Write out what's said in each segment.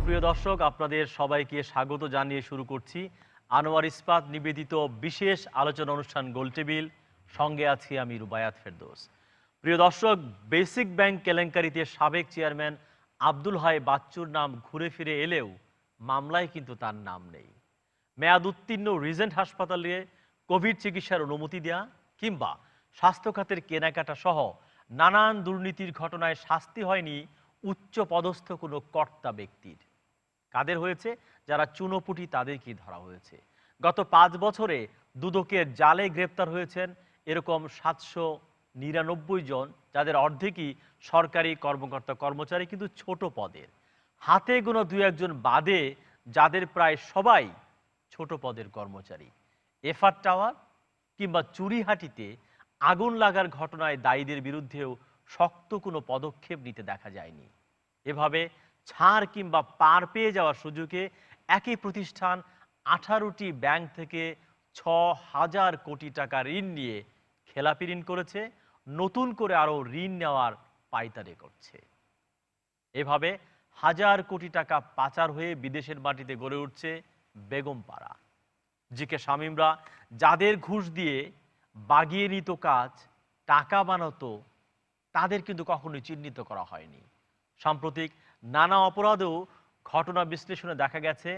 সুপ্রিয় দর্শক, আপনাদের সবাইকে স্বাগত জানিয়ে শুরু করছি আনোয়ার ইস্পাত নিবেদিত বিশেষ আলোচনা অনুষ্ঠান গোলটেবিল। সঙ্গে আছি আমি রুবায়াত ফেরদৌস। প্রিয় দর্শক, বেসিক ব্যাংক কেলেঙ্কারিতে সাবেক চেয়ারম্যান আব্দুল হাই বাচ্চুর নাম ঘুরে ফিরে এলেও মামলায় কিন্তু তার নাম নেই। মেয়াদ উত্তীর্ণ রিজেন্ট হাসপাতালে কোভিড চিকিৎসার অনুমতি দেয়া কিংবা স্বাস্থ্য খাতের কেনাকাটা সহ নানান দুর্নীতির ঘটনায় শাস্তি হয়নি উচ্চ পদস্থ কোনো কর্তা ব্যক্তির। কাদের হয়েছে? যারা চুনোপুটি তাদেরকেই ধরা হয়েছে। গত 5 বছরে দুদকের জালে গ্রেপ্তার হয়েছেন এরকম 799 জন, যাদের অর্ধেকই সরকারি কর্মকর্তা কর্মচারী, কিন্তু ছোট পদের। হাতে গোনা 2-1 জন বাদে যাদের প্রায় সবাই ছোট পদের কর্মচারী। এফআর টাওয়ার কিংবা চুরিহাটিতে আগুন লাগার ঘটনায় দায়ীদের বিরুদ্ধেও শক্ত কোনো পদক্ষেপ নিতে দেখা যায়নি। এভাবে ছাড় কিংবা পার পেয়ে যাওয়ার সুযোগে একই প্রতিষ্ঠান 18টি ব্যাংক থেকে 6,000 কোটি টাকা ঋণ নিয়ে খেলাপি ঋণ করেছে, নতুন করে আরও ঋণ নেওয়ার পায়তারি করছে। এভাবে হাজার কোটি টাকা পাচার হয়ে বিদেশের মাটিতে গড়ে উঠছে বেগমপাড়া। জিকে শামীমরা যাদের ঘুষ দিয়ে বাগিয়ে নিত কাজ, টাকা বানাতো, তাদের কিন্তু কখনোই চিহ্নিত করা হয়নি। সাম্প্রতিক নানা অপরাধেও ঘটনা বিশ্লেষণে দেখা গেছে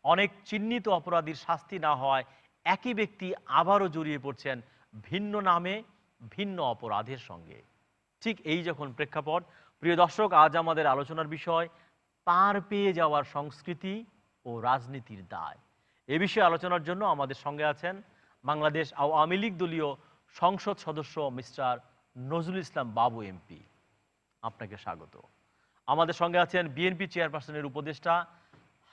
অনেক চিহ্নিত অপরাধীর শাস্তি না হওয়ায় একই ব্যক্তি আবারও জড়িয়ে পড়ছেন ভিন্ন নামে ভিন্ন অপরাধের সঙ্গে। ঠিক এই যখন প্রেক্ষাপট, প্রিয় দর্শক, আজ আমাদের আলোচনার বিষয় পার পেয়ে যাওয়ার সংস্কৃতি ও রাজনীতির দায়। এ বিষয়ে আলোচনার জন্য আমাদের সঙ্গে আছেন বাংলাদেশ আওয়ামী লীগ দলীয় সংসদ সদস্য মিস্টার নজরুল ইসলাম বাবু এমপি। আপনাকে স্বাগত। আমাদের সঙ্গে আছেন বিএনপি চেয়ারপারসনের উপদেষ্টা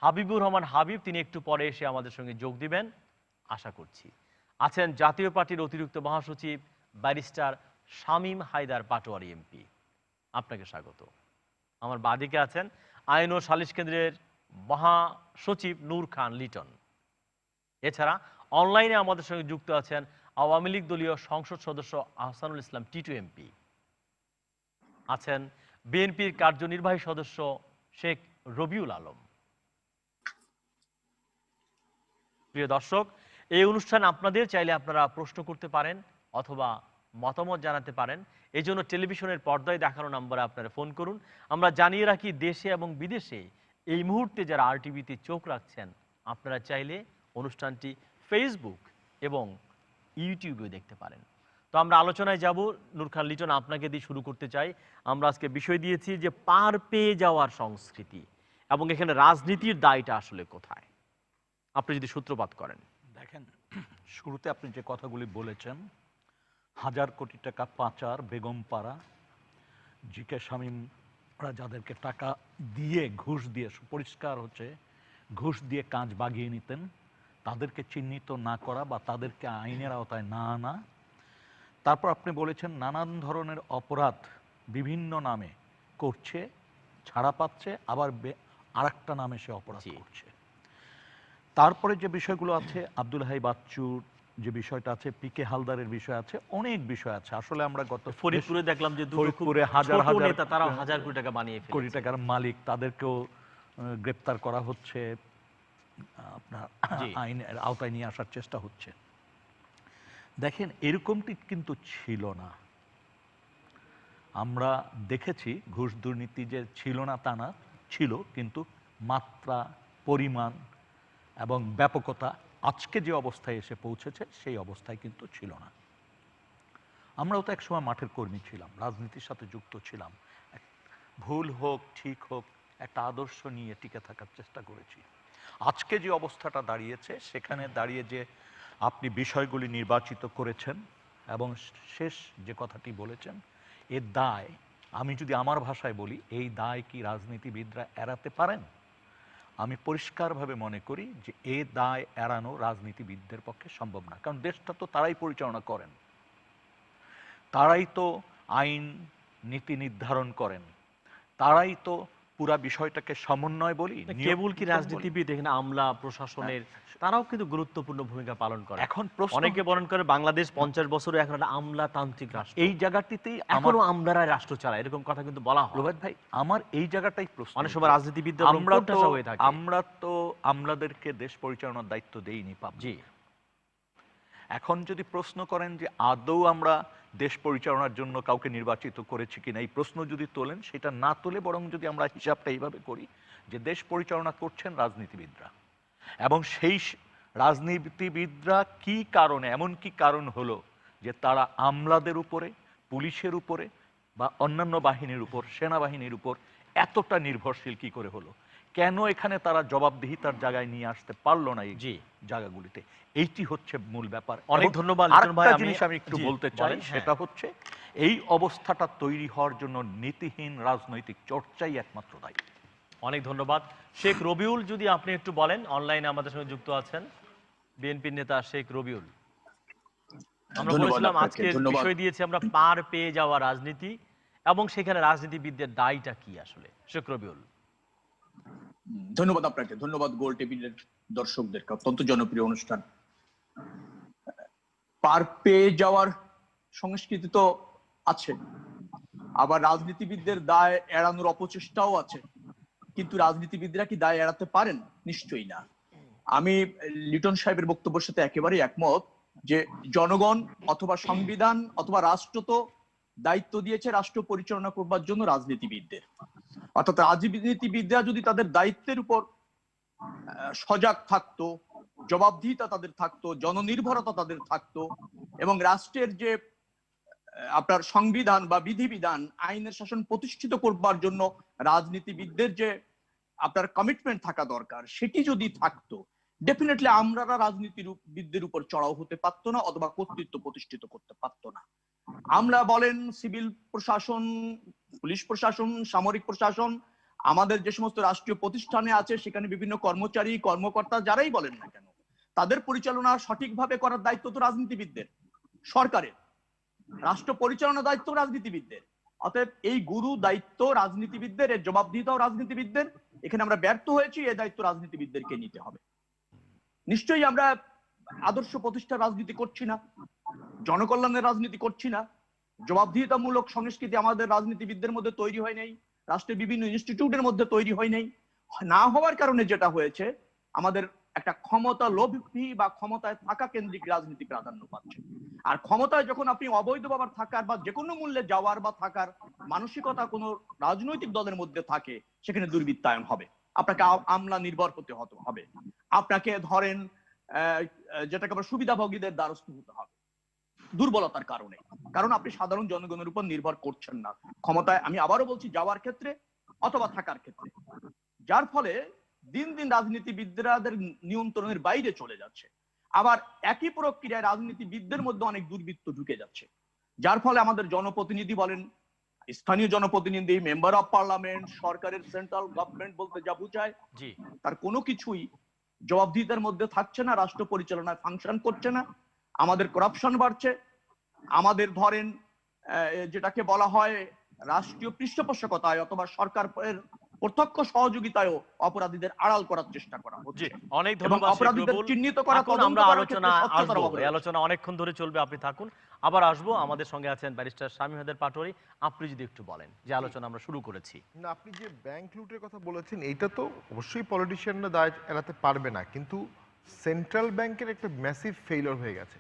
হাবিবুর রহমান হাবিব, তিনি একটু পরে এসে আমাদের সঙ্গে যোগ দিবেন আশা করছি। আছেন জাতীয় পার্টির অতিরিক্ত মহাসচিব ব্যারিস্টার শামীম হায়দার পাটোয়ারি এমপি। আপনাকে স্বাগত। আমার বাদিকে আছেন আইন ও সালিশ কেন্দ্রের মহাসচিব নূর খান লিটন। এছাড়া অনলাইনে আমাদের সঙ্গে যুক্ত আছেন আওয়ামী লীগ দলীয় সংসদ সদস্য আহসানুল ইসলাম টিটু এমপি। আছেন বিএনপির কার্যনির্বাহী সদস্য শেখ রবিউল আলম। প্রিয় দর্শক, এই অনুষ্ঠান আপনাদের, চাইলে আপনারা প্রশ্ন করতে পারেন অথবা মতামত জানাতে পারেন। এই জন্য টেলিভিশনের পর্দায় দেখানো নম্বরে আপনারা ফোন করুন। আমরা জানিয়ে রাখি, দেশে এবং বিদেশে এই মুহূর্তে যারা আরটিভিতে চোখ রাখছেন, আপনারা চাইলে অনুষ্ঠানটি ফেসবুক এবং ইউটিউবেও দেখতে পারেন। তো আমরা আলোচনায় যাব। নূর খান লিটন, আপনাকে দিয়ে শুরু করতে চাই। আমরা আজকে বিষয় দিয়েছি যে পার পেয়ে যাওয়ার সংস্কৃতি, এবং এখানে রাজনীতির দায়টা আসলে কোথায়, আপনি যদি সূত্রপাত করেন। দেখেন, শুরুতে আপনি যে কথাগুলি বলেছেন, হাজার কোটি টাকা পাচার, বেগমপাড়া, জিকে শামীমরা যাদেরকে টাকা দিয়ে, ঘুষ দিয়ে, সুপরিষ্কার হচ্ছে ঘুষ দিয়ে কাজ বাগিয়ে নিতেন, তাদেরকে চিহ্নিত না করা বা তাদেরকে আইনের আওতায় না আনা। তারপর আপনি বলেছেন নানান ধরনের অপরাধ বিভিন্ন নামে করছে, ছাড়া পাচ্ছে, আবার আরেকটা নামে সে অপরাধ করছে। তারপরে যে বিষয়গুলো আছে, আব্দুল হাই বাচ্চুর যে বিষয়টা আছে, পিকে হালদারের বিষয় আছে, অনেক বিষয় আছে। আসলে আমরা গত ফরিদপুরে দেখলাম যে ফরিদপুরে হাজার হাজার তারা হাজার কোটি টাকা বানিয়ে ফেলেছে, কোটি টাকার মালিক, তাদেরকেও গ্রেপ্তার করা হচ্ছে, আপনার আইনের আওতায় নিয়ে আসার চেষ্টা হচ্ছে। দেখেন, এরকমটি কিন্তু ছিল না। আমরা দেখেছি ঘুষ দুর্নীতি যে ছিল না তা না, ছিল, কিন্তু মাত্রা, পরিমাণ এবং ব্যাপকতা আজকে যে অবস্থায় এসে পৌঁছেছে সেই অবস্থায় কিন্তু ছিল না। আমরাও তো একসময় মাঠের কর্মী ছিলাম, রাজনীতির সাথে যুক্ত ছিলাম, ভুল হোক ঠিক হোক একটা আদর্শ নিয়ে টিকে থাকার চেষ্টা করেছি। আজকে যে অবস্থাটা দাঁড়িয়েছে, সেখানে দাঁড়িয়ে যে আপনি বিষয়গুলি নির্বাচিত করেছেন এবং শেষ যে কথাটি বলেছেন, এর দায়, আমি যদি আমার ভাষায় বলি, এই দায় কি রাজনীতিবিদরা এড়াতে পারেন? আমি পরিষ্কারভাবে মনে করি যে এই দায় এড়ানো রাজনীতিবিদদের পক্ষে সম্ভব না। কারণ দেশটা তো তারাই পরিচালনা করেন, তারাই তো আইন নীতি নির্ধারণ করেন, তারাই তো পুরা বিষয়টাকে সমন্বয় বলি, কেবল কি নিয়ন্ত্রণ বলি। রাজনীতিবিদ, এখানে আমলা প্রশাসনের তারাও কিন্তু গুরুত্বপূর্ণ ভূমিকা পালন করে। এখন প্রশ্ন অনেকে হচ্ছে- বলেন করে বাংলাদেশ 50 বছরে এখন একটা আমলাতান্ত্রিক রাষ্ট্র, এই জায়গাটিতেই আমার এখনো আমলারাই রাষ্ট্র চালায়, এরকম কথা কিন্তু বলা হয়। রোবাদ ভাই, আমার এই জায়গাটাই প্রশ্ন। অনেক সময় রাজনীতিবিদরা আমরা তো কোণঠাসা হয়ে থাকে। আমরা তো আমলাদেরকে দেশ পরিচালনার দায়িত্ব দেইনি পাবলিক। জি, এখন যদি প্রশ্ন করেন যে আদৌ আমরা দেশ পরিচালনার জন্য কাউকে নির্বাচিত করেছি কিনা, এই প্রশ্ন যদি তোলেন, সেটা না তুলে বরং যদি আমরা হিসাবটা এইভাবে করি যে দেশ পরিচালনা করছেন রাজনীতিবিদরা, এবং সেই রাজনীতিবিদরা কি কারণে, এমন কি কারণ হলো যে তারা আমলাদের উপরে, পুলিশের উপরে বা অন্যান্য বাহিনীর উপর, সেনাবাহিনীর উপর এতটা নির্ভরশীল কি করে হলো? কেন এখানে তারা জবাবদিহিতার জায়গায় নিয়ে আসতে পারলো না এই জি। জায়গাগুলিতে? এইটি হচ্ছে মূল ব্যাপার। অনেক এবং ধন্যবাদ লিটন ভাই। আরেকটা জিনিস আমি একটু জি, বলতে চাই, বলেন, হ্যাঁ। সেটা হচ্ছে এই অবস্থাটা তৈরি হওয়ার জন্য নীতিহীন রাজনৈতিক চর্চাই একমাত্র দায়ী। অনেক ধন্যবাদ। শেখ রবিউল, যদি আপনি একটু বলেন, অনলাইনে আমাদের সঙ্গে যুক্ত আছেন বিএনপির নেতা শেখ রবিউল। আমরা ধন্যবাদ বলেছিলাম আপনাকে, আজকের ধন্যবাদ। বিষয় দিয়েছি আমরা পার পেয়ে যাওয়া রাজনীতি, এবং সেখানে রাজনীতিবিদদের দায়টা কি আসলে, শেখ রবিউল? ধন্যবাদ আপনাকে, ধন্যবাদ গোল টেবিলের দর্শকদেরকে। অত্যন্ত জনপ্রিয় অনুষ্ঠান। পার পেয়ে যাওয়ার সংস্কৃতি তো আছে, আবার রাজনীতিবিদদের দায় এড়ানোর অপচেষ্টাও আছে, কিন্তু রাজনীতিবিদরা কি দায় এড়াতে পারেন? নিশ্চয়ই না। আমি লিটন সাহেবের বক্তব্যের সাথে একেবারেই একমত যে জনগণ অথবা সংবিধান অথবা রাষ্ট্র তো দায়িত্ব দিয়েছে রাষ্ট্র পরিচালনা করবার জন্য রাজনীতিবিদদের। অর্থাৎ রাজনীতিবিদরা যদি তাদের দায়িত্বের উপর সজাগ থাকতো, জবাবদিহিতা তাদের থাকতো, জননির্ভরতা তাদের থাকতো, এবং রাষ্ট্রের যে আপনার সংবিধান বা বিধিবিধান, আইনের শাসন প্রতিষ্ঠিত করবার জন্য রাজনীতিবিদদের যে আপনার কমিটমেন্ট থাকা দরকার, সেটি যদি থাকতো, ডেফিনেটলি আমরা রাজনীতিবিদদের উপর চড়াও হতে পারতো না, অথবা কর্তৃত্ব প্রতিষ্ঠিত করতে পারতো না। আমরা বলেন সিভিল প্রশাসন, পুলিশ প্রশাসন, সামরিক প্রশাসন, আমাদের যে সমস্ত রাষ্ট্রীয় প্রতিষ্ঠানে আছে, সেখানে বিভিন্ন কর্মচারী, কর্মকর্তা যারাই বলেন না কেন, তাদের পরিচালনা সঠিকভাবে করার দায়িত্ব তো রাজনীতিবিদদের, সরকারের। রাষ্ট্র পরিচালনার দায়িত্ব রাজনীতিবিদদের। অতএব এই গুরু দায়িত্ব রাজনীতিবিদদের, এর জবাবদিহিতাও রাজনীতিবিদদের। এখানে আমরা ব্যর্থ হয়েছি, এই দায়িত্ব রাজনীতিবিদদেরকে নিতে হবে। নিশ্চয়ই আমরা আদর্শ প্রতিষ্ঠার রাজনীতি করছি না, জনকল্যাণের রাজনীতি করছি না, জবাবদিহিতামূলক সংস্কৃতি আমাদের রাজনীতিবিদদের মধ্যে তৈরি হয় নাই, রাষ্ট্রের বিভিন্ন ইনস্টিটিউটের মধ্যে তৈরি হয় নাই। না হওয়ার কারণে যেটা হয়েছে, আমাদের একটা ক্ষমতা লোভী বা ক্ষমতায় থাকা কেন্দ্রিক রাজনীতি প্রাধান্য পাচ্ছে। আর ক্ষমতায় যখন আপনি অবৈধভাবে থাকার বা যে কোনো মূল্যে যাওয়ার বা থাকার মানসিকতা কোনো রাজনৈতিক দলের মধ্যে থাকে, সেখানে দুর্বৃত্তায়ন হবে, আপনাকে আমলা নির্ভর হতে হবে, আপনাকে ধরেন যেটাকে আমরা সুবিধাভোগীদের দ্বারস্থ হতে হবে দুর্বলতার কারণে। কারণ আপনি সাধারণ জনগণের উপর নির্ভর করছেন না ক্ষমতায়, আমি আবারও বলছি, যাওয়ার ক্ষেত্রে অথবা থাকার ক্ষেত্রে। যার ফলে দিন দিন রাজনীতিবিদদের নিয়ন্ত্রণের বাইরে চলে যাচ্ছে। আবার একই প্রক্রিয়ায় রাজনীতিবিদদের মধ্যে অনেক দুর্বৃত্ত ঢুকে যাচ্ছে, যার ফলে আমাদের জনপ্রতিনিধি বলেন, স্থানীয় জনপ্রতিনিধি, মেম্বার অফ পার্লামেন্ট, সরকারের সেন্ট্রাল গভর্নমেন্ট বলতে যা বোঝায়, জি, তার কোনো কিছুই জবাবদিহিতার মধ্যে থাকছে না, রাষ্ট্র পরিচালনায় ফাংশন করছে না। আমাদের করাপশন বাড়ছে, আমাদের ধরেন যেটাকে বলা হয় রাষ্ট্রীয় পৃষ্ঠপোষকতায় অথবা সরকারের প্রত্যক্ষ সহযোগিতায়ও অপরাধীদের আড়াল করার চেষ্টা করা জি, হচ্ছে, অনেক এবং ধন্যবাদ শেখ অপরাধীদের রবিউল। চিহ্নিত করা, থাকুন, তদন্ত আমরা করার আলোচনা ক্ষেত্রে স্বচ্ছতার আসবো, অভাব এই রয়েছে। আলোচনা অনেকক্ষণ ধরে চলবে, আপনি থাকুন। আবার আসবো, আমাদের সঙ্গে আছেন ব্যারিস্টার শামীম হায়দার পাটোয়ারি। আপনি যদি একটু বলেন যে আলোচনা আমরা শুরু করেছি। না, আপনি যে ব্যাংক লুটের কথা বলেছেন, এইটা তো অবশ্যই পলিটিশিয়ানরা দায় এড়াতে পারবে না, কিন্তু সেন্ট্রাল ব্যাংকের একটা ম্যাসিভ ফেইলিওর হয়ে গেছে।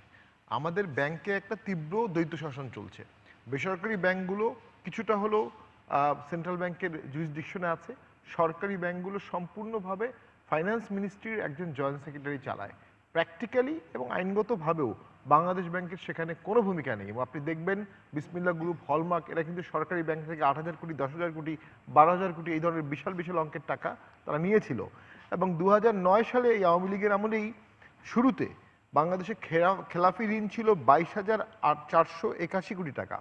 আমাদের ব্যাংকে একটা তীব্র দ্বৈত শাসন চলছে। বেসরকারি ব্যাংকগুলো কিছুটা হলেও সেন্ট্রাল ব্যাংকের জুরিসডিকশনে আছে, সরকারি ব্যাংকগুলো সম্পূর্ণভাবে ফাইন্যান্স মিনিস্ট্রির একজন জয়েন্ট সেক্রেটারি চালায়। প্র্যাকটিক্যালি এবং আইনগতভাবেও বাংলাদেশ ব্যাংকের সেখানে কোনো ভূমিকা নেই। এবং আপনি দেখবেন বিসমিল্লাহ গ্রুপ, হলমার্ক, এরা কিন্তু সরকারি ব্যাংক থেকে 8,000 কোটি, 10,000 কোটি, 12,000 কোটি এই ধরনের বিশাল বিশাল অঙ্কের টাকা তারা নিয়েছিল। এবং 2009 সালে এই আওয়ামী লীগের আমলেই শুরুতে বাংলাদেশে খেলাফি ঋণ ছিল 22,481 কোটি টাকা।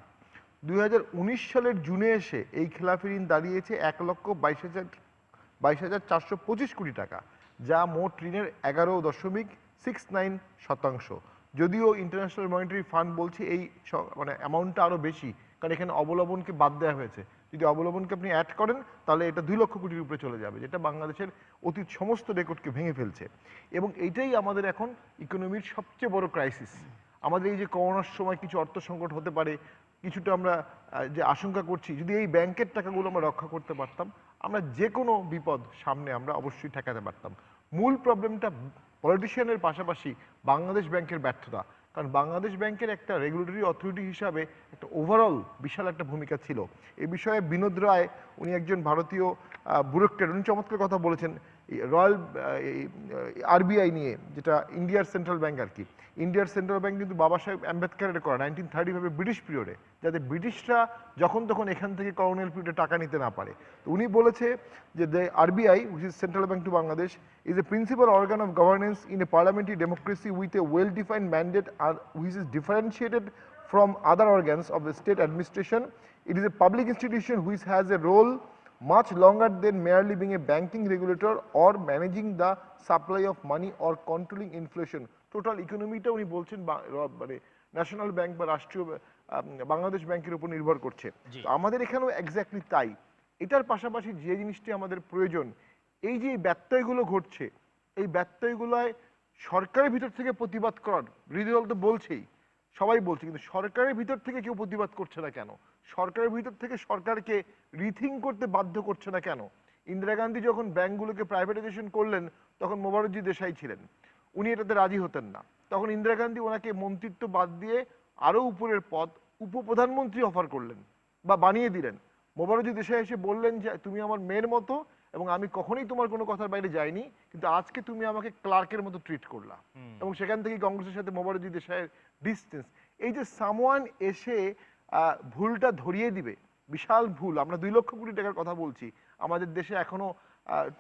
2019 সালের জুনে এসে এই খেলাফি ঋণ দাঁড়িয়েছে 1,22,425 কোটি টাকা, যা মোট ঋণের 11.69%। যদিও ইন্টারন্যাশনাল মনিটারি ফান্ড বলছে এই মানে অ্যামাউন্টটা আরও বেশি, কারণ এখানে অবলম্বনকে বাদ দেওয়া হয়েছে। যদি অবলম্বনকে আপনি অ্যাড করেন তাহলে এটা 2 লক্ষ কোটির উপরে চলে যাবে, যেটা বাংলাদেশের অতীত সমস্ত রেকর্ডকে ভেঙে ফেলছে। এবং এইটাই আমাদের এখন ইকোনমির সবচেয়ে বড় ক্রাইসিস। আমাদের এই যে করোনার সময় কিছু অর্থ সংকট হতে পারে, কিছুটা আমরা যে আশঙ্কা করছি, যদি এই ব্যাংকের টাকাগুলো আমরা রক্ষা করতে পারতাম, আমরা যে কোনো বিপদ সামনে আমরা অবশ্যই ঠেকাতে পারতাম। মূল প্রবলেমটা পলিটিশিয়ানের পাশাপাশি বাংলাদেশ ব্যাংকের ব্যর্থতা। কারণ বাংলাদেশ ব্যাংকের একটা রেগুলেটরি অথরিটি হিসাবে একটা ওভারঅল বিশাল একটা ভূমিকা ছিল। এই বিষয়ে বিনোদ রায়, উনি একজন ভারতীয় ব্যুরোক্রেট, উনি চমৎকার কথা বলেছেন রয়্যাল আরবিআই নিয়ে, যেটা ইন্ডিয়ার সেন্ট্রাল ব্যাংক আর কি। ইন্ডিয়ার সেন্ট্রাল ব্যাংক কিন্তু বাবা সাহেব আম্বেদকরের করা 1935 ব্রিটিশ পিরিয়ডে, যাতে ব্রিটিশরা যখন তখন এখান থেকে কলোনিয়াল পিরিয়ডে টাকা নিতে না পারে। তো উনি বলেছে যে the RBI, which is central bank to Bangladesh, is a principal organ of governance in a parliamentary democracy with a well-defined mandate which is differentiated from other organs of the state administration. It is a public institution which has a role much longer than merely being a banking regulator or managing the supply of money or controlling inflation. Total ইকোনমিটা উনি বলছেন মানে national bank বা রাষ্ট্রীয় বাংলাদেশ ব্যাংকের উপর নির্ভর করছে। তো আমাদের এখানেও এক্স্যাক্টলি তাই। এটার পাশাপাশি যে জিনিসটি আমাদের প্রয়োজন, এই যে ব্যত্যয়গুলো ঘটছে, এই ব্যত্যয়গুলোয় সরকারের ভিতর থেকে প্রতিবাদ করার, বিরোধী দল তো বলছেই, সবাই বলছে, কিন্তু সরকারের ভিতর থেকে কেউ প্রতিবাদ করছে না কেন? সরকারের ভিতর থেকে সরকারকে রিথিঙ্ক করতে বাধ্য করছে না কেন? ইন্দিরা গান্ধী যখন ব্যাংকগুলোকে প্রাইভেটাইজেশন করলেন, তখন মোবারকজি দেশাই ছিলেন, উনি এটাতে রাজি হতেন না। তখন ইন্দিরা গান্ধী ওনাকে মন্ত্রিত্ব বাদ দিয়ে আরো উপরের পদ উপপ্রধানমন্ত্রী অফার করলেন বা বানিয়ে দিলেন। মোবারকজি দেশাই এসে বললেন যে তুমি আমার মেয়ের মতো এবং আমি কখনোই তোমার কোনো কথার বাইরে যাইনি, কিন্তু আজকে তুমি আমাকে ক্লার্কের মতো ট্রিট করলা। এবং সেখান থেকে কংগ্রেসের সাথে মোবারকজি দেশাইয়ের ডিস্টেন্স, এই যে সামওয়ান এসে ভুলটা ধরিয়ে দিবে, বিশাল ভুল। আমরা 2 লক্ষ কোটি টাকার কথা বলছি, আমাদের দেশে এখনো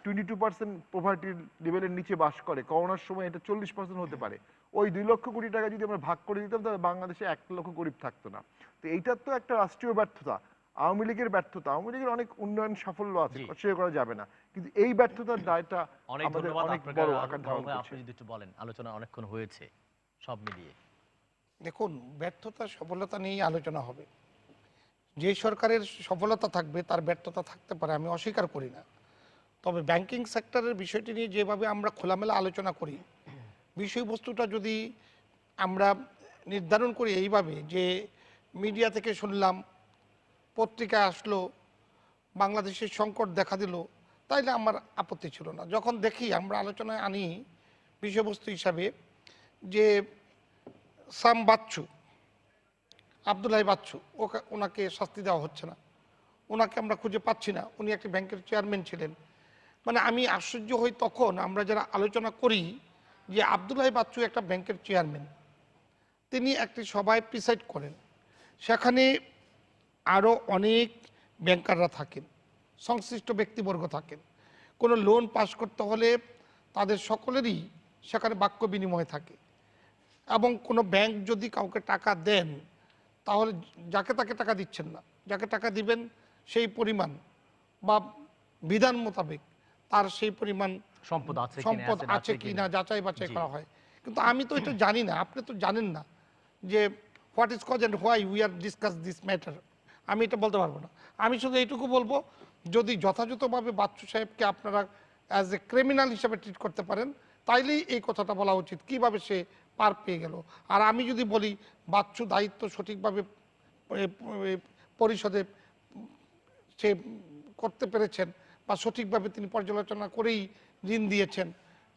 22% পভার্টি লেভেলের নিচে বাস করে। করোনার সময় এটা 40% হতে পারে। ওই 2 লক্ষ কোটি টাকা যদি আমরা ভাগ করে দিতাম, তাহলে বাংলাদেশে 1 লক্ষ গরিব থাকতো না। তো এইটার তো একটা রাষ্ট্রীয় ব্যর্থতা, আওয়ামী লীগের ব্যর্থতা। আওয়ামী লীগের অনেক উন্নয়ন সাফল্য আছে, অস্বীকার করা যাবে না, কিন্তু এই ব্যর্থতার দায়টা অনেক আমাদের ধন্যবাদ অনেক আপনাকে। বড় আকার ধারণ আপনি করছে। যদি একটু বলেন, আলোচনা অনেকক্ষণ হয়েছে সব মিলিয়ে। দেখুন, ব্যর্থতা সফলতা নিয়েই আলোচনা হবে। যে সরকারের সফলতা থাকবে তার ব্যর্থতা থাকতে পারে, আমি অস্বীকার করি না। তবে ব্যাংকিং সেক্টরের বিষয়টি নিয়ে যেভাবে আমরা খোলামেলা আলোচনা করি, বিষয়বস্তুটা যদি আমরা নির্ধারণ করি এইভাবে যে মিডিয়া থেকে শুনলাম, পত্রিকায় আসলো, বাংলাদেশের সংকট দেখা দিল, তাইলে আমার আপত্তি ছিল না। যখন দেখি আমরা আলোচনায় আনি বিষয়বস্তু হিসাবে যে সাম বাচ্চু, আব্দুল্লাহ বাচ্চু, ওনাকে শাস্তি দেওয়া হচ্ছে না, ওনাকে আমরা খুঁজে পাচ্ছি না, উনি একটি ব্যাংকের চেয়ারম্যান ছিলেন। মানে আমি আশ্চর্য হই তখন আমরা যারা আলোচনা করি যে আব্দুল্লাহ বাচ্চু একটা ব্যাংকের চেয়ারম্যান, তিনি একটি সভায় প্রিসাইড করেন, সেখানে আরও অনেক ব্যাংকাররা থাকেন, সংশ্লিষ্ট ব্যক্তিবর্গ থাকেন। কোনো লোন পাস করতে হলে তাদের সকলেরই সেখানে বাক্য বিনিময় থাকে, এবং কোনো ব্যাংক যদি কাউকে টাকা দেন তাহলে যাকে তাকে টাকা দিচ্ছেন না, যাকে টাকা দিবেন সেই পরিমাণ বা বিধান মোতাবেক তার সেই পরিমাণ সম্পদ আছে কি না যাচাই বাছাই করা হয়। কিন্তু আমি তো এটা জানি না, আপনি তো জানেন না যে what is cause and why we are discuss this matter, আমি এটা বলতে পারবো না। আমি শুধু এইটুকু বলবো, যদি যথাযথভাবে বাচ্চু সাহেবকে আপনারা অ্যাজ এ ক্রিমিনাল হিসাবে ট্রিট করতে পারেন, তাইলেই এই কথাটা বলা উচিত কিভাবে সে পার পেয়ে গেল। আর আমি যদি বলি বাচ্চু দায়িত্ব সঠিকভাবে পরিষদে সে করতে পেরেছেন বা সঠিকভাবে তিনি পর্যালোচনা করেই ঋণ দিয়েছেন,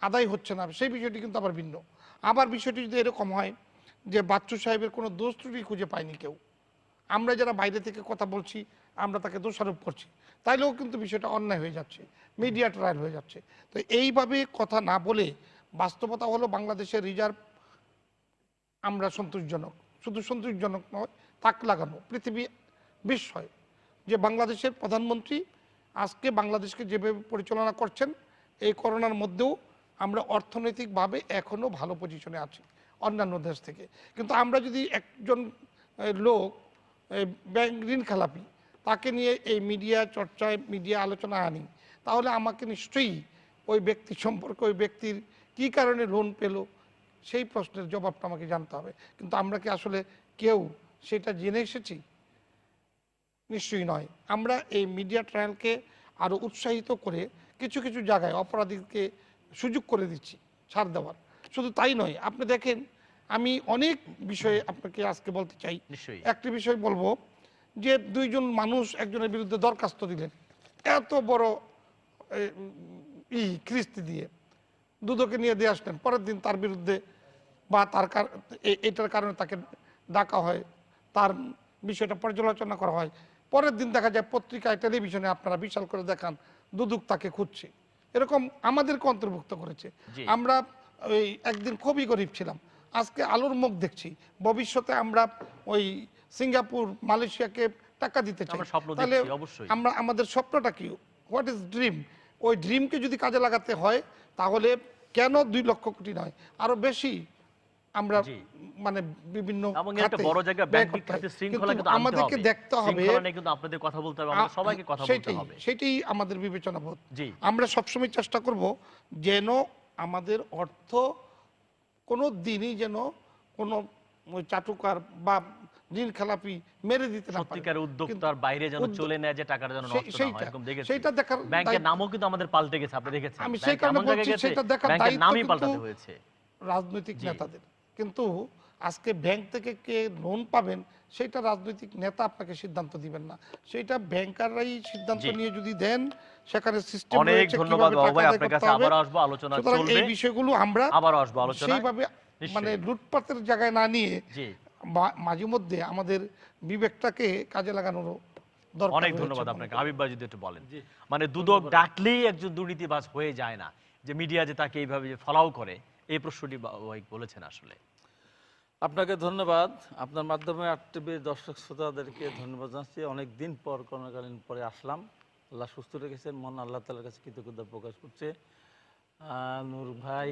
আদায় হচ্ছে না, সেই বিষয়টি কিন্তু আবার ভিন্ন। আবার বিষয়টি যদি এরকম হয় যে বাচ্চু সাহেবের কোনো দোষ ত্রুটি খুঁজে পায়নি কেউ, আমরা যারা বাইরে থেকে কথা বলছি আমরা তাকে দোষারোপ করছি, তাইলেও কিন্তু বিষয়টা অন্যায় হয়ে যাচ্ছে, মিডিয়া ট্রায়াল হয়ে যাচ্ছে। তো এইভাবে কথা না বলে বাস্তবতা হলো বাংলাদেশের রিজার্ভ আমরা সন্তোষজনক, শুধু সন্তোষজনক নয়, তাক লাগানো পৃথিবী বিস্ময় যে বাংলাদেশের প্রধানমন্ত্রী আজকে বাংলাদেশকে যেভাবে পরিচালনা করছেন, এই করোনার মধ্যেও আমরা অর্থনৈতিকভাবে এখনও ভালো পজিশনে আছি অন্যান্য দেশ থেকে। কিন্তু আমরা যদি একজন লোক ব্যাংক ঋণ খেলাপি তাকে নিয়ে এই মিডিয়া চর্চায় মিডিয়া আলোচনা আনি, তাহলে আমাকে নিশ্চয়ই ওই ব্যক্তি সম্পর্কে, ওই ব্যক্তির কী কারণে লোন পেল সেই প্রশ্নের জবাবটা আমাকে জানতে হবে। কিন্তু আমরা কি আসলে কেউ সেটা জেনে এসেছি? নিশ্চয়ই নয়। আমরা এই মিডিয়া ট্রায়ালকে আরো উৎসাহিত করে কিছু কিছু জায়গায় অপরাধীকে সুযোগ করে দিচ্ছি ছাড় দেওয়ার। শুধু তাই নয়, আপনি দেখেন আমি অনেক বিষয়ে আপনাকে আজকে বলতে চাই। নিশ্চয়ই। একটি বিষয় বলবো যে দুইজন মানুষ একজনের বিরুদ্ধে দরখাস্ত দিলেন এত বড় খিস্তি দিয়ে, দুদকে নিয়ে দিয়ে আসলেন, পরের দিন তার বিরুদ্ধে বা এটার কারণে তাকে ডাকা হয়, তার বিষয়টা পর্যালোচনা করা হয়, পরের দিন দেখা যায় পত্রিকায় টেলিভিশনে আপনারা বিশাল করে দেখান দুদক তাকে খুঁজছে। এরকম আমাদেরকে অন্তর্ভুক্ত করেছে। জি। আমরা ওই একদিন খুবই গরিব ছিলাম, আজকে আলোর মুখ দেখছি। ভবিষ্যতে আমরা ওই সিঙ্গাপুর মালয়েশিয়াকে টাকা দিতে চাই, আমরা স্বপ্ন তাহলে দেখছি, অবশ্যই। আমরা আমাদের স্বপ্নটা কি, হোয়াট ইজ ড্রিম? ওই ড্রিমকে যদি কাজে লাগাতে হয় তাহলে কেন 2 লক্ষ কোটি নয়, আরো বেশি আমরা জি। মানে বিভিন্ন এবং এর একটা খাতে বড় জায়গা ব্যয় ব্যাংকিং করতে হয়। খাতে শৃঙ্খলা কিন্তু কিন্তু আনতে আমাদেরকে হবে। দেখতে হবে, শৃঙ্খলা নিয়ে কিন্তু আপনাদের কথা বলতে হবে, আমাদের সবাইকে কথা বলতে হবে। সেটাই আমাদের বিবেচনা বোধ। জি। আমরা সবসময় চেষ্টা করব যেন আমাদের অর্থ কোনো দিনই যেন কোনো ওই চাটুকার বা ঋণ খেলাপি মেরে দিতে না পারে। সত্যিকার কিন্তু উদ্যোক্তার বাইরে যেন চলে নেয়, যে টাকাটা যেন নষ্ট না হয়, এরকম দেখেছি। সেইটা দেখার ব্যাংকের দায়িত্ব- নামও কিন্তু আমাদের পাল্টে গেছে, আপনি দেখেছেন। আমি ব্যাংক সেই কারণে এমন জায়গায় বলছি গেছে, সেটা দেখার ব্যাংকের দায়িত্ব নামই কিন্তু পাল্টাতে হয়েছে। রাজনৈতিক জি। নেতাদের। কিন্তু আজকে ব্যাংক থেকে কে লোন পাবেন সেটা রাজনৈতিক নেতা আপনাকে সিদ্ধান্ত দিবেন না, সেটা ব্যাংকাররাই সিদ্ধান্ত জি। নিয়ে যদি দেন, সেখানে সিস্টেম অনেক রয়েছে ধন্যবাদ কিভাবে বাবু টাকা ভাই, আদায় আপনার করতে কাছে হবে। আবারও আসবো, আলোচনা সুতরাং চলবে। এই বিষয়গুলো আমরা আবারও আসবো আলোচনা। সেইভাবে মানে লুটপাটের জায়গায় না নিয়ে জি। মাঝে মধ্যে আমাদের বিবেকটাকে কাজে লাগানোর দরকার অনেক রয়েছে ধন্যবাদ মনে আপনাকে। করি। হাবিব ভাই যদি একটু বলেন। মানে দুদক ডাকলেই একজন দুর্নীতিবাজ হয়ে যায় না, যে মিডিয়া যে তাকে এইভাবে যে ফলাও করে, এই প্রশ্নটি ভাই বলেছেন আসলে। আপনাকে ধন্যবাদ। আপনার মাধ্যমে আরটিভির দর্শক শ্রোতাদেরকে ধন্যবাদ জানাচ্ছি। অনেক দিন পর করোনাকালীন পরে আসলাম, আল্লাহ সুস্থ রেখেছেন, মন আল্লাহ তাআলার কাছে কৃতজ্ঞতা প্রকাশ করছে। নূর ভাই,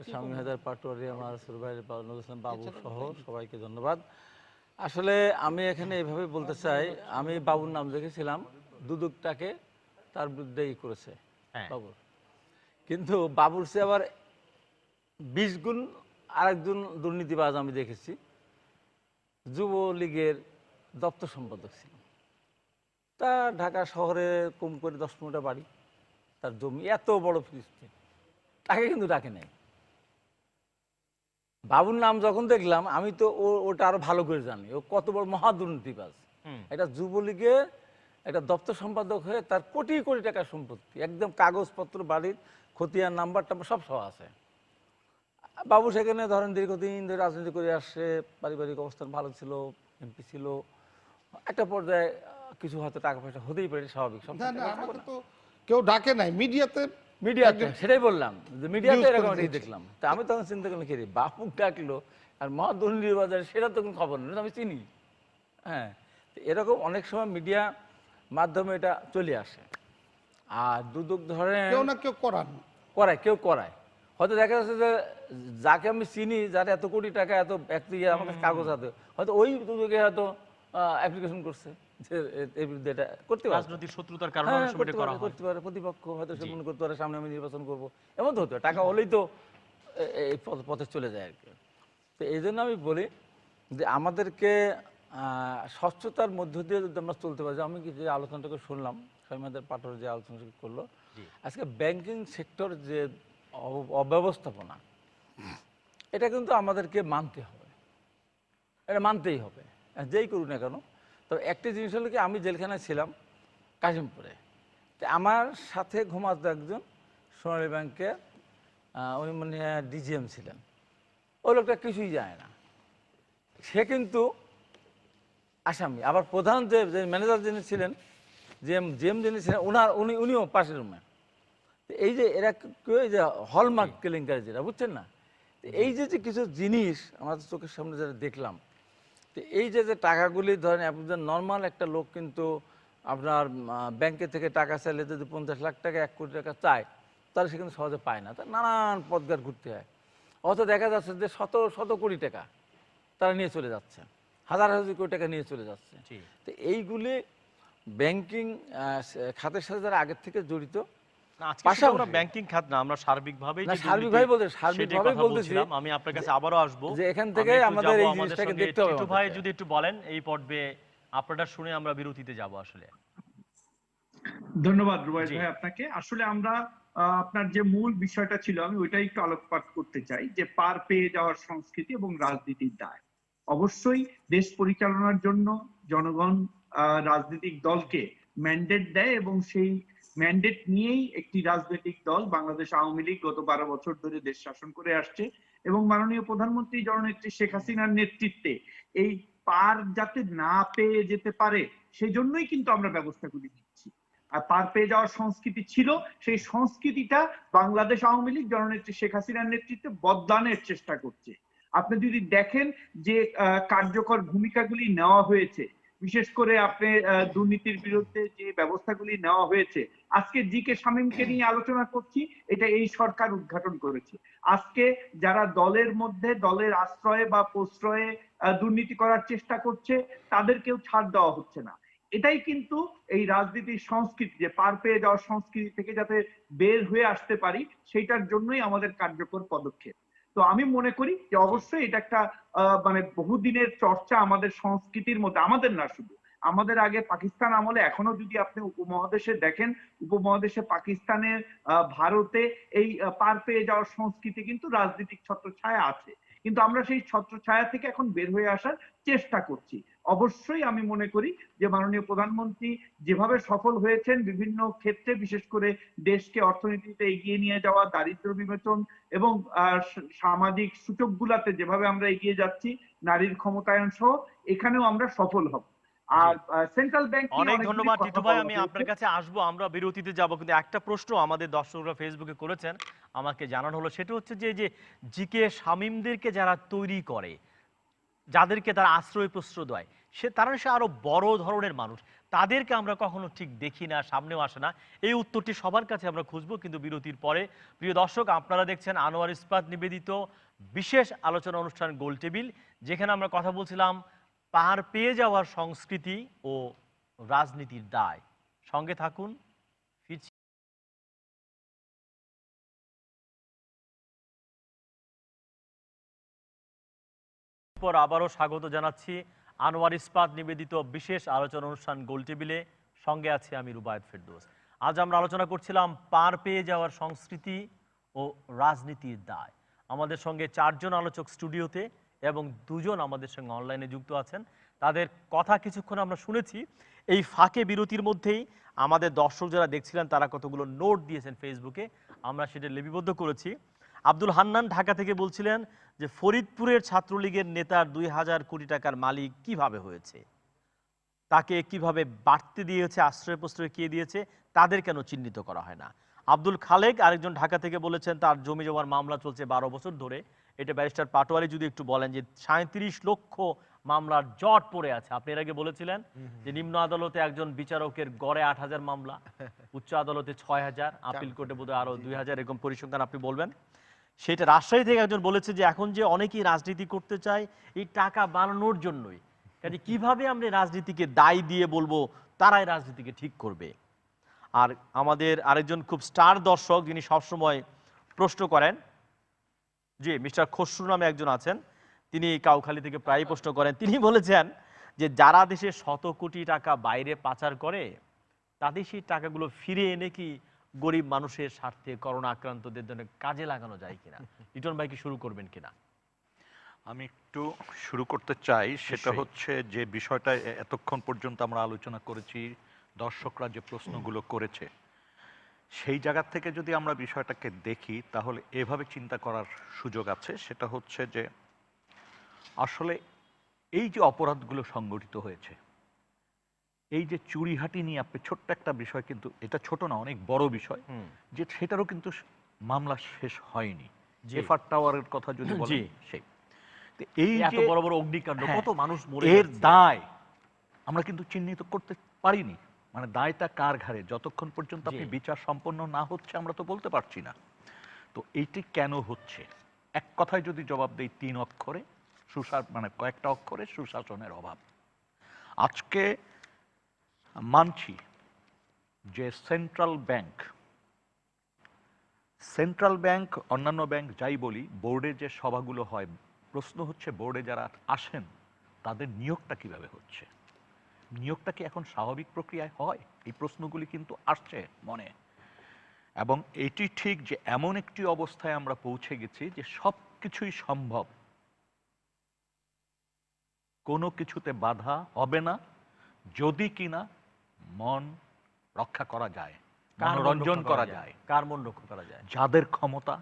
স্বামী হায়দার পাটোয়ারি, আমার সুর ভাই, নজরুল ইসলাম বাবু সহ সবাইকে ধন্যবাদ। আসলে আমি এখানে এইভাবে বলতে চাই, আমি বাবুর নাম দেখেছিলাম, দুদকটাকে তার বিরুদ্ধেই করেছে হ্যাঁ। বাবুর, কিন্তু বাবুর চেয়ে আবার 20 গুণ আরেকজন দুর্নীতিবাজ আমি দেখেছি, যুবলীগের দপ্তর সম্পাদক ছিল। তা ঢাকা শহরে কম করে 10 মিনিটের বাড়ি, তার জমি এত বড় ফিলিস্তিন, তাকে কিন্তু ডাকে নাই। বাবুর নাম যখন দেখলাম আমি তো ওটা আরো ভালো করে জানি ও কত বড় মহা দুর্নীতিবাজ। এটা যুবলীগের একটা দপ্তর সম্পাদক হয়ে তার কোটি কোটি টাকার সম্পত্তি, একদম কাগজপত্র, বাড়ির খতিয়ান, নাম্বার টাম্বার সব সহ আছে। বাবু সেখানে ধরেন দীর্ঘদিন ধরে রাজনীতি করে আসছে, পারিবারিক অবস্থান ভালো ছিল, এমপি ছিল। একটা পর্যায়ে কিছু হয়তো টাকা পয়সা হতেই পারে, স্বাভাবিক। সব না, আমাকে তো কেউ ডাকে নাই মিডিয়াতে। মিডিয়াতে সেটাই বললাম যে মিডিয়াতে News এরকম করে একটা দেখলাম। তা আমি তখন চিন্তা করলাম কি রে, বাপু ডাকলো আর মহা দুর্নীতিবাজার, সেটা তো কোনো খবর নেই, আমি চিনি। হ্যাঁ, তো এরকম অনেক সময় মিডিয়া মাধ্যমে এটা চলে আসে। আর দুদক ধরেন কেউ না কেউ করান। করায়, কেউ করায়। হয়তো দেখা যাচ্ছে যে যাকে আমি চিনি, যার এত কোটি টাকা, এত ব্যক্তি আমার কাছে কাগজ হাতে, হয়তো ওই দুদকে হয়তো অ্যাপ্লিকেশন করছে যে এর বিরুদ্ধে এটা করতে পারে। রাজনৈতিক শত্রুতার কারণে হ্যাঁ, অনেক সময় এটা করা হয়। করতে পারে, প্রতিপক্ষ হয়তো সে মনে করতে পারে সামনে আমি নির্বাচন করবো, এমন তো হতো। টাকা হলেই তো এই পথে চলে যায় আর কি। তো এই জন্য আমি বলি যে আমাদেরকে স্বচ্ছতার মধ্য দিয়ে যদি আমরা চলতে পারি, আমি যে আলোচনাটাকে শুনলাম, স্বামীদের পাঠর যে আলোচনা করলো, আজকে ব্যাংকিং সেক্টর যে অব্যবস্থাপনা, এটা কিন্তু আমাদেরকে মানতে হবে, এটা মানতেই হবে, যেই করুন না কেন। তবে একটি জিনিস হলো কি, আমি জেলখানায় ছিলাম কাশিমপুরে, তো আমার সাথে ঘুমাতো একজন সোনালী ব্যাংকে, উনি মানে ডিজিএম ছিলেন। ওই লোকটা কিছুই যায় না, সে কিন্তু আসামি। আবার প্রধান যে ম্যানেজার যিনি ছিলেন, জিএম যিনি ছিলেন, উনিও পাশের রুমে। এই যে এরা এই যে হলমার্ক কেলেঙ্কারি যেটা, বুঝছেন না, এই যে কিছু জিনিস আমাদের চোখের সামনে যেটা দেখলাম, তো এই যে টাকাগুলি ধরেন আপনার নর্মাল একটা লোক কিন্তু আপনার ব্যাংকে থেকে টাকা চাইলে যদি 50 লাখ টাকা 1 কোটি টাকা চায়, তাহলে সে কিন্তু সহজে পায় না, তার নানান পথঘাট ঘুরতে হয়। অত দেখা যাচ্ছে যে শত শত কোটি টাকা তারা নিয়ে চলে যাচ্ছে, হাজার হাজার কোটি টাকা নিয়ে চলে যাচ্ছে। তো এইগুলি ব্যাংকিং খাতের সাথে যারা আগের থেকে জড়িত, ব্যাংকিং খাত না, আমরা সার্বিকভাবে বলতেছিলাম। আমি আপনার কাছে আবারও আসবো যে এখান থেকে আমাদের এই জিনিসটাকে দেখতে হবে। টিটু ভাই যদি একটু বলেন এই পর্বে আপনারা শুনে আমরা বিরতিতে যাব আসলে। ধন্যবাদ রুবাইদ জি। ভাই আপনাকে। আসলে আমরা আপনার যে মূল বিষয়টা ছিল আমি ওইটাই একটু আলোকপাত করতে চাই, যে পার পেয়ে যাওয়ার সংস্কৃতি এবং রাজনীতির দায়। অবশ্যই দেশ পরিচালনার জন্য জনগণ রাজনৈতিক দলকে ম্যান্ডেট দেয় এবং সেই ম্যান্ডেট নিয়েই একটি রাজনৈতিক দল বাংলাদেশ আওয়ামী লীগ গত 12 বছর ধরে দেশ শাসন করে আসছে এবং মাননীয় প্রধানমন্ত্রী জননেত্রী শেখ হাসিনার নেতৃত্বে এই পার যাতে না পেয়ে যেতে পারে সেজন্যই কিন্তু আমরা ব্যবস্থাগুলি নিচ্ছি। আর পার পেয়ে যাওয়ার সংস্কৃতি ছিল, সেই সংস্কৃতিটা বাংলাদেশ আওয়ামী লীগ জননেত্রী শেখ হাসিনার নেতৃত্বে বদলানোর চেষ্টা করছে। আপনি যদি দেখেন যে কার্যকর ভূমিকাগুলি নেওয়া হয়েছে, বিশেষ করে আপনি দুর্নীতির বিরুদ্ধে যে ব্যবস্থাগুলি নেওয়া হয়েছে, আজকে জি কে শামীমকে নিয়ে আলোচনা করছি, এটা এই সরকার উদ্ঘাটন করেছে। আজকে যারা দলের মধ্যে দলের আশ্রয়ে বা প্রশ্রয়ে দুর্নীতি করার চেষ্টা করছে তাদেরকেও ছাড় দেওয়া হচ্ছে না। এটাই কিন্তু এই রাজনীতির সংস্কৃতি, যে পার পেয়ে যাওয়ার সংস্কৃতি থেকে যাতে বের হয়ে আসতে পারি সেইটার জন্যই আমাদের কার্যকর পদক্ষেপ। তো আমি মনে করি যে অবশ্যই এটা একটা মানে বহুদিনের চর্চা আমাদের সংস্কৃতির মধ্যে, আমাদের না শুধু, আমাদের আগে পাকিস্তান আমলে এখনো যদি আপনি উপমহাদেশে দেখেন, উপমহাদেশে পাকিস্তানের ভারতে এই পার পেয়ে যাওয়ার সংস্কৃতি কিন্তু রাজনৈতিক ছত্রছায়া আছে, কিন্তু আমরা সেই ছত্রছায়া থেকে এখন বের হয়ে আসার চেষ্টা করছি। অবশ্যই আমি মনে করি যে মাননীয় প্রধানমন্ত্রী যেভাবে সফল হয়েছেন বিভিন্ন ক্ষেত্রে, বিশেষ করে দেশকে অর্থনীতিতে এগিয়ে নিয়ে যাওয়া, দারিদ্র্য বিমোচন এবং সামাজিক সূচকগুলাতে যেভাবে আমরা এগিয়ে যাচ্ছি, নারীর ক্ষমতায়ন সহ, এখানেও আমরা সফল হব। আর সেন্ট্রাল ব্যাংক অনেক ধন্যবাদ টিটু ভাই, আমি আপনার কাছে আসবো, আমরা বিরতিতে যাব, কিন্তু একটা প্রশ্ন আমাদের দর্শকরা ফেসবুকে করেছেন, আমাকে জানানো হলো, সেটা হচ্ছে যে জিকে শামীমদেরকে যারা তৈরি করে, যাদেরকে তারা আশ্রয় প্রশ্রয় দেয়, তারা সে আরো বড় ধরনের মানুষ, তাদেরকে আমরা কখনো ঠিক দেখি না, সামনেও আসে না। এই উত্তরটি সবার কাছে আমরা খুঁজবো, কিন্তু বিরতির পরে। প্রিয় দর্শক, আপনারা দেখছেন আনোয়ার ইস্পাত নিবেদিত বিশেষ আলোচনা অনুষ্ঠান গোল টেবিল, যেখানে আমরা কথা বলছিলাম পার পেয়ে যাওয়ার সংস্কৃতি ও রাজনীতির দায়। সঙ্গে থাকুন, ফিরছি। পর আবারও স্বাগত জানাচ্ছি আনোয়ার ইস্পাত নিবেদিত বিশেষ আলোচনা অনুষ্ঠান গোল টেবিলে। সঙ্গে আছে আমি রুবায়েত ফেরদৌস। আজ আমরা আলোচনা করছিলাম পার পেয়ে যাওয়ার সংস্কৃতি ও রাজনীতির দায়। আমাদের সঙ্গে 4 জন আলোচক স্টুডিওতে এবং 2 জন আমাদের সঙ্গে অনলাইনে যুক্ত আছেন। তাদের কথা কিছুক্ষণ আমরা শুনেছি। এই ফাঁকে বিরতির মধ্যেই আমাদের দর্শক যারা দেখছিলেন তারা কতগুলো নোট দিয়েছেন ফেসবুকে, আমরা সেটা লিপিবদ্ধ করেছি। আব্দুল হান্নান ঢাকা থেকে বলছিলেন যে ফরিদপুরের ছাত্রলীগের নেতার 2000 কোটি টাকার মালিক কিভাবে হয়েছে, তাকে কিভাবে বাড়তে দিয়েছে, আশ্রয় প্রশ্রয় কে দিয়েছে, তাদের কেন চিহ্নিত করা হয় না। আব্দুল খালেক আরেকজন ঢাকা থেকে বলেছেন তার জমি জমার মামলা চলছে 12 বছর ধরে। এটা ব্যারিস্টার পাটোয়ারি যদি একটু বলেন যে 37 লক্ষ মামলার জট পড়ে আছে। আপনি এর আগে বলেছিলেন যে নিম্ন আদালতে একজন বিচারকের গড়ে 8000 মামলা, উচ্চ আদালতে 6000, আপিল কোর্টে বোধহয় আরো 2000, এরকম পরিসংখ্যান আপনি বলবেন। সেটা রাজশাহী থেকে একজন বলেছে যে এখন যে অনেকেই রাজনীতি করতে চায় এই টাকা বানানোর জন্যই, কাজে কিভাবে আমরা রাজনীতিকে দায় দিয়ে বলবো তারাই রাজনীতিকে ঠিক করবে। আর আমাদের আরেকজন খুব স্টার দর্শক যিনি সবসময় প্রশ্ন করেন, জি মিস্টার খসরু নামে একজন আছেন, তিনি কাউখালী থেকে প্রায় প্রশ্ন করেন। তিনি বলেছেন যে যারা দেশে শত কোটি টাকা বাইরে পাচার করে তাদের সেই টাকাগুলো ফিরে এনে কি গরিব মানুষের স্বার্থে, করোনা আক্রান্তদের জন্য কাজে লাগানো যায় কিনা। লিটন ভাই কি শুরু করবেন কিনা? আমি একটু শুরু করতে চাই। সেটা হচ্ছে যে বিষয়টা এতক্ষণ পর্যন্ত আমরা আলোচনা করেছি, দর্শকরা যে প্রশ্নগুলো করেছে, সেই জায়গা থেকে যদি আমরা বিষয়টাকে দেখি তাহলে এভাবে চিন্তা করার সুযোগ আছে। সেটা হচ্ছে যে আসলে এই যে অপরাধগুলো সংগঠিত হয়েছে, এই যে চুরিহাটি নিয়ে আপনি ছোট্ট একটা বিষয়, কিন্তু এটা ছোট না, অনেক বড় বিষয়, যে সেটারও কিন্তু মামলা শেষ হয়নি। এফআর টাওয়ারের কথা যদি বলেন, সেই এই এত বড় বড় অগ্নিকাণ্ড, কত মানুষ মরে এর দায় আমরা কিন্তু চিহ্নিত করতে পারিনি। মানে দায়টা কার ঘাড়ে, যতক্ষণ পর্যন্ত আপনি বিচার সম্পন্ন না হচ্ছে আমরা তো বলতে পারছি না। তো এইটি কেন হচ্ছে, এক কথায় যদি জবাব দেই 3 অক্ষরে, মানে কয়েকটা অক্ষরে, সুশাসনের অভাব। আজকে মানছি যে সেন্ট্রাল ব্যাংক অন্যান্য ব্যাংক যাই বলি, বোর্ডে যে সভাগুলো হয়, প্রশ্ন হচ্ছে বোর্ডে যারা আসেন তাদের নিয়োগটা কিভাবে হচ্ছে। নিয়োগটা কি এখন স্বাভাবিক প্রক্রিয়ায় হয়? এই প্রশ্নগুলি কিন্তু আসছে মনে। এবং এটি ঠিক যে এমন একটি অবস্থায় আমরা পৌঁছে গেছি যে সব কিছুই সম্ভব, কোনো কিছুতে বাধা হবে না যদি কিনা মন রক্ষা করা যায়, কার মন মনোরঞ্জন রক্ষা করা যায়। কার মন রক্ষা করা যায়? যাদের ক্ষমতা,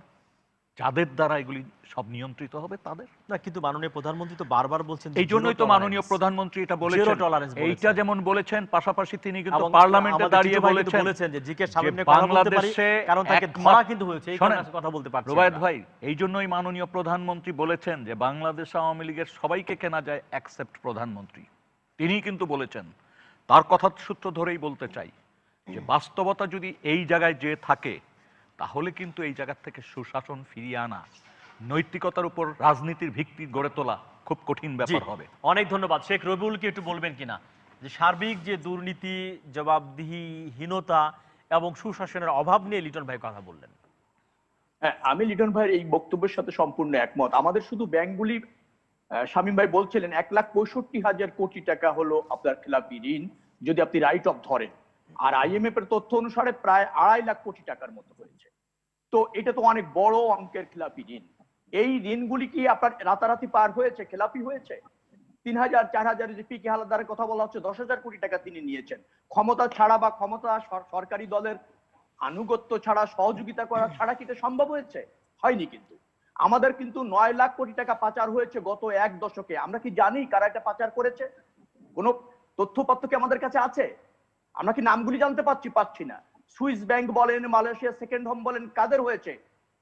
যাদের দ্বারা এগুলি সব নিয়ন্ত্রিত হবে তাদের। না, কিন্তু মাননীয় প্রধানমন্ত্রী তো বারবার বলছেন যে এই জন্যই zero তো tolerance। মাননীয় প্রধানমন্ত্রী এটা বলেছেন, Zero tolerance বলেছেন। এইটা যেমন বলেছেন, পাশাপাশি তিনি কিন্তু এবং পার্লামেন্টে আমাদের দাঁড়িয়ে টিটু ভাই কিন্তু বলেছেন বলেছেন যে জিকে যে সামনে কথা বলতে পারি, বাংলাদেশে কারণ তাকে একমাত্র- ধরা কিন্তু হয়েছে, এই শোনেন, কারণে কথা বলতে পারছি রুবায়েত না। ভাই, এই জন্যই মাননীয় প্রধানমন্ত্রী বলেছেন যে বাংলাদেশ আওয়ামী লীগের সবাইকে কেনা যায় অ্যাকসেপ্ট প্রধানমন্ত্রী। তিনিই কিন্তু বলেছেন। তার কথার সূত্র ধরেই বলতে চাই যে বাস্তবতা যদি এই জায়গায় যে থাকে, তাহলে কিন্তু এই জায়গা থেকে সুশাসন ফিরিয়ে আনা, নৈতিকতার উপর রাজনীতির ভিত্তি গড়ে তোলা খুব কঠিন জি, ব্যাপার হবে। অনেক ধন্যবাদ। শেখ রবিউলকে একটু বলবেন কিনা যে সার্বিক যে দুর্নীতি, জবাবদিহিহীনতা এবং সুশাসনের অভাব নিয়ে লিটন ভাই কথা বললেন। হ্যাঁ, আমি লিটন ভাইয়ের এই বক্তব্যের সাথে সম্পূর্ণ একমত। আমাদের শুধু ব্যাংকগুলি, শামীম ভাই বলছিলেন 1,65,000 কোটি টাকা হলো আপনার খেলাপি ঋণ যদি আপনি রাইট অফ ধরেন, আর IMF এর তথ্য অনুসারে প্রায় 2.5 লাখ কোটি টাকার মতো হয়েছে। তো এটা তো অনেক বড় অঙ্কের খেলাপি ঋণ। এই ঋণগুলি কি আপনার রাতারাতি পার হয়েছে, খেলাপি হয়েছে? 3,000 4,000 যে পি কে হালদারের কথা বলা হচ্ছে, 10,000 কোটি টাকা তিনি নিয়েছেন। ক্ষমতা ছাড়া বা ক্ষমতা সরকারি দলের আনুগত্য ছাড়া, সহযোগিতা করা ছাড়া কি এটা সম্ভব হয়েছে? হয়নি। কিন্তু আমাদের কিন্তু 9 লাখ কোটি টাকা পাচার হয়েছে গত এক দশকে। আমরা কি জানি কারা এটা পাচার করেছে? কোনো তথ্যপত্র কি আমাদের কাছে আছে? আমরা কি নামগুলি জানতে পারছি না। সুইস ব্যাংক বলেন, মালয়েশিয়া সেকেন্ড হোম বলেন, কাদের হয়েছে?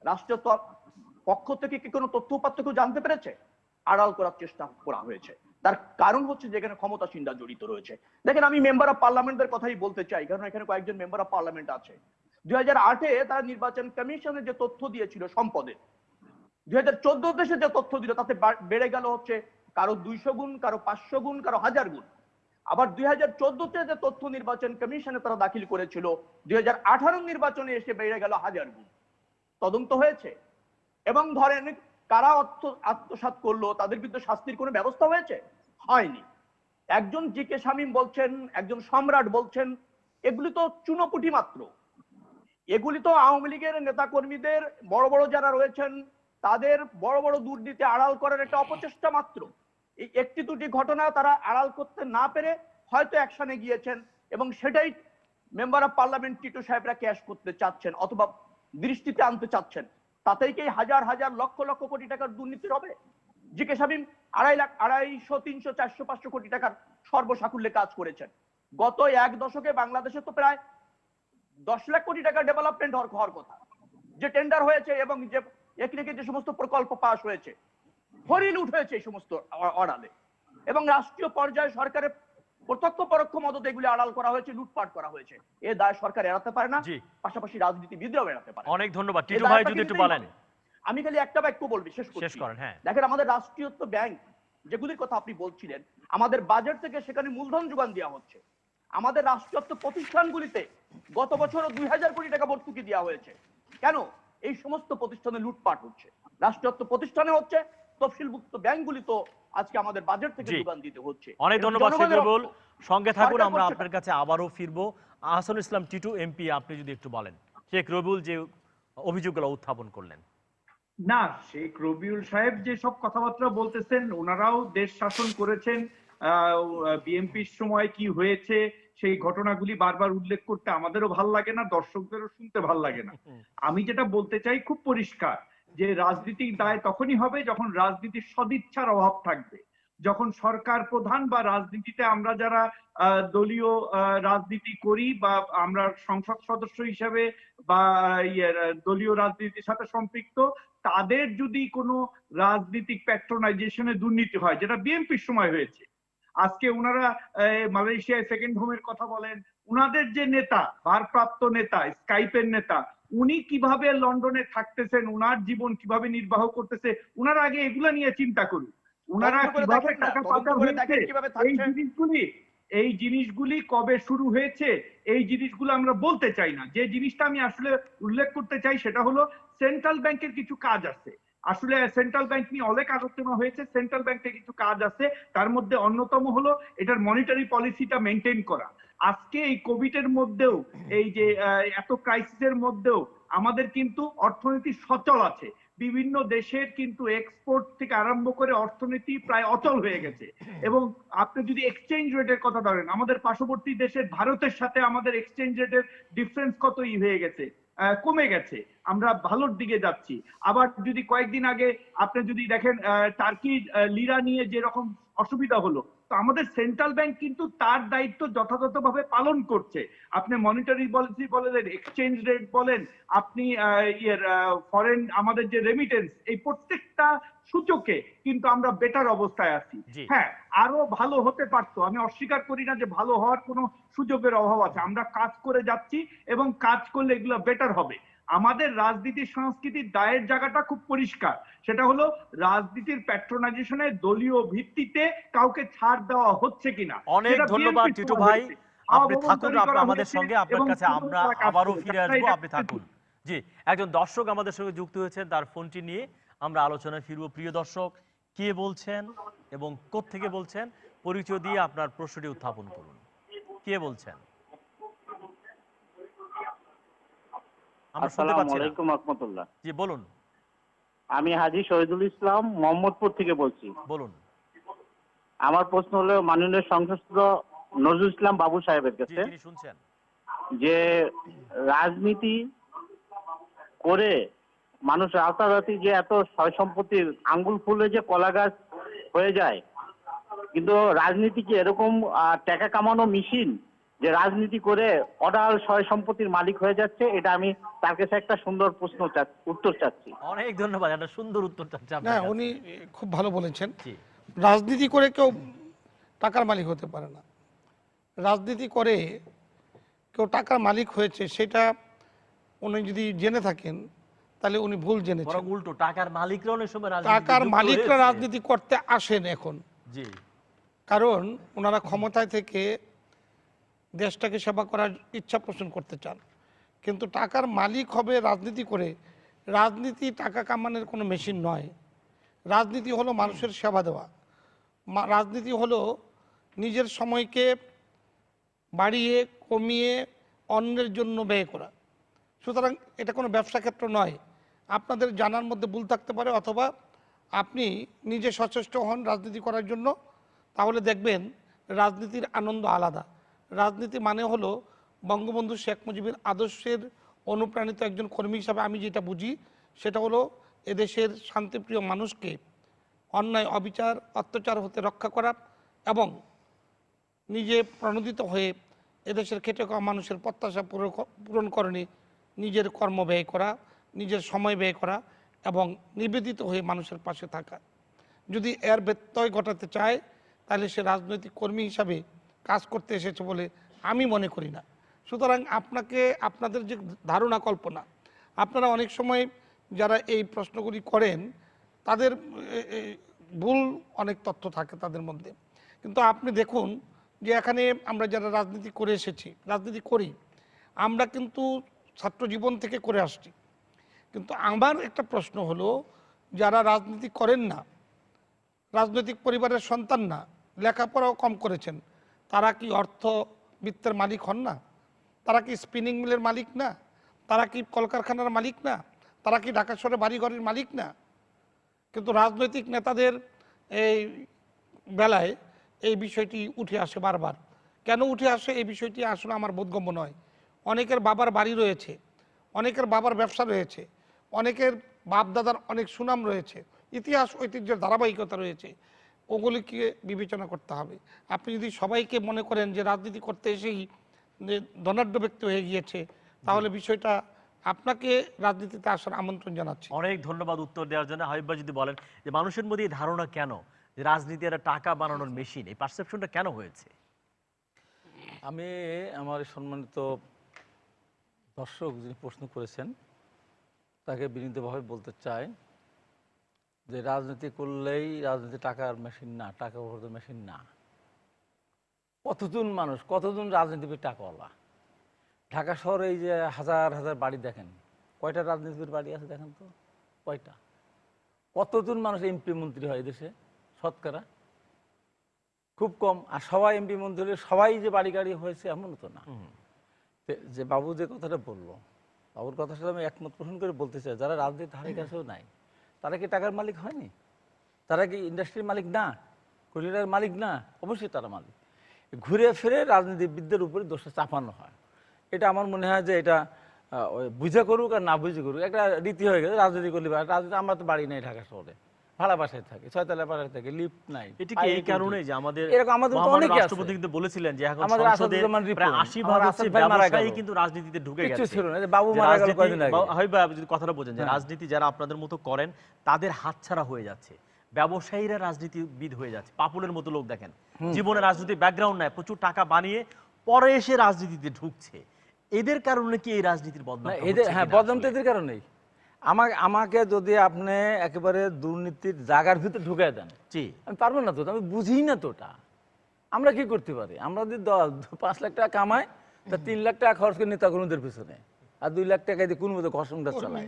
রাষ্ট্রীয় পক্ষ থেকে কি কোনো তথ্যপত্র কেউ জানতে পেরেছে? আড়াল করার চেষ্টা করা হয়েছে। তার কারণ হচ্ছে যে এখানে ক্ষমতাসীনরা জড়িত রয়েছে। দেখেন, আমি মেম্বার অফ পার্লামেন্টের কথাই বলতে চাই, কারণ এখানে কয়েকজন মেম্বার অফ পার্লামেন্ট আছে। 2008-এ তারা নির্বাচন কমিশনে যে তথ্য দিয়েছিল সম্পদের, 2014 দেশে যে তথ্য দিল তাতে বেড়ে গেল হচ্ছে কারো 200 গুণ, কারো 500 গুণ, কারো 1000 গুণ। আবার 2014-তে যে তথ্য নির্বাচন কমিশনে তারা দাখিল করেছিল, 2018 নির্বাচনে এসে বেড়ে গেল 1000 গুণ। তদন্ত হয়েছে এবং ধরেন কারা অর্থ আত্মসাৎ করলো তাদের বিরুদ্ধে শাস্তির কোনো ব্যবস্থা হয়েছে? হয়নি। একজন জিকে শামীম বলছেন, একজন সম্রাট বলছেন, এগুলি তো চুনোপুটি মাত্র। এগুলি তো আওয়ামী লীগের নেতা কর্মীদের, বড় বড় যারা রয়েছেন তাদের বড় বড় দুর্নীতি আড়াল করার একটা অপচেষ্টা মাত্র। এই একটি দুটি ঘটনা তারা আড়াল করতে না পেরে হয়তো অ্যাকশনে গিয়েছেন এবং সেটাই মেম্বার অফ পার্লামেন্ট টিটু সাহেবরা ক্যাশ করতে চাচ্ছেন অথবা দৃষ্টিতে আনতে চাচ্ছেন। তাতেই কি হাজার হাজার লক্ষ লক্ষ কোটি টাকার দুর্নীতি হবে? জিকে শামীম 2.5 লাখ, 250, 300, 400, 500 কোটি টাকার সর্বসাকুল্যে কাজ করেছেন। গত এক দশকে বাংলাদেশে তো প্রায় 10 লাখ কোটি টাকা ডেভেলপমেন্ট হওয়ার কথা, যে টেন্ডার হয়েছে এবং যে একদিকে যে সমস্ত প্রকল্প পাস হয়েছে, হরিলুট হয়েছে এই সমস্ত আড়ালে। এবং রাষ্ট্রীয় পর্যায়ে সরকারের প্রত্যক্ষ পরোক্ষ মদত এগুলি আড়াল করা হয়েছে, লুটপাট করা হয়েছে। এ দায় সরকার এড়াতে পারে না, জি। পাশাপাশি রাজনীতিবিদরাও এড়াতে পারে। অনেক ধন্যবাদ। এই টিটু ভাই দায়টা যদি একটু কিন্তু বলেন। আমি খালি একটা বাক্য বলবি, শেষ শেষ করেন, হ্যাঁ। দেখেন, আমাদের রাষ্ট্রীয়ত্ব ব্যাংক যেগুলির কথা আপনি বলছিলেন, আমাদের বাজেট থেকে সেখানে মূলধন যোগান দেওয়া হচ্ছে। আমাদের রাষ্ট্রীয়ত্ব প্রতিষ্ঠানগুলিতে গত বছরও 2000 কোটি টাকা ভর্তুকি দেওয়া হয়েছে। কেন? এই সমস্ত প্রতিষ্ঠানে লুটপাট হচ্ছে। রাষ্ট্রীয়ত্ব প্রতিষ্ঠানে হচ্ছে, তফসিলভুক্ত ব্যাংকগুলি তো আজকে আমাদের বাজেট থেকে জি। যোগান দিতে হচ্ছে। অনেক এবং ধন্যবাদ শেখ জনগণের রবিউল। রক্ত। সঙ্গে থাকুন, সরকার আমরা করছে আপনার কাছে আবারও ফিরবো। আহসানুল ইসলাম টিটু এমপি, আপনি যদি একটু বলেন শেখ রবিউল যে অভিযোগগুলো উত্থাপন করলেন। না, শেখ রবিউল সাহেব যে সব কথাবার্তা বলতেছেন, ওনারাও দেশ শাসন করেছেন। বিএনপির সময় কি হয়েছে সেই ঘটনাগুলি বারবার উল্লেখ করতে আমাদেরও ভাল লাগে না, দর্শকদেরও শুনতে ভাল লাগে না। আমি যেটা বলতে চাই খুব পরিষ্কার, যে রাজনীতির দায় তখনই হবে যখন রাজনীতির সদিচ্ছার অভাব থাকবে, যখন সরকার প্রধান বা রাজনীতিতে আমরা যারা দলীয় রাজনীতি করি বা আমরা সংসদ সদস্য হিসেবে বা দলীয় রাজনীতির সাথে সম্পৃক্ত, তাদের যদি কোনো রাজনৈতিক প্যাট্রোনাইজেশনে দুর্নীতি হয়, যেটা বিএনপির সময় হয়েছে। আজকে ওনারা মালয়েশিয়ায় সেকেন্ড হোমের কথা বলেন, উনাদের যে নেতা, ভারপ্রাপ্ত নেতা, স্কাইপের নেতা, উনি কিভাবে লন্ডনে থাকতেছেন, উনার জীবন কিভাবে নির্বাহ করতেছে, উনারা আগে এগুলা নিয়ে চিন্তা করুন। উনারা কিভাবে টাকা পাচার হয়েছে, এই জিনিসগুলি কবে শুরু হয়েছে, এই জিনিসগুলো আমরা বলতে চাই না। যে জিনিসটা আমি আসলে উল্লেখ করতে চাই সেটা হলো সেন্ট্রাল ব্যাংকের কিছু কাজ আছে। আসলে সেন্ট্রাল ব্যাংক নিয়ে অনেক আলোচনা হয়েছে, সেন্ট্রাল ব্যাংকের কিছু কাজ আছে, তার মধ্যে অন্যতম হলো এটার মনিটারি পলিসিটা মেনটেন করা। আজকে এই কোভিড এর মধ্যেও, এই যে এত ক্রাইসিসের মধ্যেও আমাদের কিন্তু অর্থনীতি সচল আছে। বিভিন্ন দেশের কিন্তু এক্সপোর্ট থেকে আরম্ভ করে অর্থনীতি প্রায় অচল হয়ে গেছে। এবং আপনি যদি এক্সচেঞ্জ রেটের কথা ধরেন, আমাদের পার্শ্ববর্তী দেশের ভারতের সাথে আমাদের এক্সচেঞ্জ রেটের ডিফারেন্স কতই হয়ে গেছে, কমে গেছে, আমরা ভালোর দিকে যাচ্ছি। আবার যদি কয়েকদিন আগে আপনি যদি দেখেন টার্কি লিরা নিয়ে যেরকম অসুবিধা হলো, তো আমাদের সেন্ট্রাল ব্যাংক কিন্তু তার দায়িত্ব যথাযথভাবে পালন করছে। আপনি মনিটারি পলিসি বলেন, এক্সচেঞ্জ রেট বলেন, আপনি ফরেন আমাদের যে রেমিটেন্স, এই প্রত্যেকটা সূচকে কিন্তু আমরা বেটার অবস্থায় আছি। হ্যাঁ, আরো ভালো হতে পারতো, আমি অস্বীকার করি না যে ভালো হওয়ার কোনো সুযোগের অভাব আছে। আমরা কাজ করে যাচ্ছি এবং কাজ করলে এগুলো বেটার হবে। আমাদের রাজনীতির সংস্কৃতির দায়ের জায়গাটা খুব পরিষ্কার, সেটা হলো রাজনীতির প্যাট্রোনাইজেশনের দলীয় ভিত্তিতে কাউকে ছাড় দেওয়া হচ্ছে কিনা। অনেক ধন্যবাদ টিটু ভাই, আপনি থাকুন আমাদের সঙ্গে, আপনার কাছে আমরা আবারও ফিরে আসবো, আপনি থাকুন। জি, একজন দর্শক আমাদের সঙ্গে যুক্ত হয়েছেন, তার ফোনটি নিয়ে আমরা আলোচনায় ফিরবো। প্রিয় দর্শক, কে বলছেন এবং কোত্থেকে বলছেন, পরিচয় দিয়ে আপনার প্রশ্নটি উত্থাপন করুন। কে বলছেন? আসসালামু আলাইকুম রাহমাতুল্লাহ। জি বলুন। আমি হাজী শহীদুল ইসলাম মোহাম্মদপুর থেকে বলছি। বলুন। আমার প্রশ্ন হলো মাননীয় সংসদ নজরুল ইসলাম বাবু সাহেবের কাছে, শুনছেন, যে রাজনীতি করে মানুষ রাতারাতি যে এত সয় সম্পত্তির আঙ্গুল ফুলে যে কলা গাছ হয়ে যায়, কিন্তু রাজনীতি কি এরকম টাকা কামানো মেশিন যে রাজনীতি করে অঢাল সয় সম্পত্তির মালিক হয়ে যাচ্ছে? এটা আমি তার কাছে একটা সুন্দর প্রশ্ন উত্তর চাচ্ছি। অনেক ধন্যবাদ, একটা সুন্দর উত্তর চাচ্ছি। না, উনি খুব ভালো বলেছেন। রাজনীতি করে কেউ টাকার মালিক হতে পারে না। রাজনীতি করে কেউ টাকার মালিক হয়েছে সেটা উনি যদি জেনে থাকেন তাহলে উনি ভুল জেনেছেন। উল্টো টাকার মালিকরা অনেক সময় টাকার মালিকরা রাজনীতি করতে আসেন এখন। জি, কারণ ওনারা ক্ষমতায় থেকে দেশটাকে সেবা করার ইচ্ছা পোষণ করতে চান, কিন্তু টাকার মালিক হবে রাজনীতি করে। রাজনীতি টাকা কামানোর কোনো মেশিন নয়। রাজনীতি হলো মানুষের সেবা দেওয়া। রাজনীতি হলো নিজের সময়কে বাড়িয়ে কমিয়ে অন্যের জন্য ব্যয় করা। সুতরাং এটা কোনো ব্যবসা ক্ষেত্র নয়। আপনাদের জানার মধ্যে ভুল থাকতে পারে, অথবা আপনি নিজে সচেষ্ট হন রাজনীতি করার জন্য, তাহলে দেখবেন রাজনীতির আনন্দ আলাদা। রাজনীতি মানে হলো বঙ্গবন্ধু শেখ মুজিবের আদর্শের অনুপ্রাণিত একজন কর্মী হিসাবে আমি যেটা বুঝি, সেটা হলো এদেশের শান্তিপ্রিয় মানুষকে অন্যায় অবিচার অত্যাচার হতে রক্ষা করা এবং নিজে প্রণোদিত হয়ে এদেশের খেটে খাওয়া মানুষের প্রত্যাশা পূরণকরণে নিজের কর্ম ব্যয় করা, নিজের সময় ব্যয় করা এবং নিবেদিত হয়ে মানুষের পাশে থাকা। যদি এর ব্যত্যয় ঘটাতে চায় তাহলে সে রাজনৈতিক কর্মী হিসাবে কাজ করতে এসেছে বলে আমি মনে করি না। সুতরাং আপনাদের যে ধারণা কল্পনা, আপনারা অনেক সময় যারা এই প্রশ্নগুলি করেন তাদের ভুল অনেক তথ্য থাকে তাদের মধ্যে। কিন্তু আপনি দেখুন যে এখানে আমরা যারা রাজনীতি করে এসেছি, রাজনীতি করি, আমরা কিন্তু ছাত্র জীবন থেকে করে আসছি। কিন্তু আমার একটা প্রশ্ন হলো, যারা রাজনীতি করেন না, রাজনৈতিক পরিবারের সন্তান না, লেখাপড়াও কম করেছেন, তারা কি অর্থবিত্তের মালিক হন না? তারা কি স্পিনিং মিলের মালিক না? তারা কি কলকারখানার মালিক না? তারা কি ঢাকা শহরে বাড়িঘরের মালিক না? কিন্তু রাজনৈতিক নেতাদের এই বেলায় এই বিষয়টি উঠে আসে বারবার। কেন উঠে আসে এই বিষয়টি আসলে আমার বোধগম্য নয়। অনেকের বাবার বাড়ি রয়েছে, অনেকের বাবার ব্যবসা রয়েছে, অনেকের বাপদাদার অনেক সুনাম রয়েছে, ইতিহাস ঐতিহ্যের ধারাবাহিকতা রয়েছে, ওগুলিকে বিবেচনা করতে হবে। আপনি যদি সবাইকে মনে করেন যে রাজনীতি করতে এসেই ধনাঢ্য ব্যক্তি হয়ে গিয়েছে, তাহলে বিষয়টা আপনাকে রাজনীতিতে আসার আমন্ত্রণ জানাচ্ছি। অনেক ধন্যবাদ উত্তর দেওয়ার জন্য। হাবিব ভাই যদি বলেন যে মানুষের মধ্যে এই ধারণা কেন যে রাজনীতি একটা টাকা বানানোর মেশিন, এই পারসেপশনটা কেন হয়েছে? আমি আমার সম্মানিত দর্শক যিনি প্রশ্ন করেছেন তাকে বিনীতভাবে বলতে চাই যে রাজনীতি করলেই রাজনীতি টাকার মেশিন না, টাকা উপার্জনের মেশিন না। কতজন মানুষ, কতজন রাজনীতিবিদ টাকাওয়ালা? ঢাকা শহরে এই যে হাজার হাজার বাড়ি দেখেন, কয়টা রাজনীতিবিদ বাড়ি আছে দেখেন তো? কয়টা? কতজন মানুষ এমপি মন্ত্রী হয় দেশে শতকরা? খুব কম। আর সবাই এমপি মন্ত্রী হলে সবাই যে বাড়ি গাড়ি হয়েছে এমনও তো না। যে বাবু যে কথাটা বললো, বাবুর কথার সাথে আমি একমত পোষণ করে বলতে চাই, যারা রাজনীতির ধারে কাছেও নাই তারা কি টাকার মালিক হয়নি? তারা কি ইন্ডাস্ট্রির মালিক না? কোটি টাকার মালিক না? অবশ্যই তারা মালিক। ঘুরে ফিরে রাজনীতিবিদদের উপরে দোষটা চাপানো হয়। এটা আমার মনে হয় যে এটা ওই বুঝে করুক আর না বুঝে করুক, একটা রীতি হয়ে গেছে। রাজনীতি করলে রাজনীতি, আমরা তো বাড়ি নেই ঢাকা শহরে, ভাড়া বাসায় থাকে, 6 তলা বাসায় থাকে, লিফট নাই। এটি কি এই কারণে যে আমাদের এরকম আমাদের তো মহামান্য অনেকে আছে। রাষ্ট্রপতি কিন্তু বলেছিলেন যে এখন আমাদের সংসদে আসাদুজ্জামান প্রায় রিপন, 80 ভাগ আমার হচ্ছে আসাদ ভাই মারা ব্যবসায়ী গেল। কিন্তু রাজনীতিতে ঢুকে কিচ্ছু গেছে। ছিল না, যে বাবু যে মারা গেল রাজনীতি- কয়দিন আগে। হাবিব ভাই, আপনি যদি কথাটা বোঝেন যে হ্যাঁ। রাজনীতি যারা আপনাদের মতো করেন তাদের হাতছাড়া হয়ে যাচ্ছে, ব্যবসায়ীরা রাজনীতিবিদ হয়ে যাচ্ছে। পাপুলের মতো লোক দেখেন, জীবনে রাজনীতির ব্যাকগ্রাউন্ড নাই, প্রচুর টাকা বানিয়ে পরে এসে রাজনীতিতে ঢুকছে। এদের কারণে কি এই রাজনীতির বদনাম? না, এদের হ্যাঁ বদনাম তো এদের কারণেই। আমাকে যদি আপনি একেবারে দুর্নীতির জায়গার ভিতরে ঢুকাই দেন, জি, আমি পারবো না তো, আমি বুঝি না তো ওটা। আমরা কি করতে পারি? আমরা যদি 5 লাখ টাকা কামাই, তা 3 লাখ টাকা খরচ করে নেতাকর্মীদের পিছনে, আর 2 লাখ টাকা দিয়ে কোন মতো ঘষণটা চালায়।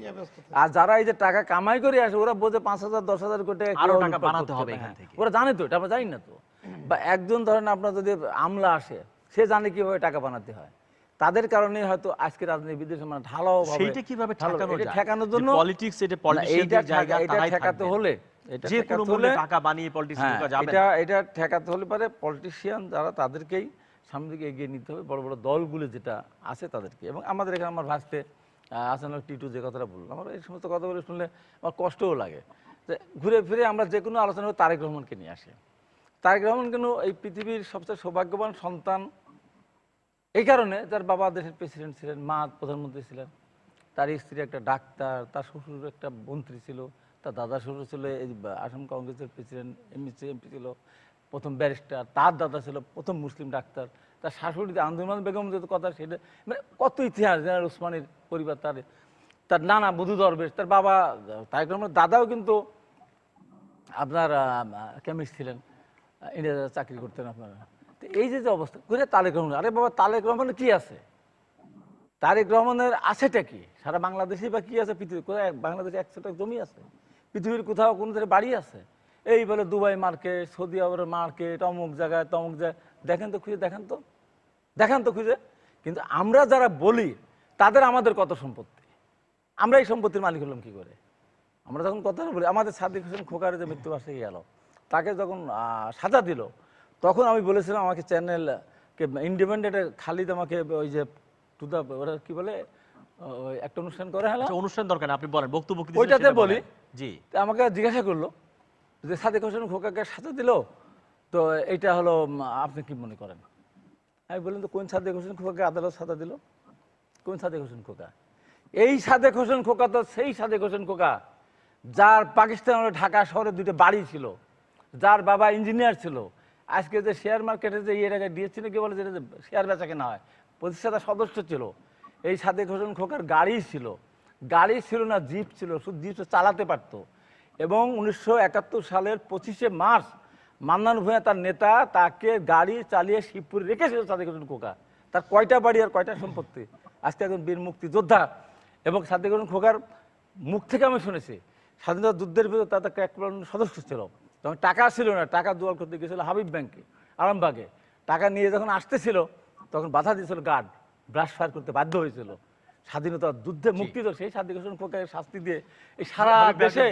আর যারা এই যে টাকা কামাই করে আসে, ওরা বোঝে 5,000 10,000 কোটি টাকা আরো কিভাবে টাকা লুটপাট বানাতে করতে হবে হয়। এখান হ্যাঁ, থেকে। ওরা জানে তো এটা, আমরা জানি না তো। বা একজন ধরেন আপনার যদি আমলা আসে, সে জানে কিভাবে টাকা বানাতে হয়। তাদের কারণে হয়তো আজকে রাজনীতিবিদের মানে ঢালাও সেইটা কিভাবে ঠেকানো যায়? ঠেকানোর জন্য পলিটিক্স, এটা পলিটিশিয়ানদের জায়গা, এটা তারাই ঠেকাতে থাকবেন। হলে, এটা যে কোনো ঠেকাতে মূল্যে হলে টাকা বানিয়ে পলিটিক্স হ্যাঁ, ঢোকা যাবে না। এটা ঠেকাতে হলে পারে পলিটিশিয়ান যারা, তাদেরকেই সামনে দিকে এগিয়ে নিতে হবে, বড় বড় দলগুলো যেটা আছে তাদেরকে। এবং আমাদের এখানে আমার ভাসতে আসানুল টিটু যে কথাটা বললাম, আমার এই সমস্ত কথা বলে শুনলে আমার কষ্টও লাগে। যে ঘুরে ফিরে আমরা যে কোনো আলোচনা করে তারেক রহমানকে নিয়ে আসি। তারেক রহমান কেন এই পৃথিবীর সবচেয়ে সৌভাগ্যবান সন্তান এই কারণে, যার বাবা দেশের প্রেসিডেন্ট ছিলেন, মা প্রধানমন্ত্রী ছিলেন, তার স্ত্রী একটা ডাক্তার, তার শ্বশুর একটা মন্ত্রী ছিল, তার দাদা শ্বশুর ছিল এই আসাম কংগ্রেসের প্রেসিডেন্ট, এমপি ছিল, প্রথম ব্যারিস্টার, তার দাদা ছিল প্রথম মুসলিম ডাক্তার, তার শাশুড়ি আন্দোলন বেগম যে কথা, সেটা মানে কত ইতিহাস। জেনারেল ওসমানীর পরিবার, তার নানা বধূ দরবেশ, তার বাবা তারেক রহমানের দাদাও কিন্তু আপনার কেমিস্ট ছিলেন, ইন্ডিয়াতে চাকরি করতেন আপনারা। তো এই যে অবস্থা করে তারেক রহমান, আরে বাবা তারেক রহমানের কি আছে? তারেক রহমানের আছেটা কি? সারা বাংলাদেশে বা কি আছে? পৃথিবীর কোথায় বাংলাদেশে 100 জমি আছে? পৃথিবীর কোথাও কোনো ধরে বাড়ি আছে? এই বলে দুবাই মার্কেট, সৌদি আরবের মার্কেট, অমুক জায়গায় তমুক জায়গায়, দেখেন তো খুঁজে, দেখেন তো খুঁজে। কিন্তু আমরা যারা বলি তাদের আমাদের কত সম্পত্তি, আমরা এই সম্পত্তির মালিক হলাম কি করে? আমরা যখন কথা বলি, আমাদের সাদিক হোসেন খোকার যে মৃত্যুবার্ষিকী গেল, তাকে যখন সাজা দিল, তখন আমি বলেছিলাম আমাকে চ্যানেলকে ইন্ডিপেন্ডেন্টে খালিদ আমাকে ওই যে টু দা ওরা কি বলে ওই একটা অনুষ্ঠান করে, হ্যাঁ আচ্ছা, অনুষ্ঠান দরকার নেই, আপনি বলেন, বক্তব্য কি দিচ্ছেন ওইটাতে সেটা বলি। বলেন। জি, তো আমাকে জিজ্ঞাসা করলো যে সাদিক হোসেন খোকাকে সাজা দিল, তো এইটা হলো আপনি কি মনে করেন? আমি বললাম তো কোন সাদিক হোসেন খোকাকে আদালত সাজা দিল? কোন সাদিক হোসেন খোকা? এই সাদেক হোসেন খোকা তো সেই সাদেক হোসেন খোকা যার পাকিস্তানের ঢাকা শহরে 2টা বাড়ি ছিল, যার বাবা ইঞ্জিনিয়ার ছিল। আজকে যে শেয়ার মার্কেটে যে ইয়ে টাকা দিয়েছিল, কি বলে, যেটা শেয়ার বেচা কেনা হয়, প্রতিষ্ঠাতা সদস্য ছিল। এই সাদেক হোসেন খোকার গাড়ি ছিল না, জিপ ছিল, শুধু জিপ চালাতে পারত। এবং 1971 সালের 25শে মার্চ মান্নান ভূঁইয়া তার নেতা তাকে গাড়ি চালিয়ে শিবপুরে রেখেছিল সাদেক হোসেন খোকা। তার কয়টা বাড়ি আর কয়টা সম্পত্তি? আজকে একজন বীর মুক্তিযোদ্ধা। এবং সাদেক হোসেন খোকার মুখ থেকে আমি শুনেছি স্বাধীনতা যুদ্ধের ভিতরে তার ক্র্যাক প্ল্যাটুনের সদস্য ছিল। তখন টাকা ছিল না, টাকা জোগাড় করতে গিয়েছিল হাবিব ব্যাংকে, আরামবাগে। টাকা নিয়ে যখন আসতেছিল তখন বাধা দিয়েছিল গার্ড, ব্রাশ ফায়ার করতে বাধ্য হয়েছিল। স্বাধীনতা যুদ্ধে মুক্তি তো সেই সাদেক হোসেন খোকাকে শাস্তি দিয়ে এই সারা দেশে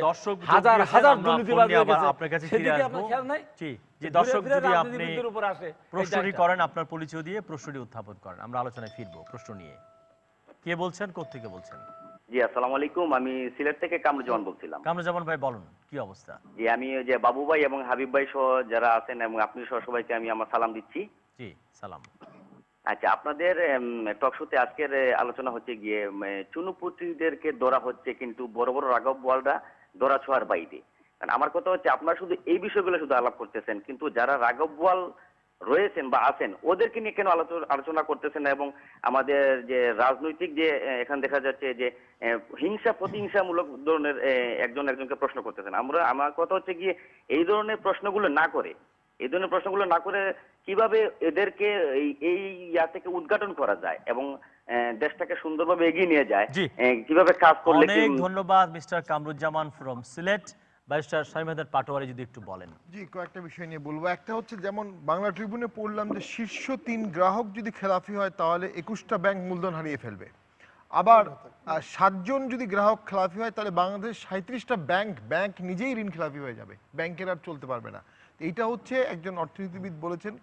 হাজার হাজার দুর্নীতিবাজ হয়ে গেছে। আপনার কাছে ফিরে সেদিকে আসবো। আপনার খেয়াল নাই? জি, যে ঘুরে দর্শক ফিরে যদি আপনি রাজনীতিবিদদের উপর আসে এই প্রশ্নটি দায়টা। করেন, আপনার পরিচয় দিয়ে প্রশ্নটি উত্থাপন করেন, আমরা আলোচনায় ফিরবো প্রশ্ন নিয়ে। কে বলছেন, কোত্থেকে বলছেন? জি, আসসালামু আলাইকুম। আমি সিলেট থেকে কামরুজ্জামান বলছিলাম। কামরুজ্জামান ভাই বলুন, কি অবস্থা? জি, আমি ওই যে বাবু ভাই এবং হাবিব ভাই সহ যারা আছেন এবং আপনি সহ সবাইকে আমি আমার সালাম দিচ্ছি। জি, সালাম। আচ্ছা, আপনাদের টক শোতে আজকের আলোচনা হচ্ছে গিয়ে চুনুপুটিদেরকে ধরা হচ্ছে, কিন্তু বড় বড় রাঘব বোয়ালরা ধরা ছোঁয়ার বাইরে। কারণ আমার কথা হচ্ছে আপনারা শুধু এই বিষয়গুলো শুধু আলাপ করতেছেন, কিন্তু যারা রাঘব বোয়াল রয়েছেন বা আছেন ওদেরকে নিয়ে কেন আলোচনা করতেছেন না? এবং আমাদের যে রাজনৈতিক যে এখানে দেখা যাচ্ছে যে হিংসা প্রতিহিংসামূলক ধরনের একজন একজনকে প্রশ্ন করতেছেন। আমার কথা হচ্ছে গিয়ে এই ধরনের প্রশ্নগুলো না করে কিভাবে এদেরকে এই ইয়া থেকে উদ্ঘাটন করা যায় এবং দেশটাকে সুন্দরভাবে এগিয়ে নিয়ে যায়, জি। কিভাবে কাজ করলে অনেক ধন্যবাদ mister Kamruzzaman from Sylhet. Barrister Shamim Patwari যদি একটু বলেন। জি, কয়েকটা বিষয় নিয়ে বলবো। একটা হচ্ছে, যেমন বাংলা ট্রিবিউনে পড়লাম যে শীর্ষ 3 গ্রাহক যদি খেলাফি হয় তাহলে 21টা ব্যাংক মূলধন হারিয়ে ফেলবে। আবার 7 জন যদি গ্রাহক খেলাফি হয় তাহলে বাংলাদেশ 37টা ব্যাংক নিজেই ঋণ খেলাফি হয়ে যাবে, ব্যাংকের আর চলতে পারবে না। এইটা হচ্ছে একজন অর্থনীতিবিদ বলেছেন,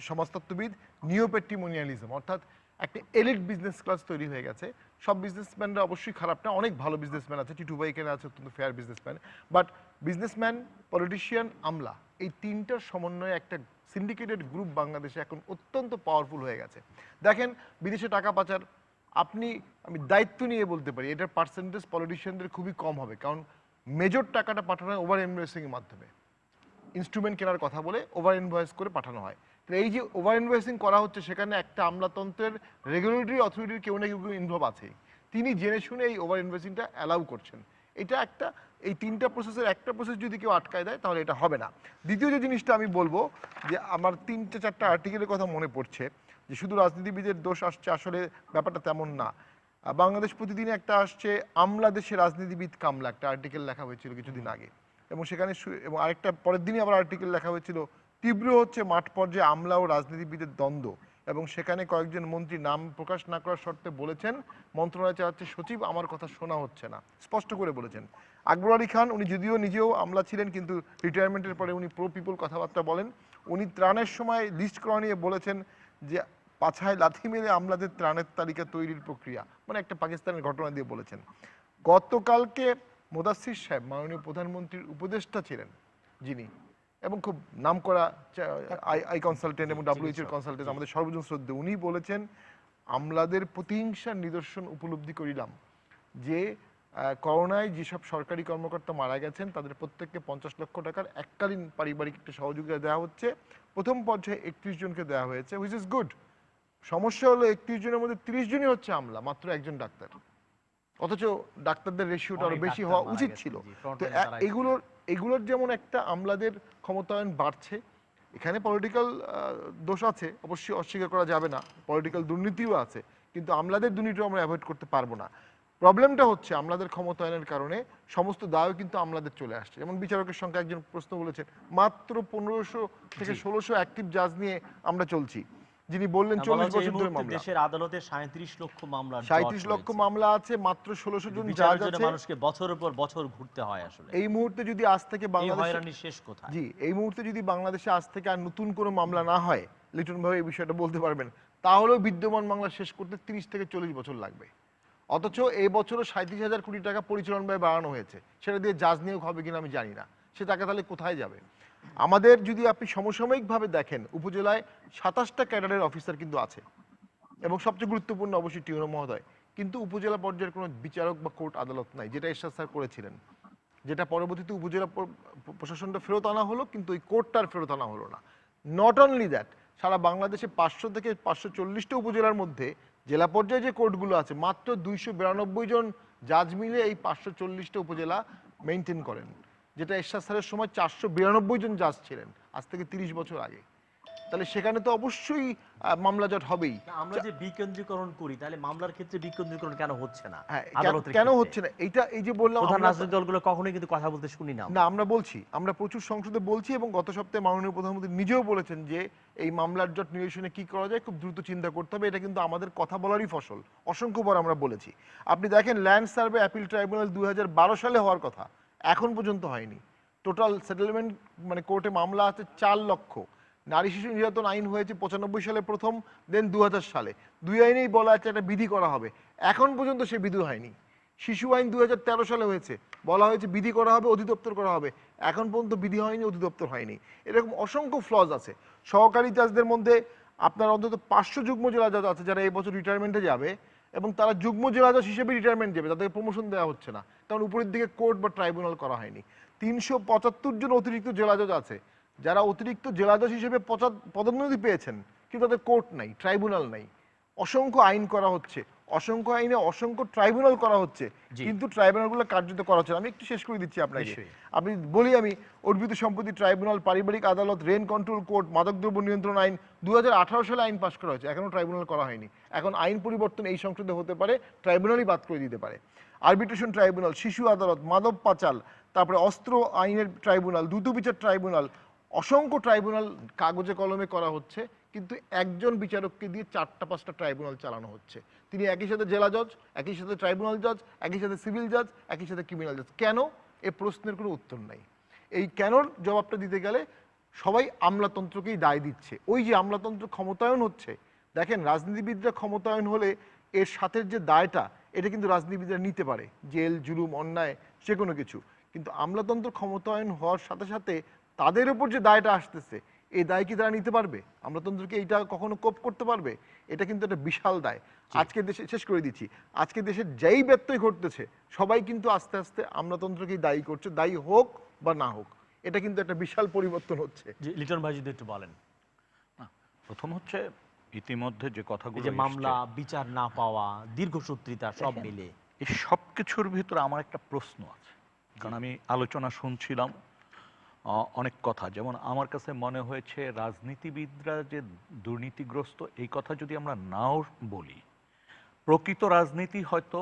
সমাজতত্ত্ববিদ, নিওপেট্রিমোনিয়ালিজম, অর্থাৎ একটা এলিট বিজনেস ক্লাস তৈরি হয়ে গেছে। সব বিজনেসম্যানরা অবশ্যই খারাপ না, অনেক ভালো বিজনেসম্যান আছে, টিটু ভাই এখানে আছে অত্যন্ত fair businessman, but businessman, politician, আমলা, এই তিনটার সমন্বয়ে একটা সিন্ডিকেটেড গ্রুপ বাংলাদেশে এখন অত্যন্ত পাওয়ারফুল হয়ে গেছে। দেখেন, বিদেশে টাকা পাচার, আমি দায়িত্ব নিয়ে বলতে পারি এটার পার্সেন্টেজ পলিটিশিয়ানদের খুবই কম হবে, কারণ মেজর টাকাটা পাঠানো হয় ওভার ইনভয়েসিং এর মাধ্যমে। ইনস্ট্রুমেন্ট কেনার কথা বলে ওভার ইনভয়েস করে পাঠানো হয়। তো এই যে ওভার ইনভয়েসিং করা হচ্ছে, সেখানে একটা আমলাতন্ত্রের রেগুলেটরি অথরিটির কেউ না কেউ ইনভলভ আছে, তিনি জেনে শুনে এই ওভার ইনভয়েসিংটা অ্যালাউ করছেন। এটা একটা, এই 3টা প্রসেসের একটা প্রসেস যদি কেউ আটকায় দেয় তাহলে এটা হবে না। দ্বিতীয় যে জিনিসটা আমি বলবো, যে আমার 3-4টা আর্টিকেলের কথা মনে পড়ছে, যে শুধু রাজনীতিবিদের দোষ আসছে, আসলে ব্যাপারটা তেমন না। বাংলাদেশ প্রতিদিনে একটা আসছে, আমলা দেশে রাজনীতিবিদ কামলা, একটা আর্টিকেল লেখা হয়েছিল কিছুদিন আগে, এবং সেখানে এবং আরেকটা পরের দিনই আবার আর্টিকেল লেখা হয়েছিল, তীব্র হচ্ছে মাঠ পর্যায়ে আমলা ও রাজনীতিবিদের দ্বন্দ্ব, এবং সেখানে কয়েকজন মন্ত্রী নাম প্রকাশ না করার শর্তে বলেছেন মন্ত্রণালয় চালাচ্ছে সচিব, আমার কথা শোনা হচ্ছে না, স্পষ্ট করে বলেছেন। আকবর আলী খান, উনি যদিও নিজেও আমলা ছিলেন, কিন্তু রিটায়ারমেন্টের পরে উনি প্রো পিপল কথাবার্তা বলেন। উনি ত্রাণের সময় লিস্ট করা নিয়ে বলেছেন যে পাছায় লাথি মেরে আমলাদের ত্রাণের তালিকা তৈরির প্রক্রিয়া, মানে একটা পাকিস্তানের ঘটনা দিয়ে বলেছেন। গতকালকে মোদাসির সাহেব, মাননীয় প্রধানমন্ত্রীর উপদেষ্টা ছিলেন যিনি, এবং খুব নামকরা আই কনসালটেন্ট এবং WHO এর কনসালটেন্ট, আমাদের সর্বজন শ্রদ্ধে, উনি বলেছেন আমলাদের প্রতিহিংসার নিদর্শন উপলব্ধি করিলাম, যে করোনায় যেসব সরকারি কর্মকর্তা মারা গেছেন তাদের প্রত্যেককে 50 লক্ষ টাকার এককালীন পারিবারিক একটা সহযোগিতা দেওয়া হচ্ছে। প্রথম পর্যায়ে 31 জনকে দেওয়া হয়েছে, হুইচ ইজ গুড। সমস্যা হলো 31 জনের মধ্যে 30 জনই হচ্ছে আমলা, মাত্র একজন ডাক্তার, অথচ ডাক্তারদের রেশিওটা আরো বেশি হওয়া উচিত ছিল। তো এগুলোর যেমন একটা আমলাদের ক্ষমতায়ন বাড়ছে, এখানে পলিটিক্যাল দোষ আছে, অবশ্যই অস্বীকার করা যাবে না, পলিটিক্যাল দুর্নীতিও আছে, কিন্তু আমলাদের দুর্নীতিও আমরা অ্যাভয়েড করতে পারবো না। প্রবলেমটা হচ্ছে আমলাদের ক্ষমতায়নের কারণে সমস্ত দায়ও কিন্তু আমলাদের চলে আসছে। যেমন বিচারকের সংখ্যা, একজন প্রশ্ন বলেছেন, মাত্র 1500 থেকে 1600 অ্যাক্টিভ জাজ নিয়ে আমরা চলছি, যিনি বললেন 40 বছর ধরে মামলা। দেশের আদালতে 37 লক্ষ মামলা, 37 লক্ষ মামলা আছে, মাত্র 1600 জন জাজ আছে, মানুষকে বছরের পর বছর ঘুরতে হয়। আসলে এই মুহূর্তে যদি আজ থেকে বাংলাদেশে শেষ কোথায়, জি, এই মুহূর্তে যদি বাংলাদেশে আজ থেকে আর নতুন কোনো মামলা না হয়, লিটন ভাই এই বিষয়টা বলতে পারবেন, তাহলেও বিদ্যমান মামলা শেষ করতে 30 থেকে 40 বছর লাগবে। অথচ এই বছরও 37,000 কোটি টাকা পরিচালন ব্যয় বাড়ানো হয়েছে, সেটা দিয়ে জাজ নিয়োগ হবে কিনা আমি জানি না, সে টাকা তাহলে কোথায় যাবে? আমাদের যদি আপনি সমসাময়িকভাবে দেখেন, উপজেলায় 27টা ক্যাডারের অফিসার কিন্তু আছে, এবং সবচেয়ে গুরুত্বপূর্ণ অবশ্যই টিউনো মহোদয়, কিন্তু উপজেলা পর্যায়ের কোনো বিচারক বা কোর্ট আদালত নাই, যেটা এরশাদ স্যার করেছিলেন, যেটা পরবর্তীতে উপজেলা প্রশাসনটা ফেরত আনা হলো, কিন্তু ওই কোর্টটার ফেরত আনা হলো না। নট অনলি দ্যাট, সারা বাংলাদেশে 500 থেকে 540টা উপজেলার মধ্যে জেলা পর্যায়ে যে কোর্টগুলো আছে, মাত্র 292 জন জাজ মিলে এই 540টা উপজেলা মেনটেন করেন, যেটা এরশাদ স্যারের সময় 492 জন জাজ ছিলেন, আজ থেকে 30 বছর আগে। তাহলে সেখানে তো অবশ্যই মামলা জট হবেই। আমরা যে বিকেন্দ্রীকরণ করি, তাহলে মামলার ক্ষেত্রে বিকেন্দ্রীকরণ কেন হচ্ছে না? কেন হচ্ছে না, এইটা এই যে বললাম, প্রধান রাজনৈতিক দলগুলো কখনোই কিন্তু কথা বলতে শুনি না। না, আমরা বলছি, আমরা প্রচুর সংসদে বলছি, এবং গত সপ্তাহে মাননীয় প্রধানমন্ত্রী নিজেও বলেছেন যে এই মামলার জট নিরসনে কি করা যায় খুব দ্রুত চিন্তা করতে হবে। এটা কিন্তু আমাদের কথা বলারই ফসল, অসংখ্যবার আমরা বলেছি। আপনি দেখেন, ল্যান্ড সার্ভে অ্যাপিল ট্রাইব্যুনাল 2012 সালে হওয়ার কথা, এখন পর্যন্ত হয়নি। টোটাল সেটেলমেন্ট মানে কোর্টে মামলা আছে 4 লক্ষ। নারী শিশু নির্যাতন আইন হয়েছে 95 সালে প্রথম, দেন 2000 সালে, দুই আইনেই বলা আছে একটা বিধি করা হবে, এখন পর্যন্ত সে বিধি হয়নি। শিশু আইন 2013 সালে হয়েছে, বলা হয়েছে বিধি করা হবে, অধিদপ্তর করা হবে, এখন পর্যন্ত বিধি হয়নি, অধিদপ্তর হয়নি। এরকম অসংখ্য ফ্লজ আছে। সহকারী জাজদের মধ্যে আপনার অন্তত 500 যুগ্ম জেলা জাজ আছে যারা এই বছর রিটায়ারমেন্টে যাবে, এবং তারা যুগ্ম জেলা জজ হিসেবে রিটায়ারমেন্ট যাবে, তাদেরকে প্রমোশন দেওয়া হচ্ছে না, কারণ উপরের দিকে কোর্ট বা ট্রাইব্যুনাল করা হয়নি। 375 জন অতিরিক্ত জেলা জজ আছে যারা অতিরিক্ত জেলা জজ হিসেবে পদোন্নতি পেয়েছেন, কিন্তু তাদের কোর্ট নাই, ট্রাইব্যুনাল নাই। অসংখ্য আইন করা হচ্ছে, অসংখ্য আইনে অসংখ্য ট্রাইব্যুনাল করা হচ্ছে, জি। কিন্তু ট্রাইব্যুনালগুলো কার্যত করা হচ্ছে না। আমি একটু শেষ করে দিচ্ছি আপনাকে। নিশ্চয়ই। আপনি বলি আমি, অর্পিত সম্পত্তি ট্রাইব্যুনাল, পারিবারিক আদালত, রেন কন্ট্রোল কোর্ট, মাদকদ্রব্য নিয়ন্ত্রণ আইন 2018 সালে আইন পাশ করা হয়েছে, এখনো ট্রাইব্যুনাল করা হয়নি। এখন আইন পরিবর্তন এই সংসদে হতে পারে, ট্রাইব্যুনালই বাদ করে দিতে পারে। আরবিট্রেশন ট্রাইব্যুনাল, শিশু আদালত, মাদক পাচার, তারপরে অস্ত্র আইনের ট্রাইব্যুনাল, দ্রুত বিচার ট্রাইব্যুনাল, অসংখ্য ট্রাইব্যুনাল কাগজে কলমে করা হচ্ছে, কিন্তু একজন বিচারককে দিয়ে 4টা-5টা ট্রাইব্যুনাল চালানো হচ্ছে। তিনি একই সাথে জেলা জজ, একই সাথে ট্রাইব্যুনাল জজ, একই সাথে সিভিল জজ, একই সাথে ক্রিমিনাল জজ। কেন? এই প্রশ্নের কোনো উত্তর নাই। এই কেনর জবাবটা দিতে গেলে সবাই আমলাতন্ত্রকেই দায় দিচ্ছে। ওই যে আমলাতন্ত্র ক্ষমতায়ন হচ্ছে, দেখেন রাজনীতিবিদরা ক্ষমতায়ন হলে এর সাথে যে দায়টা, এটা কিন্তু রাজনীতিবিদরা নিতে পারে, জেল, জুলুম, অন্যায়, যে কোনো কিছু। কিন্তু আমলাতন্ত্র ক্ষমতায়ন হওয়ার সাথে সাথে তাদের উপর যে দায়টা আসতেছে, এই দায় কি তারা নিতে পারবে? আমলাতন্ত্রকে এইটা কখনো কোপ করতে পারবে? এটা কিন্তু একটা বিশাল দায়। আজকে দেশে, শেষ করে দিচ্ছি, আজকে দেশের যেই ব্যত্যয় ঘটতেছে সবাই কিন্তু আস্তে আস্তে আমলাতন্ত্রকেই দায়ী করছে, দায়ী হোক বা না হোক। এটা কিন্তু একটা বিশাল পরিবর্তন হচ্ছে। জি, লিটন ভাই যদি একটু বলেন। প্রথম হচ্ছে ইতিমধ্যে যে এই কথাগুলো যে এসছে, মামলা, বিচার না পাওয়া, দীর্ঘসূত্রিতা সব দেখেন, মিলে এই সব কিছুর ভিতরে আমার একটা প্রশ্ন আছে, কারণ আমি আলোচনা শুনছিলাম অনেক কথা। যেমন আমার কাছে মনে হয়েছে রাজনীতিবিদরা যে দুর্নীতিগ্রস্ত, এই কথা যদি আমরা নাও বলি, প্রকৃত রাজনীতি হয়তো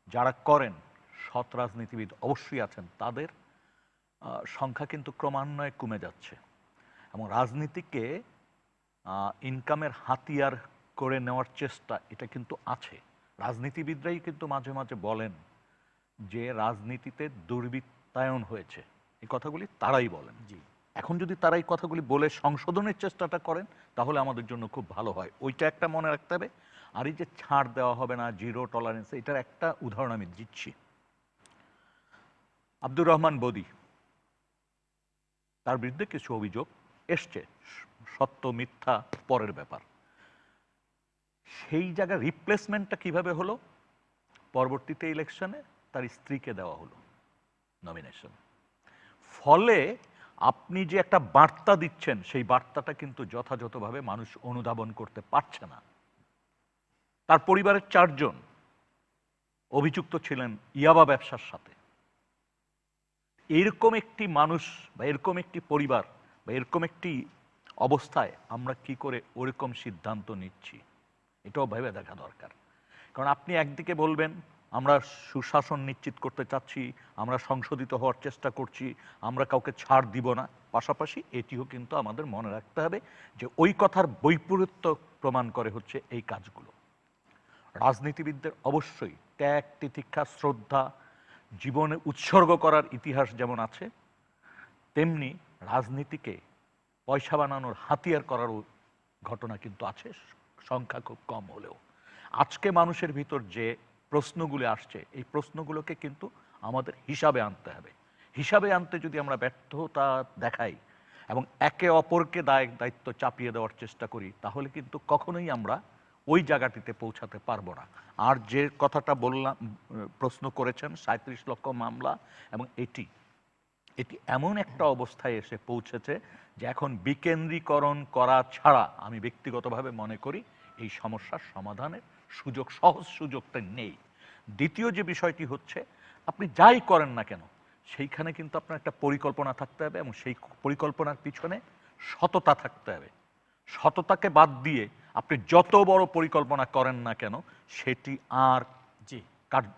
যারা করেন, সৎ রাজনীতিবিদ অবশ্যই আছেন, তাদের সংখ্যা কিন্তু ক্রমান্বয়ে কমে যাচ্ছে। এবং রাজনীতিকে ইনকামের হাতিয়ার করে নেওয়ার চেষ্টা, এটা কিন্তু আছে। রাজনীতিবিদরাই কিন্তু মাঝে মাঝে বলেন যে রাজনীতিতে দুর্বৃত্তায়ন হয়েছে, এই কথাগুলি তারাই বলেন। জি, এখন যদি তারা এই কথাগুলি বলে সংশোধনের চেষ্টাটা করেন, তাহলে আমাদের জন্য খুব ভালো হয়। ওইটা একটা মনে রাখতে হবে। আর এই যে ছাড় দেওয়া হবে না, জিরো টলারেন্স, এটার একটা উদাহরণ আমি দিচ্ছি। আব্দুর রহমান বদি, তার বিরুদ্ধে কিছু অভিযোগ এসছে, সত্য মিথ্যা পরের ব্যাপার। সেই জায়গায় রিপ্লেসমেন্টটা কিভাবে হলো? পরবর্তীতে ইলেকশনে তার স্ত্রীকে দেওয়া হলো নমিনেশন। ফলে আপনি যে একটা বার্তা দিচ্ছেন, সেই বার্তাটা কিন্তু যথাযথভাবে মানুষ অনুধাবন করতে পারছে না। তার পরিবারের 4 জন অভিযুক্ত ছিলেন ইয়াবা ব্যবসার সাথে। এরকম একটি মানুষ বা এরকম একটি পরিবার বা এরকম একটি অবস্থায় আমরা কি করে ওরকম সিদ্ধান্ত নিচ্ছি, এটাও ভেবে দেখা দরকার। কারণ আপনি একদিকে বলবেন আমরা সুশাসন নিশ্চিত করতে চাচ্ছি, আমরা সংশোধিত হওয়ার চেষ্টা করছি, আমরা কাউকে ছাড় দিব না, পাশাপাশি এটিও কিন্তু আমাদের মনে রাখতে হবে যে ওই কথার বৈপরীত্য প্রমাণ করে হচ্ছে এই কাজগুলো। রাজনীতিবিদদের অবশ্যই ত্যাগ, তিতিক্ষা, শ্রদ্ধা, জীবনে উৎসর্গ করার ইতিহাস যেমন আছে, তেমনি রাজনীতিকে পয়সা বানানোর হাতিয়ার করার ঘটনা কিন্তু আছে, সংখ্যা খুব কম হলেও। আজকে মানুষের ভিতর যে প্রশ্নগুলো আসছে, এই প্রশ্নগুলোকে কিন্তু আমাদের হিসাবে আনতে হবে। হিসাবে আনতে যদি আমরা ব্যর্থতা দেখাই এবং একে অপরকে দায়িত্ব চাপিয়ে দেওয়ার চেষ্টা করি, তাহলে কিন্তু কখনোই আমরা ওই জায়গাটিতে পৌঁছাতে পারবো না। আর যে কথাটা বললাম, প্রশ্ন করেছেন 37 লক্ষ মামলা, এবং এটি এমন একটা অবস্থায় এসে পৌঁছেছে যে এখন বিকেন্দ্রীকরণ করা ছাড়া আমি ব্যক্তিগতভাবে মনে করি এই সমস্যার সমাধানের সহজ সুযোগটা নেই। দ্বিতীয় যে বিষয়টি হচ্ছে, আপনি যাই করেন না কেন সেইখানে কিন্তু আপনার একটা পরিকল্পনা থাকতে হবে, এবং সেই পরিকল্পনার পিছনে সততা থাকতে হবে। সততাকে বাদ দিয়ে আপনি যত বড় পরিকল্পনা করেন না কেন, সেটি আর জি,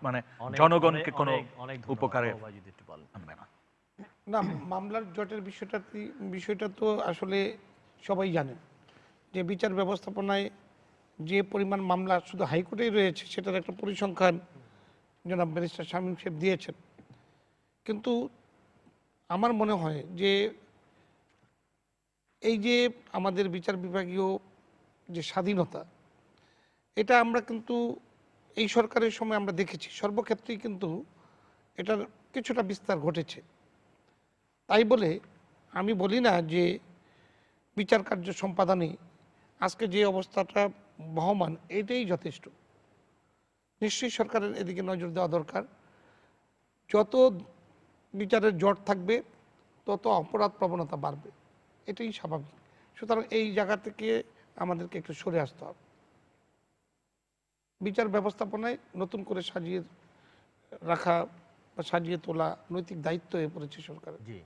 মানে অনেক- জনগণকে অনেক- কোনো অনেক- অনেক ধন্যবাদ। উপকারে বাবা ভাই যদি একটু বলেন। আনবে না। না, মামলার জটের বিষয়টা তো আসলে সবাই জানেন যে বিচার ব্যবস্থাপনায় যে পরিমাণ মামলা শুধু হাইকোর্টেই রয়েছে, সেটার একটা পরিসংখ্যান জনাব ব্যারিস্টার শামীম সাহেব দিয়েছেন। কিন্তু আমার মনে হয় যে এই যে আমাদের বিচার বিভাগীয় যে স্বাধীনতা, এটা আমরা কিন্তু এই সরকারের সময় আমরা দেখেছি সর্বক্ষেত্রেই কিন্তু এটার কিছুটা বিস্তার ঘটেছে। তাই বলে আমি বলি না যে বিচার কার্য সম্পাদনে আজকে যে অবস্থাটা বহমান, এটাই যথেষ্ট। নিশ্চয়ই সরকারের এদিকে নজর দেওয়া দরকার। যত বিচারের জট থাকবে তত অপরাধ প্রবণতা বাড়বে, এটাই স্বাভাবিক। সুতরাং এই জায়গা থেকে আমাদেরকে একটু সরে আসতে হবে। বিচার ব্যবস্থাপনায় নতুন করে সাজিয়ে রাখা বা সাজিয়ে তোলা নৈতিক দায়িত্ব হয়ে পড়েছে সরকারের। জি,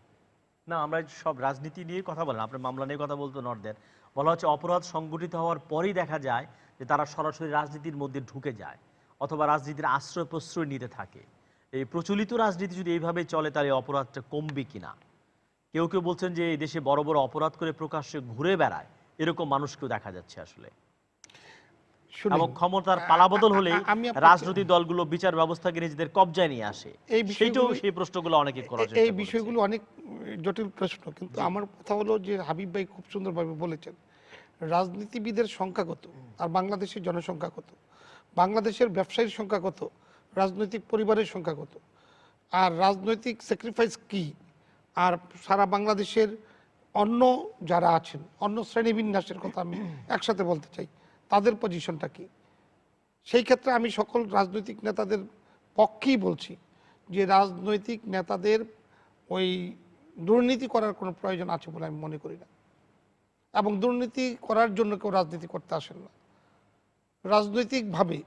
না আমরা সব রাজনীতি নিয়ে কথা বললাম, আপনার মামলা নিয়ে কথা বলতে নট দেন। বলা হচ্ছে অপরাধ সংগঠিত হওয়ার পরেই দেখা যায় যে তারা সরাসরি রাজনীতির মধ্যে ঢুকে যায় অথবা রাজনীতির আশ্রয় প্রশ্রয় নিতে থাকে। এই প্রচলিত রাজনীতি যদি এইভাবে চলে তাহলে অপরাধটা কমবে কিনা? কেউ কেউ বলছেন যে এই দেশে বড় বড় অপরাধ করে প্রকাশ্যে ঘুরে বেড়ায় এরকম মানুষকেও দেখা যাচ্ছে আসলে। শুনুন, এবং ক্ষমতার পালাবদল হলেই আমি আপনাকে- রাজনৈতিক দলগুলো বিচার ব্যবস্থাকে নিজেদের কবজায় নিয়ে আসে। এই সেইটাও বিষয়গুলো- সেই প্রশ্নগুলো অনেকে করার এই চেষ্টা করেছে। বিষয়গুলো অনেক জটিল প্রশ্ন, কিন্তু আমার কথা হলো যে হাবিব ভাই খুব সুন্দরভাবে বলেছেন রাজনীতিবিদের সংখ্যা কত আর বাংলাদেশের জনসংখ্যা কত, বাংলাদেশের ব্যবসায়ীর সংখ্যা কত, রাজনৈতিক পরিবারের সংখ্যা কত, আর রাজনৈতিক স্যাক্রিফাইস কি, আর সারা বাংলাদেশের অন্য যারা আছেন অন্য শ্রেণীবিন্যাসের কথা আমি একসাথে বলতে চাই, তাদের পজিশনটা কি। সেই ক্ষেত্রে আমি সকল রাজনৈতিক নেতাদের পক্ষেই বলছি যে রাজনৈতিক নেতাদের ওই দুর্নীতি করার কোনো প্রয়োজন আছে বলে আমি মনে করি না, এবং দুর্নীতি করার জন্য কেউ রাজনীতি করতে আসেন না। রাজনৈতিকভাবে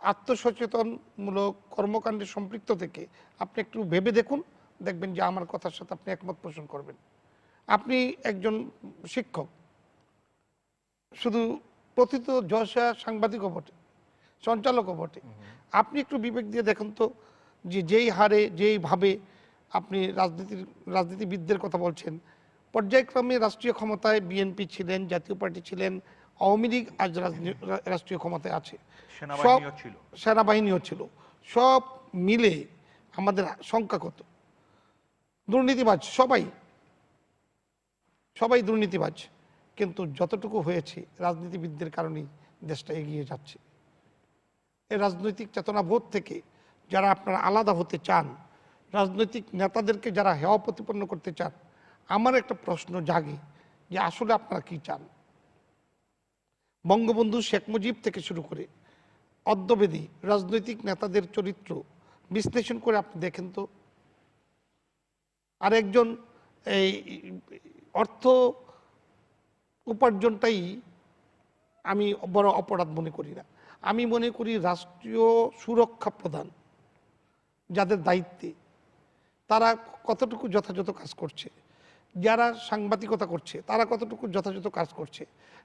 আত্মসচেতনমূলক কর্মকাণ্ডে সম্পৃক্ত থেকে আপনি একটু ভেবে দেখুন, দেখবেন যে আমার কথার সাথে আপনি একমত পোষণ করবেন। আপনি একজন শিক্ষক, শুধু প্রথিত যশা সাংবাদিকও বটে, সঞ্চালকও বটে। আপনি একটু বিবেক দিয়ে দেখুন তো যে যেই হারে যেইভাবে আপনি রাজনীতিবিদদের কথা বলছেন, পর্যায়ক্রমে রাষ্ট্রীয় ক্ষমতায় বিএনপি ছিলেন, জাতীয় পার্টি ছিলেন, আওয়ামী লীগ আজ রাষ্ট্রীয় ক্ষমতায় আছে, সেনাবাহিনীও ছিল। সেনাবাহিনীও ছিল, সব মিলে আমাদের সংখ্যা কত? দুর্নীতিবাজ সবাই দুর্নীতিবাজ, কিন্তু যতটুকু হয়েছে রাজনীতিবিদদের কারণেই দেশটা এগিয়ে যাচ্ছে। এই রাজনৈতিক চেতনাবোধ থেকে যারা আপনারা আলাদা হতে চান, রাজনৈতিক নেতাদেরকে যারা হেয় প্রতিপন্ন করতে চান, আমার একটা প্রশ্ন জাগে যে আসলে আপনারা কি চান? বঙ্গবন্ধু শেখ মুজিব থেকে শুরু করে অদ্যবেদী রাজনৈতিক নেতাদের চরিত্র বিশ্লেষণ করে আপনি দেখেন তো, আর একজন এই অর্থ উপার্জনটাই আমি বড় অপরাধ মনে করি না। আমি মনে করি রাষ্ট্রীয় সুরক্ষা প্রদান যাদের দায়িত্বে, তারা কতটুকু যথাযথ কাজ করছে, যারা সাংবাদিকতা করছে তারা কতটুকু যথাযথ কাজ করছে,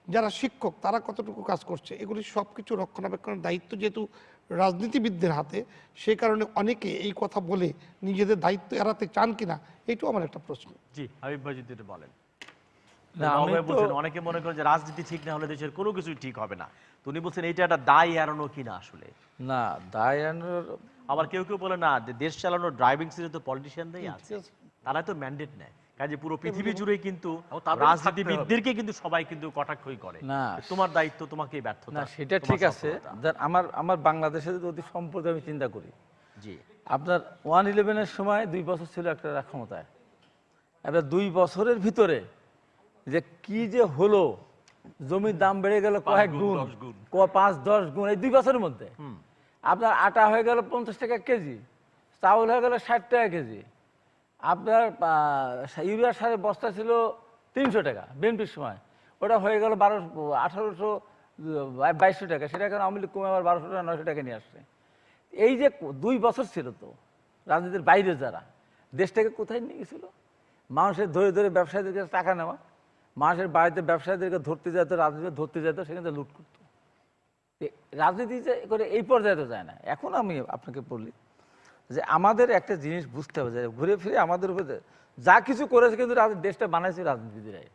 যারা শিক্ষক তারা কতটুকু কাজ করছে, এগুলি সব কিছু রক্ষণাবেক্ষণের দায়িত্ব যেহেতু রাজনীতিবিদদের হাতে, সে কারণে অনেকে এই কথা বলে নিজেদের দায়িত্ব এড়াতে চান কিনা, এটাও আমার একটা প্রশ্ন। জি, হাবিব ভাই যদি একটু বলেন। না, আমি ভাই তো- বলছেন অনেকে মনে করেন যে রাজনীতি ঠিক না হলে দেশের কোনো কিছুই ঠিক হবে না, তো উনি বলছেন এইটা একটা দায় এড়ানো কিনা আসলে। না, দায় এড়ানোর আবার কেউ কেউ বলে না যে দেশ চালানোর ড্রাইভিং সিটে তো পলিটিশিয়ানরাই আছে, তারা তো ম্যান্ডেট নেয়, কাজে পুরো পৃথিবী জুড়ে কিন্তু তাদেরও রাজনীতিবিদদেরকে কিন্তু সবাই কিন্তু কটাক্ষই করে না, তোমার দায়িত্ব, তোমাকে ব্যর্থতা। না সেটা তোমার ঠিক আছে। সফলতা। দেন আমার বাংলাদেশের যদি সম্পর্কে আমি চিন্তা করি, জি, আপনার 111-এর সময় 2 বছর ছিল একটা ক্ষমতায়, এবার 2 বছরের ভিতরে যে কি যে হলো, জমির দাম বেড়ে গেল কয়েক গুণ, 5-10 গুণ এই 2 বছরের মধ্যে। আপনার আটা হয়ে গেল 50 টাকা কেজি, চাউল হয়ে গেল 60 টাকা কেজি, আপনার ইউরিয়া সারের বস্তা ছিল 300 টাকা বিএনপির সময়, ওটা হয়ে গেল 1800-2200 টাকা, সেটা এখন আওয়ামী লীগ কমে আবার 1200 টাকা 900 টাকা নিয়ে আসছে। এই যে 2 বছর ছিল, তো রাজনীতির বাইরে যারা দেশটাকে কোথায় নিয়ে গেছিল? মানুষের ধরে ধরে ব্যবসায়ীদের কাছে টাকা নেওয়া, মানুষের বাড়িতে ব্যবসায়ীদেরকে ধরতে যেত, রাজনীতি ধরতে যেত, সেখানে লুট করতো। রাজনীতি যে করে এই পর্যায়ে তো যায় না। এখন আমি আপনাকে বলি যে আমাদের একটা জিনিস বুঝতে হবে যে ঘুরে ফিরে আমাদের উপরে যা কিছু করেছে কিন্তু দেশটা বানাইছে রাজনীতিবিদরাই,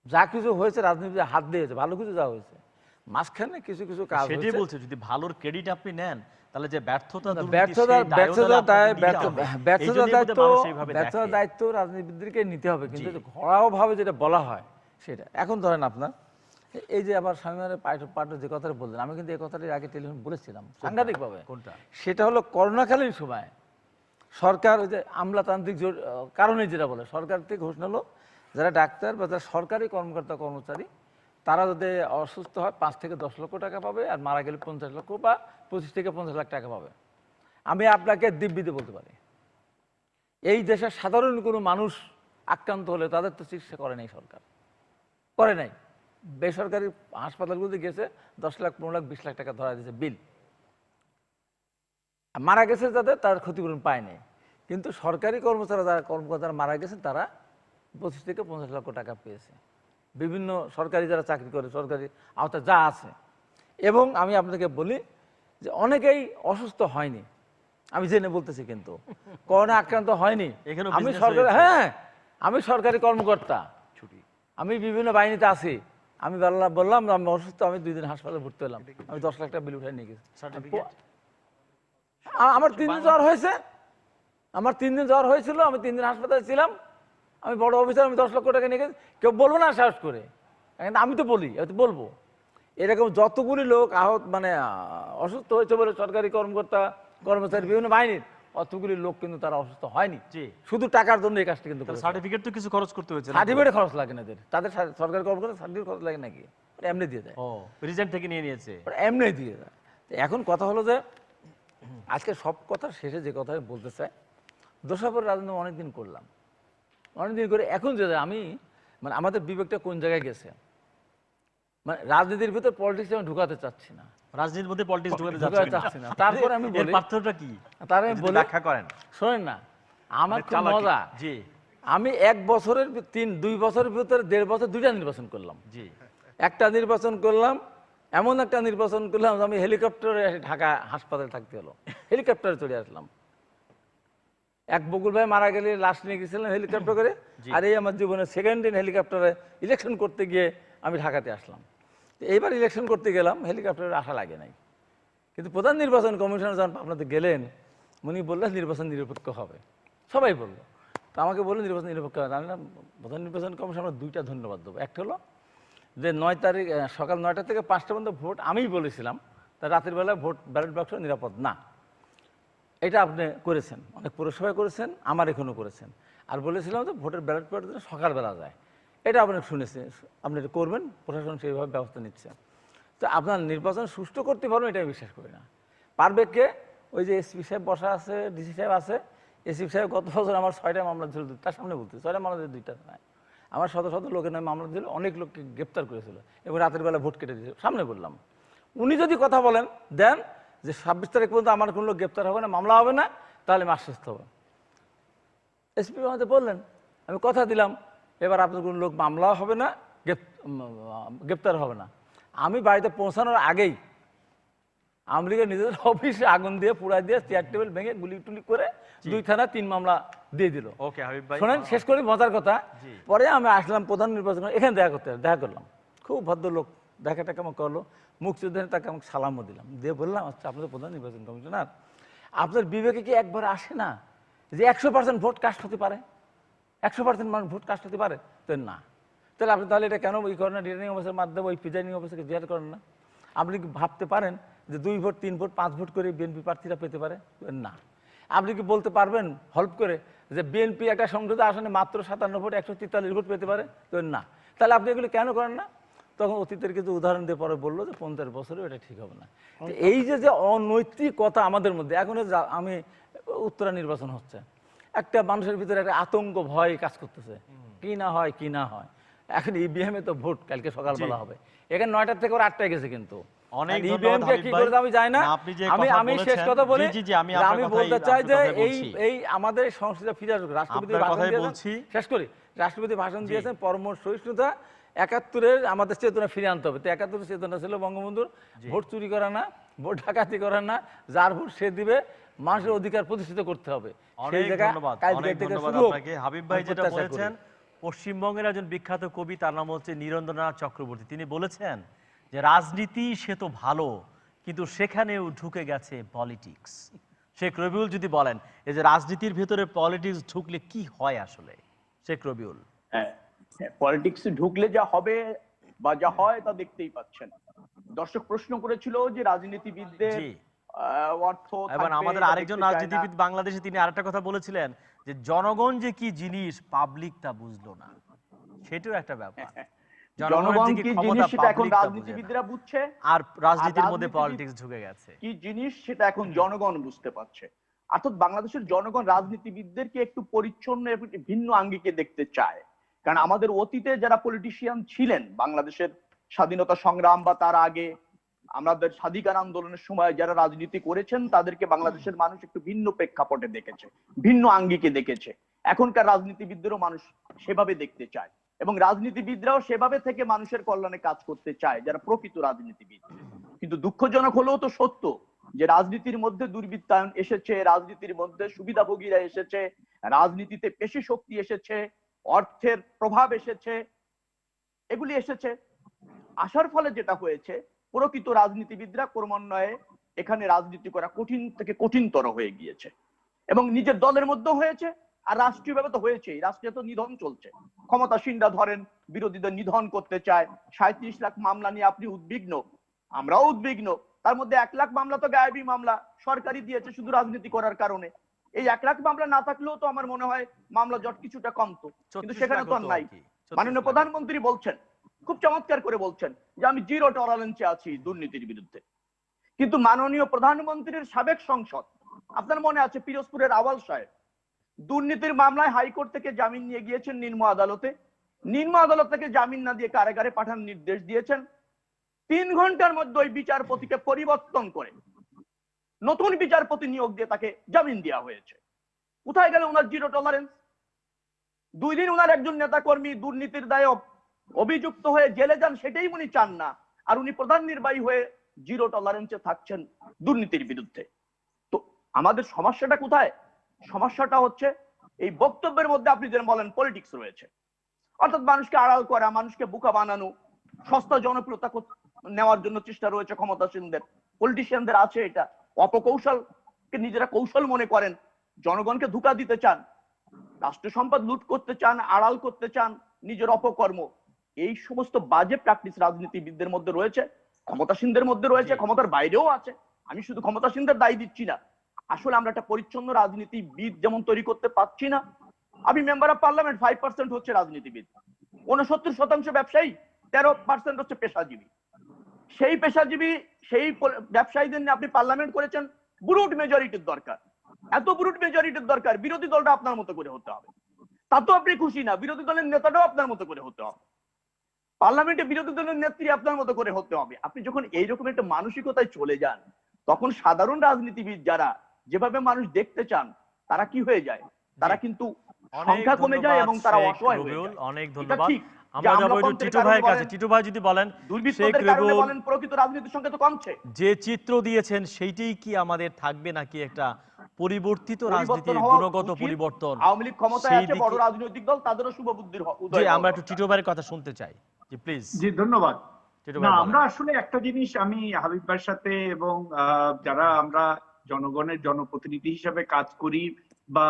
যা কিছু হয়েছে রাজনীতিবিদের হাত দিয়েছে, ভালো কিছু যা হয়েছে, মাঝখানে কিছু কিছু কাজ সেটাই হয়েছে। বলছে যদি ভালোর ক্রেডিট আপনি নেন তাহলে যে ব্যর্থতা, দুর্নীতি, ব্যর্থতার সেই দায়ও তাহলে আপনাকে নিতে হবে। এই জন্যই বোধহয় মানুষ এইভাবে দেখে। দায়িত্ব রাজনীতিবিদদেরকে নিতে হবে, কিন্তু ঘোরাও ভাবে যেটা বলা হয় সেটা। এখন ধরেন আপনার এই যে আবার স্বামীমানের পাঠ যে কথাটা বললেন, আমি কিন্তু এই কথাটা আগে টেলিফোন বলেছিলাম সাংঘাতিকভাবে। কোনটা? সেটা হলো করোনাকালীন সময় সরকার ওই যে আমলাতান্ত্রিক কারণে যেটা বলে, সরকার থেকে ঘোষণা হলো যারা ডাক্তার বা যারা সরকারি কর্মকর্তা কর্মচারী তারা যদি অসুস্থ হয় 5 থেকে 10 লক্ষ টাকা পাবে, আর মারা গেলে 50 লক্ষ বা 25 থেকে 50 লাখ টাকা পাবে। আমি আপনাকে দিব্যিতে বলতে পারি এই দেশের সাধারণ কোনো মানুষ আক্রান্ত হলে তাদের তো চিকিৎসা করে নাই, সরকার করে নাই, বেসরকারি হাসপাতালগুলোতে গেছে 10 লাখ 15 লাখ 20 লাখ টাকা ধরা দিয়েছে বিল, মারা গেছে যাদের তার ক্ষতিপূরণ পায়নি। কিন্তু সরকারি কর্মকর্তারা মারা গেছেন তারা 25 থেকে 50 লক্ষ টাকা পেয়েছে, বিভিন্ন সরকারি যারা চাকরি করে সরকারি আওতা যা আছে। এবং আমি আপনাকে বলি যে অনেকেই অসুস্থ হয়নি, আমি জেনে বলতেছি, কিন্তু করোনা আক্রান্ত হয়নি। এখানেও আমি business সরকারি, হয়েছে। হ্যাঁ আমি সরকারি কর্মকর্তা, আমি বিভিন্ন বাহিনীতে আছি, আমি বললাম আমি অসুস্থ, আমি 2 দিন হাসপাতালে ভর্তি হলাম, আমি 10 লাখ টাকা বিল উঠাই নিয়ে গেছি। আমার 3 দিন জ্বর হয়েছে, আমার 3 দিন জ্বর হয়েছিল, আমি 3 দিন হাসপাতালে ছিলাম, আমি বড় অফিসার, আমি 10 লক্ষ টাকা নিয়ে গেছি। কেউ বলবো না সাহস করে, আমি তো বলি, আমি তো বলবো। এরকম যতগুলি লোক আহত মানে অসুস্থ হয়েছে বলে সরকারি কর্মকর্তা কর্মচারী বিভিন্ন বাহিনীর অতগুলি লোক কিন্তু তারা অসুস্থ হয়নি, শুধু টাকার জন্য এই কাজটা কিন্তু। সার্টিফিকেট তো কিছু খরচ করতে হয়েছে, সার্টিফিকেট খরচ লাগে না তাদের সরকারি কর্মকর্তা সার্টিফিকেট খরচ লাগে নাকি, এমনি দিয়ে দেয়। ও রিজেন্ট থেকে নিয়ে নিয়েছে, এমনি দিয়ে দেয়। এখন কথা হলো যে আজকে সব কথা শেষে যে কথা বলতে চাই, দোষাপর রাজনীতি অনেকদিন করলাম, অনেকদিন করে এখন যে আমি মানে আমাদের বিবেকটা কোন জায়গায় গেছে, মানে রাজনীতির ভিতর পলিটিক্স আমি ঢুকাতে চাচ্ছি না, রাজনীতির মধ্যে পলিটিক্স ঢুকাতে চাচ্ছি না। তারপরে আমি বলি পার্থক্যটা কি, তার আমি বলি ব্যাখ্যা করেন। শোনেন না, আমার খুব মজা, জি আমি 1 বছরের 2 বছরের ভিতরে 1.5 বছর 2টা নির্বাচন করলাম। জি একটা নির্বাচন করলাম, এমন একটা নির্বাচন করলাম আমি হেলিকপ্টারে ঢাকা হাসপাতালে থাকতে হলো, হেলিকপ্টারে চলে আসলাম। এক বকুল ভাই মারা গেলে লাশ নিয়ে গেছিলাম হেলিকপ্টার করে, আর এই আমার জীবনের 2nd দিন হেলিকপ্টারে ইলেকশন করতে গিয়ে আমি ঢাকাতে আসলাম। এইবার ইলেকশন করতে গেলাম, হেলিকপ্টারে আসা লাগে নাই, কিন্তু প্রধান নির্বাচন কমিশনার যখন আপনাদের গেলেন, উনি বললেন নির্বাচন নিরপেক্ষ হবে, সবাই বললো। তো আমাকে বললেন নির্বাচন নিরপেক্ষ হবে। আমি প্রধান নির্বাচন কমিশনার 2টা ধন্যবাদ দেবো। একটা হলো যে 9 তারিখ সকাল 9টা থেকে 5টা পর্যন্ত ভোট আমিই বলেছিলাম, তা রাতের বেলায় ভোট ব্যালট বাক্স নিরাপদ না, এটা আপনি করেছেন, অনেক পৌরসভায় করেছেন, আমার এখনও করেছেন। আর বলেছিলাম যে ভোটের ব্যালট পেপার সকালবেলা যায়, এটা আপনি শুনেছেন, আপনি এটা করবেন, প্রশাসন সেইভাবে ব্যবস্থা নিচ্ছে। তো আপনার নির্বাচন সুষ্ঠু করতে পারবেন এটা আমি বিশ্বাস করি না। পারবে কে? ওই যে এসপি সাহেব বসা আছে, ডিসি সাহেব আছে। এসপি সাহেব গত বছর আমার 6টা মামলা ছিল, তার সামনে বলতে 6টা মামলা দিয়ে 2টা নাই, আমার শত শত লোকের নামে মামলা দিল, অনেক লোককে গ্রেপ্তার করেছিল এবং রাতের বেলা ভোট কেটে দিয়েছিল, সামনে বললাম। উনি যদি কথা বলেন দেন যে 26 তারিখ পর্যন্ত আমার কোনো লোক গ্রেপ্তার হবে না, মামলা হবে না, তাহলে আমি আশ্বস্ত হব। এসপি আমাদের বললেন, আমি কথা দিলাম, এবার আপনার কোনো লোক মামলাও হবে না, গ্রেপ্তার হবে না। আমি বাড়িতে পৌঁছানোর আগেই আওয়ামী লীগের নিজেদের অফিসে আগুন দিয়ে পুড়াই দিয়ে চেয়ার টেবিল ভেঙে গুলি টুলি করে 2 থানা 3 মামলা দিয়ে দিল। ওকে হাবিব ভাই, শোনেন শেষ করি মজার কথা। পরে আমি আসলাম প্রধান নির্বাচন, এখানে দেখা করলাম, খুব ভদ্রলোক, দেখাটা কেমন করলো, মুখ চুদ্ধে তাকে আমাকে সালামও দিলাম, দিয়ে বললাম আচ্ছা আপনাদের প্রধান নির্বাচন কমিশনার, আপনার বিবেকে কি একবার আসে না যে 100% ভোট কাস্ট হতে পারে, 100% মানুষ ভোট কাস্ট হতে পারে? তো না, তাহলে আপনি তাহলে এটা কেন ই করেন না, রিটার্নিং অফিসার মাধ্যমে ওই প্রিজাইডিং অফিসারকে জিজ্ঞাসা করেন না? আপনি কি ভাবতে পারেন যে 2 ভোট 3 ভোট 5 ভোট করে বিএনপি প্রার্থীরা পেতে পারে? না। আপনি কি বলতে পারবেন হল্প করে যে বিএনপি একটা সংসদে আসনে মাত্র 57 ভোট 143 ভোট পেতে পারে? তো না। তাহলে আপনি এগুলো কেন করেন না? তখন অতীতের কিছু উদাহরণ দিয়ে পরে বললো যে 50 বছরে এটা ঠিক হবে না। এই যে অনৈতিকতা আমাদের মধ্যে, এখন আমি উত্তরা নির্বাচন হচ্ছে, একটা মানুষের ভিতরে একটা আতঙ্ক ভয় কাজ করতেছে, কি না হয় কি না হয়। এখন ইভিএম এ তো ভোট কালকে সকালবেলা হবে, এখানে 9টা থেকে ওরা 8টায় গেছে, কিন্তু অনেক ইভিএম কে কি করে আমি জানি না। আমি শেষ কথা বলি, আমি বলতে চাই যে এই আমাদের সংস্কৃতি ফিরে আসুক। রাষ্ট্রপতি ভাষণ দিয়েছেন, শেষ করি, রাষ্ট্রপতি ভাষণ দিয়েছেন পরম সহিষ্ণুতা, 71-এর আমাদের চেতনা ফিরে আনতে হবে। তো 71-এর চেতনা ছিল বঙ্গবন্ধুর, ভোট চুরি করা না, ভোট ডাকাতি করা না, যার ভোট সে দিবে, মানুষের অধিকার প্রতিষ্ঠিত করতে হবে। সেই জায়গায় হাবিব ভাই যেটা বলেছেন, পশ্চিমবঙ্গের একজন বিখ্যাত কবি, তার নাম হচ্ছে নীরেন্দ্রনাথ চক্রবর্তী, তিনি বলেছেন যে রাজনীতি সে তো ভালো, কিন্তু সেখানেও ঢুকে গেছে পলিটিক্স। শেখ রবিউল যদি বলেন এই যে রাজনীতির ভেতরে পলিটিক্স ঢুকলে কি হয় আসলে, শেখ রবিউল? পলিটিক্স ঢুকলে যা হবে বা যা হয় তা দেখতেই পাচ্ছেন। দর্শক প্রশ্ন করেছিল যে রাজনীতিবিদদের অর্থ, এবং আমাদের আরেকজন রাজনীতিবিদ বাংলাদেশে, তিনি আরেকটা কথা বলেছিলেন যে জনগণ যে কি জিনিস পাবলিক তা বুঝলো না, সেটাও একটা ব্যাপার। জনগণ কি জিনিস সেটা এখন রাজনীতিবিদরা বুঝছে, আর রাজনীতির মধ্যে পলিটিক্স ঢুকে গেছে, কি জিনিস সেটা এখন জনগণ বুঝতে পারছে। অর্থাৎ বাংলাদেশের জনগণ রাজনীতিবিদদেরকে একটু পরিচ্ছন্ন ভিন্ন আঙ্গিকে দেখতে চায়। কারণ আমাদের অতীতে যারা পলিটিশিয়ান ছিলেন বাংলাদেশের স্বাধীনতা সংগ্রাম বা তার আগে আমাদের স্বাধিকার আন্দোলনের সময় যারা রাজনীতি করেছেন তাদেরকে বাংলাদেশের মানুষ একটু ভিন্ন প্রেক্ষাপটে দেখেছে, ভিন্ন আঙ্গিকে দেখেছে। এখনকার রাজনীতিবিদদেরও মানুষ সেভাবে দেখতে চায় এবং রাজনীতিবিদরাও সেভাবে থেকে মানুষের কল্যাণে কাজ করতে চায়, যারা প্রকৃত রাজনীতিবিদ। কিন্তু দুঃখজনক হলেও তো সত্য যে রাজনীতির মধ্যে দুর্বৃত্তায়ন এসেছে, রাজনীতির মধ্যে সুবিধাভোগীরা এসেছে, রাজনীতিতে পেশি শক্তি এসেছে, অর্থের প্রভাব এসেছে, এগুলি এসেছে। আসার ফলে যেটা হয়েছে, প্রকৃত রাজনীতিবিদরা ক্রমান্বয়ে এখানে রাজনীতি করা কঠিন থেকে কঠিনতর হয়ে গিয়েছে এবং নিজের দলের মধ্যেও হয়েছে আর রাষ্ট্রীয়ভাবে তো হয়েছেই। রাষ্ট্রে তো নিধন চলছে, ক্ষমতাসীনরা ধরেন বিরোধীদের নিধন করতে চায়। 37 লাখ মামলা নিয়ে আপনি উদ্বিগ্ন, আমরাও উদ্বিগ্ন। তার মধ্যে 1 লাখ মামলা তো গায়েবী মামলা, সরকারই দিয়েছে শুধু রাজনীতি করার কারণে। এই 1 লাখ মামলা না থাকলেও তো আমার মনে হয় মামলা জট কিছুটা কমতো, কিন্তু সেখানে তো নাই। মাননীয় প্রধানমন্ত্রী বলছেন, খুব চমৎকার করে বলছেন যে আমি জিরো টলারেন্সে আছি দুর্নীতির বিরুদ্ধে, কিন্তু মাননীয় প্রধানমন্ত্রীর সাবেক সংসদ, আপনার মনে আছে পিরোজপুরের আওয়াল সাহেব দুর্নীতির মামলায় হাইকোর্ট থেকে জামিন নিয়ে গিয়েছেন নিম্ন আদালতে, নিম্ন আদালত থেকে জামিন না দিয়ে কারাগারে পাঠানোর নির্দেশ দিয়েছেন। 3 ঘন্টার মধ্যে ওই বিচারপতিকে পরিবর্তন করে নতুন বিচারপতি নিয়োগ দিয়ে তাকে জামিন দেওয়া হয়েছে। কোথায় গেল ওনার জিরো টলারেন্স? 2 দিন ওনার একজন নেতা কর্মী দুর্নীতির দায়ে অভিযুক্ত হয়ে জেলে যান, সেটাই উনি চান না, আর উনি প্রধান নির্বাহী হয়ে জিরো টলারেন্সে থাকছেন দুর্নীতির বিরুদ্ধে। তো আমাদের সমস্যাটা কোথায়? সমস্যাটা হচ্ছে এই বক্তব্যের মধ্যে আপনি যেন বলেন পলিটিক্স রয়েছে, অর্থাৎ মানুষকে আড়াল করা, মানুষকে বোকা বানানো, সস্তা জনপ্রিয়তা নেওয়ার জন্য চেষ্টা রয়েছে ক্ষমতাসীনদের, পলিটিশিয়ানদের আছে এটা। অপকৌশলকে নিজেরা কৌশল মনে করেন, জনগণকে ধোঁকা দিতে চান, রাষ্ট্র সম্পদ লুট করতে চান, আড়াল করতে চান নিজের অপকর্ম। এই সমস্ত বাজে প্র্যাকটিস রাজনীতিবিদদের মধ্যে রয়েছে, ক্ষমতাসীনদের মধ্যে রয়েছে, ক্ষমতার বাইরেও আছে। আমি শুধু ক্ষমতাসীনদের দায়ী দিচ্ছি না, আসলে আমরা একটা পরিচ্ছন্ন রাজনীতিবিদ যেমন তৈরি করতে পারছি না। আমি মেম্বার অফ পার্লামেন্ট, 5% হচ্ছে রাজনীতিবিদ, 69% ব্যবসায়ী, 13% হচ্ছে পেশাজীবী। সেই পেশাজীবী, সেই ব্যবসায়ীদের নিয়ে আপনি পার্লামেন্ট করেছেন, ব্রুট মেজরিটির দরকার। এত ব্রুট মেজরিটির দরকার, বিরোধী দলটা আপনার মতো করে হতে হবে। তা তো আপনি খুশি না, বিরোধী দলের নেতাটাও আপনার মতো করে হতে হবে, পার্লামেন্টে বিরোধী দলের নেত্রী আপনার মতো করে হতে হবে। আপনি যখন এইরকম একটা মানসিকতায় চলে যান, তখন সাধারণ রাজনীতিবিদ যারা যেভাবে মানুষ দেখতে চান তারা কি হয়ে যায়? তারা কিন্তু সংখ্যা কমে যায় এবং তারা অসহায় হয়ে যায়। অনেক ধন্যবাদ। ঠিক, আমরা যাব একটু টিটু ভাইয়ের কাছে। টিটু ভাই যদি বলেন, দুর্বৃত্তদের কারণে বলেন প্রকৃত রাজনীতির সংখ্যা তো কমছে, যে চিত্র দিয়েছেন সেইটাই কি আমাদের থাকবে নাকি একটা পরিবর্তিত রাজনীতির গুণগত পরিবর্তন? আওয়ামী লীগ ক্ষমতায় আছে, বড় রাজনৈতিক দল, তাদেরও শুভ বুদ্ধির উদয়। জি, আমরা একটু টিটু ভাইয়ের কথা শুনতে চাই। জি প্লিজ। জি ধন্যবাদ। না, আমরা আসলে একটা জিনিস আমি হাবিব ভাইয়ের সাথে এবং যারা আমরা জনগণের জনপ্রতিনিধি হিসাবে কাজ করি বা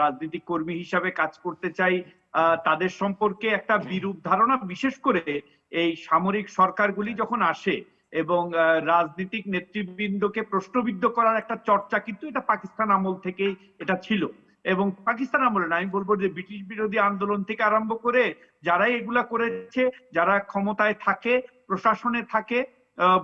রাজনৈতিক কর্মী হিসাবে কাজ করতে চাই, তাদের সম্পর্কে একটা বিরূপ ধারণা, বিশেষ করে এই সামরিক সরকারগুলি যখন আসে এবং রাজনৈতিক নেতৃবৃন্দকে প্রশ্নবিদ্ধ করার একটা চর্চা, কিন্তু এটা পাকিস্তান আমল থেকেই এটা ছিল। এবং পাকিস্তান আমলে না, আমি বলবো যে ব্রিটিশ বিরোধী আন্দোলন থেকে আরম্ভ করে যারাই এগুলা করেছে, যারা ক্ষমতায় থাকে, প্রশাসনে থাকে,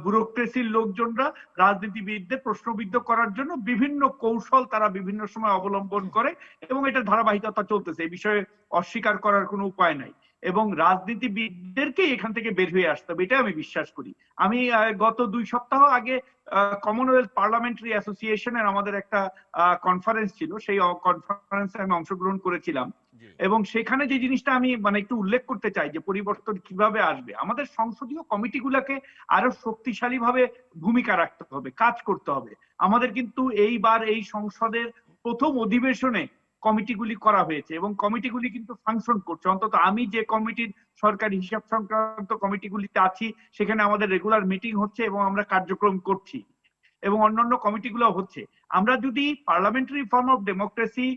ব্যুরোক্রেসির লোকজনরা রাজনীতিবিদদের প্রশ্নবিদ্ধ করার জন্য বিভিন্ন কৌশল তারা বিভিন্ন সময় অবলম্বন করে এবং এটা ধারাবাহিকতা চলতেছে, এই বিষয়ে অস্বীকার করার কোনো উপায় নাই। এবং রাজনীতিবিদদেরকে এখান থেকে বের হয়ে আসতে হবে, এটা আমি বিশ্বাস করি। আমি গত 2 সপ্তাহ আগে কমনওয়েলথ পার্লামেন্টারি অ্যাসোসিয়েশনের আমাদের একটা কনফারেন্স ছিল, সেই কনফারেন্সে আমি অংশগ্রহণ করেছিলাম এবং সেখানে যে জিনিসটা আমি একটু উল্লেখ করতে চাই যে পরিবর্তন কিভাবে আসবে, আমাদের সংসদীয় কমিটিগুলোকে আরো শক্তিশালী ভাবে ভূমিকা রাখতে হবে, কাজ করতে হবে। আমাদের কিন্তু এইবার এই সংসদের প্রথম অধিবেশনে কমিটিগুলি করা হয়েছে এবং কমিটিগুলি কিন্তু ফাংশন করছে। অন্তত আমি যে কমিটির সরকারি হিসাব সংক্রান্ত কমিটিগুলিতে আছি, সেখানে আমাদের রেগুলার মিটিং হচ্ছে এবং আমরা কার্যক্রম করছি এবং অন্যান্য কমিটিগুলো হচ্ছে। আমরা যদি পার্লামেন্টারি ফর্ম অফ ডেমোক্রেসি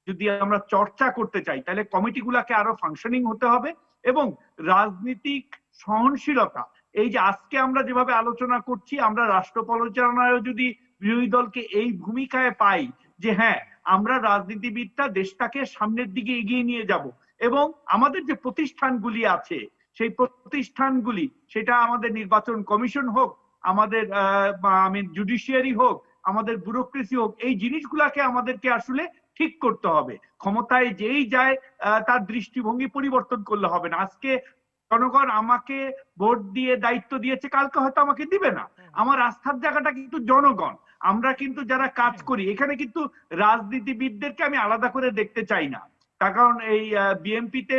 যদি আমরা চর্চা করতে চাই, তাহলে কমিটিগুলোকে আরো ফাংশনিং হতে হবে এবং রাজনৈতিক সহনশীলতা, এই যে আজকে আমরা যেভাবে আলোচনা করছি, আমরা রাষ্ট্র পরিচালনায় যদি বিরোধী দলকে এই ভূমিকায় পাই যে হ্যাঁ, আমরা রাজনীতিবিদরা দেশটাকে সামনের দিকে এগিয়ে নিয়ে যাব এবং আমাদের যে প্রতিষ্ঠানগুলি আছে, সেই প্রতিষ্ঠানগুলি, সেটা আমাদের নির্বাচন কমিশন হোক, আমাদের জুডিশিয়ারি হোক, আমাদের ব্যুরোক্রেসি হোক, এই জিনিসগুলাকে আমাদেরকে আসলে ঠিক করতে হবে। ক্ষমতায় যেই যায় তার দৃষ্টিভঙ্গি পরিবর্তন করলে হবে না। আজকে জনগণ আমাকে ভোট দিয়ে দায়িত্ব দিয়েছে, কালকে হয়তো আমাকে দিবে না। আমার আস্থার জায়গাটা কিন্তু জনগণ। আমরা কিন্তু যারা কাজ করি এখানে কিন্তু রাজনীতিবিদদেরকে আমি আলাদা করে দেখতে চাই না। তার কারণ এই বিএনপিতে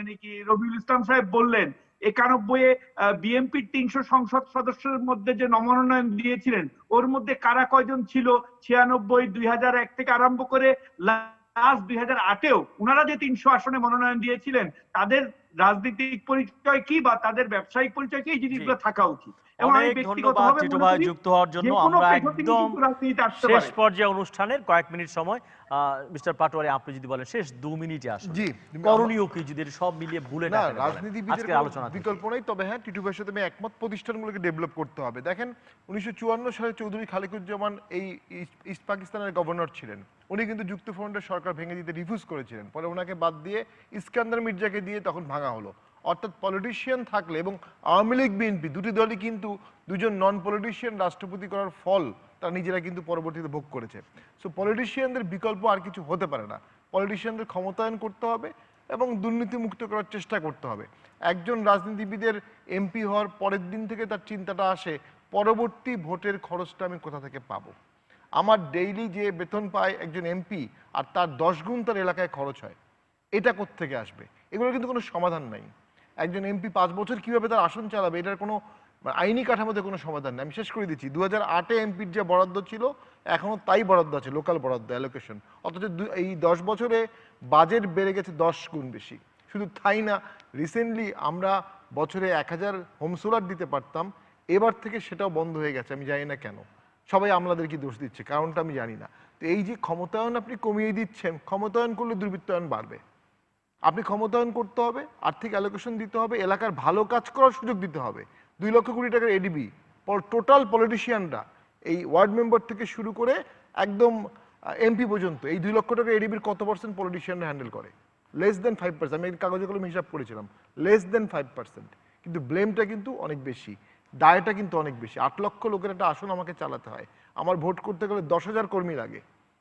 নাকি রবিউল ইসলাম সাহেব বললেন 91-এ বিএনপির 300 সংসদ সদস্যের মধ্যে যে মনোনয়ন দিয়েছিলেন ওর মধ্যে কারা কয়জন ছিল 96, 2001 থেকে আরম্ভ করে লাস্ট 2008-এও ওনারা যে 300 আসনে মনোনয়ন দিয়েছিলেন তাদের রাজনৈতিক পরিচয় কি বা তাদের ব্যবসায়িক পরিচয় কি, এই জিনিসগুলো থাকা উচিত। এবং আমি অনেক ধন্যবাদ ব্যক্তিগতভাবে টিটু মনে ভাই করি যুক্ত হওয়ার জন্য। যে কোনো আমরা পেশা থেকে একদম কিন্তু রাজনীতিতে আসতে শেষ পারে। পর্যায়ে অনুষ্ঠানের কয়েক মিনিট সময়, মিস্টার পাটোয়ারি আপনি যদি বলেন শেষ 2 মিনিটে আসুন, জি, করণীয় কি যদি সব মিলিয়ে ভুলে না, না রাজনীতিবিদের আজকে কোনো আলোচনা থেকে? বিকল্প নেই। তবে হ্যাঁ, টিটু ভাইয়ের সাথে আমি একমত, প্রতিষ্ঠানগুলোকে ডেভেলপ করতে হবে। দেখেন 1954 সালে চৌধুরী খালিকুজ্জামান এই ইস্ট পাকিস্তানের গভর্নর ছিলেন। উনি কিন্তু যুক্তফ্রন্টের সরকার ভেঙে দিতে রিফিউজ করেছিলেন, পরে ওনাকে বাদ দিয়ে ইস্কান্দার মির্জাকে দিয়ে তখন ভাঙা হলো। অর্থাৎ পলিটিশিয়ান থাকলে, এবং আওয়ামী লীগ বিএনপি দুটি দলই কিন্তু দুজন নন পলিটিশিয়ান রাষ্ট্রপতি করার ফল তারা নিজেরা কিন্তু পরবর্তীতে ভোগ করেছে। সো পলিটিশিয়ানদের বিকল্প আর কিছু হতে পারে না। পলিটিশিয়ানদের ক্ষমতায়ন করতে হবে এবং দুর্নীতিমুক্ত করার চেষ্টা করতে হবে। একজন রাজনীতিবিদের এমপি হওয়ার পরের দিন থেকে তার চিন্তাটা আসে পরবর্তী ভোটের খরচটা আমি কোথা থেকে পাবো। আমার ডেইলি যে বেতন পায় একজন এমপি আর তার 10 গুণ তার এলাকায় খরচ হয়, এটা কোত্থেকে আসবে? এগুলো কিন্তু কোনো সমাধান নাই। একজন এমপি 5 বছর কিভাবে তার আসন চালাবে এটার কোনো আইনি কাঠামোতে কোনো সমাধান নেই। আমি শেষ করে দিচ্ছি, 2008-এ এমপির যে বরাদ্দ ছিল এখনো তাই বরাদ্দ আছে, লোকাল বরাদ্দ, অ্যালোকেশন। অথচ এই 10 বছরে বাজেট বেড়ে গেছে 10 গুণ বেশি। শুধু তাই না, রিসেন্টলি আমরা বছরে 1000 হোম সোলার দিতে পারতাম, এবার থেকে সেটাও বন্ধ হয়ে গেছে। আমি জানি না কেন, সবাই আমলাদেরকে দোষ দিচ্ছে, কারণটা আমি জানি না। তো এই যে ক্ষমতায়ন আপনি কমিয়ে দিচ্ছেন, ক্ষমতায়ন করলে দুর্বৃত্তায়ন বাড়বে। আপনি ক্ষমতায়ন করতে হবে, আর্থিক অ্যালোকেশন দিতে হবে, এলাকার ভালো কাজ করার সুযোগ দিতে হবে। 2 লক্ষ কোটি টাকার এডিবি টোটাল পলিটিশিয়ানরা এই ওয়ার্ড মেম্বার থেকে শুরু করে একদম এমপি পর্যন্ত এই 2 লক্ষ টাকা এডিবির কত % পলিটিশিয়ানরা হ্যান্ডেল করে? Less than 5%। আমি কাগজে কলমে হিসাব করেছিলাম, লেস দেন 5%। কিন্তু ব্লেমটা কিন্তু অনেক বেশি, দায়টা কিন্তু অনেক বেশি। 8 লক্ষ লোকের একটা আসন আমাকে চালাতে হয়, আমার ভোট করতে গেলে 10,000 কর্মী লাগে।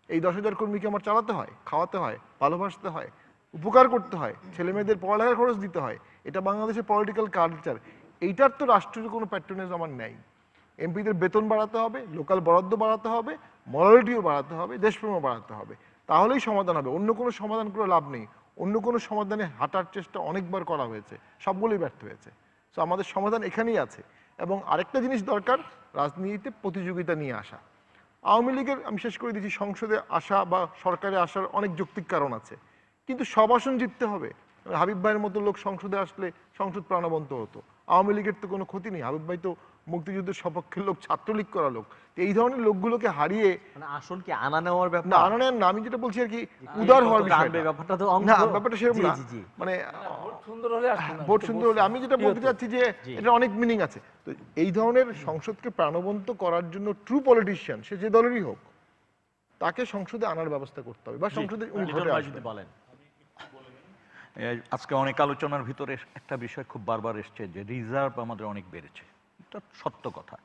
এই 10,000 কর্মীকে আমার চালাতে হয়, খাওয়াতে হয়, ভালোবাসতে হয়, উপকার করতে হয়, ছেলে মেয়েদের পড়ালেখার খরচ দিতে হয়। এটা বাংলাদেশের পলিটিক্যাল কালচার। এইটার তো রাষ্ট্রের কোনো প্যাট্রোনেজ আমার নেই। এমপিদের বেতন বাড়াতে হবে, লোকাল বরাদ্দ বাড়াতে হবে, মরালিটিও বাড়াতে হবে, দেশপ্রেমও বাড়াতে হবে, তাহলেই সমাধান হবে। অন্য কোনো সমাধান করে লাভ নেই। অন্য কোনো সমাধানে হাঁটার চেষ্টা অনেকবার করা হয়েছে, সবগুলোই ব্যর্থ হয়েছে। সো আমাদের সমাধান এখানেই আছে। এবং আরেকটা জিনিস দরকার, রাজনীতিতে প্রতিযোগিতা নিয়ে আসা। আওয়ামী লীগের, আমি শেষ করে দিচ্ছি, সংসদে আসা বা সরকারে আসার অনেক যৌক্তিক কারণ আছে, কিন্তু সব আসন জিততে হবে। হাবিব ভাইয়ের মতো লোক সংসদে আসলে সংসদ প্রাণবন্ত হতো। আওয়ামী লীগের তো কোনো ক্ষতি নেই, হাবিব ভাই তো মুক্তিযুদ্ধের সপক্ষের লোক, ছাত্রলীগ করা লোক। তো এই ধরনের লোকগুলোকে হারিয়ে আসল কি আনা নেওয়ার না, ব্যাপার? আনা নেওয়ার না, আমি যেটা বলছি আর কি, উদার হওয়ার বিষয়টা। ব্যাপারটা তো না, ব্যাপারটা সেরকম না। মানে ভোট সুন্দর হলে আসবে না, ভোট কিন্তু সুন্দর হলে, আমি যেটা বলতে চাচ্ছি যে এটা অনেক মিনিং আছে। তো এই ধরনের সংসদকে প্রাণবন্ত করার জন্য ট্রু পলিটিশিয়ান, সে যে দলেরই হোক, তাকে সংসদে আনার ব্যবস্থা করতে হবে, বা সংসদে উনি লিটন ভোটে ভাই আসবেন। যদি বলেন। আজকে অনেক আলোচনার ভিতরে একটা বিষয় খুব বারবার এসছে যে রিজার্ভ আমাদের অনেক বেড়েছে। এটা সত্য কথা,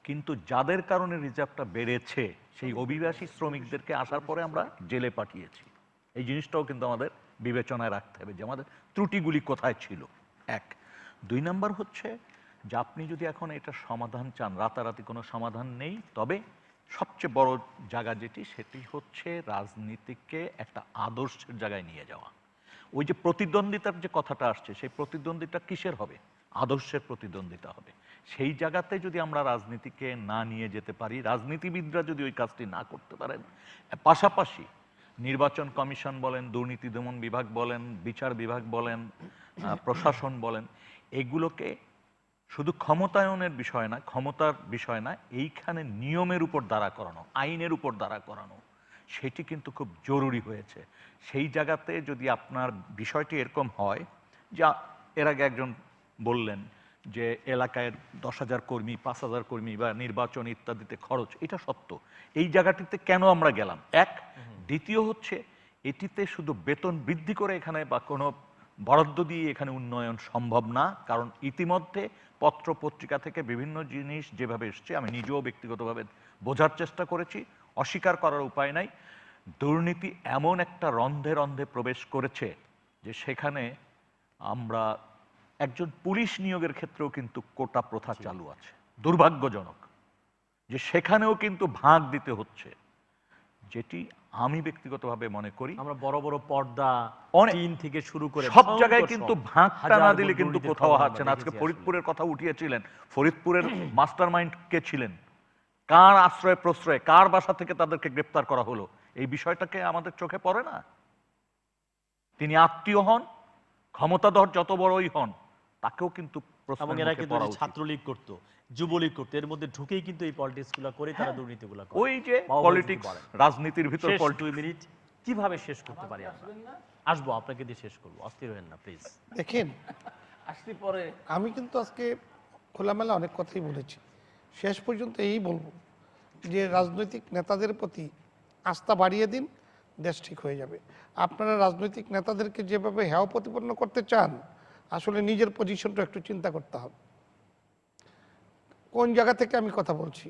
কিন্তু যাদের কারণে রিজার্ভটা বেড়েছে সেই অভিবাসী শ্রমিকদেরকে আসার পরে আমরা জেলে পাঠিয়েছি। এই জিনিসটাও কিন্তু আমাদের বিবেচনায় রাখতে হবে যে আমাদের ত্রুটিগুলি কোথায় ছিল। 1 2 নাম্বার হচ্ছে যে আপনি যদি এখন এটা সমাধান চান, রাতারাতি কোনো সমাধান নেই, তবে সবচেয়ে বড় জায়গা যেটি, সেটি হচ্ছে রাজনীতিকে একটা আদর্শের জায়গায় নিয়ে যাওয়া। ওই যে প্রতিদ্বন্দ্বিতার যে কথাটা আসছে, সেই প্রতিদ্বন্দ্বিতা কিসের হবে? আদর্শের প্রতিদ্বন্দ্বিতা হবে। সেই জায়গাতে যদি আমরা রাজনীতিকে না নিয়ে যেতে পারি, রাজনীতিবিদরা যদি ওই কাজটি না করতে পারেন, পাশাপাশি নির্বাচন কমিশন বলেন, দুর্নীতি দমন বিভাগ বলেন, বিচার বিভাগ বলেন, প্রশাসন বলেন, এগুলোকে শুধু ক্ষমতায়নের বিষয় না, ক্ষমতার বিষয় না, এইখানে নিয়মের উপর দাঁড়া করানো, আইনের উপর দাঁড়া করানো, সেটি কিন্তু খুব জরুরি হয়েছে। সেই জায়গাতে যদি আপনার বিষয়টি এরকম হয়, যা এর আগে একজন বললেন যে এলাকায় 10,000 কর্মী, 5,000 কর্মী বা নির্বাচন ইত্যাদিতে খরচ, এটা সত্য। এই জায়গাটিতে কেন আমরা গেলাম? 1 দ্বিতীয় হচ্ছে এটিতে শুধু বেতন বৃদ্ধি করে এখানে বা কোনো বরাদ্দ দিয়ে এখানে উন্নয়ন সম্ভব না, কারণ ইতিমধ্যে পত্র পত্রিকা থেকে বিভিন্ন জিনিস যেভাবে এসছে, আমি নিজেও ব্যক্তিগতভাবে বোঝার চেষ্টা করেছি, অস্বীকার করার উপায় নাই। দুর্নীতি এমন একটা রন্ধে রন্ধে প্রবেশ করেছে যে সেখানে আমরা একজন পুলিশ নিয়োগের ক্ষেত্রেও কিন্তু কোটা প্রথা চালু আছে। দুর্ভাগ্যজনক যে সেখানেও কিন্তু ভাগ দিতে হচ্ছে, যেটি আমি ব্যক্তিগতভাবে মনে করি আমরা বড় বড় পর্দা অনেক চীন থেকে শুরু করে সব ভয়ঙ্কর জায়গায় সব কিন্তু ভাগটা হাজার না গুণ দিলে কিন্তু দুর্নীতির কোথাও খবর আমরা হচ্ছে না। আজকে দেখেছি ফরিদপুরের কথা উঠিয়েছিলেন, ফরিদপুরের মাস্টার মাইন্ড কে ছিলেন, কার আশ্রয় প্রশ্রয়, কার বাসা থেকে তাদেরকে গ্রেপ্তার করা হলো, এই বিষয়টাকে আমাদের চোখে পড়ে না? তিনি আত্মীয় হন, ক্ষমতাধর যত বড়ই হন, তাকেও কিন্তু এবং প্রশ্নের এরা মুখে কিন্তু পড়া যে উচিত। ছাত্রলীগ করতো, যুবলীগ করতো, এর মধ্যে ঢুকেই কিন্তু এই পলিটিক্স গুলো করে তারা দুর্নীতিগুলো করে। ওই যে মাওবাদী পলিটিক্স, বলেন। রাজনীতির ভিতর শেষ politics। 2 মিনিট কিভাবে শেষ করতে পারি আমরা? আসবো, আপনাকে দিয়ে শেষ করবো, অস্থির হবেন না প্লিজ। দেখেন, আসলে পরে আমি কিন্তু আজকে খোলামেলা অনেক কথাই বলেছি। শেষ পর্যন্ত এই বলবো যে রাজনৈতিক নেতাদের প্রতি আস্থা বাড়িয়ে দিন, দেশ ঠিক হয়ে যাবে। আপনারা রাজনৈতিক নেতাদেরকে যেভাবে হেয় প্রতিপন্ন করতে চান, আসলে নিজের পজিশনটা একটু চিন্তা করতে হবে। কোন জায়গা থেকে আমি কথা বলছি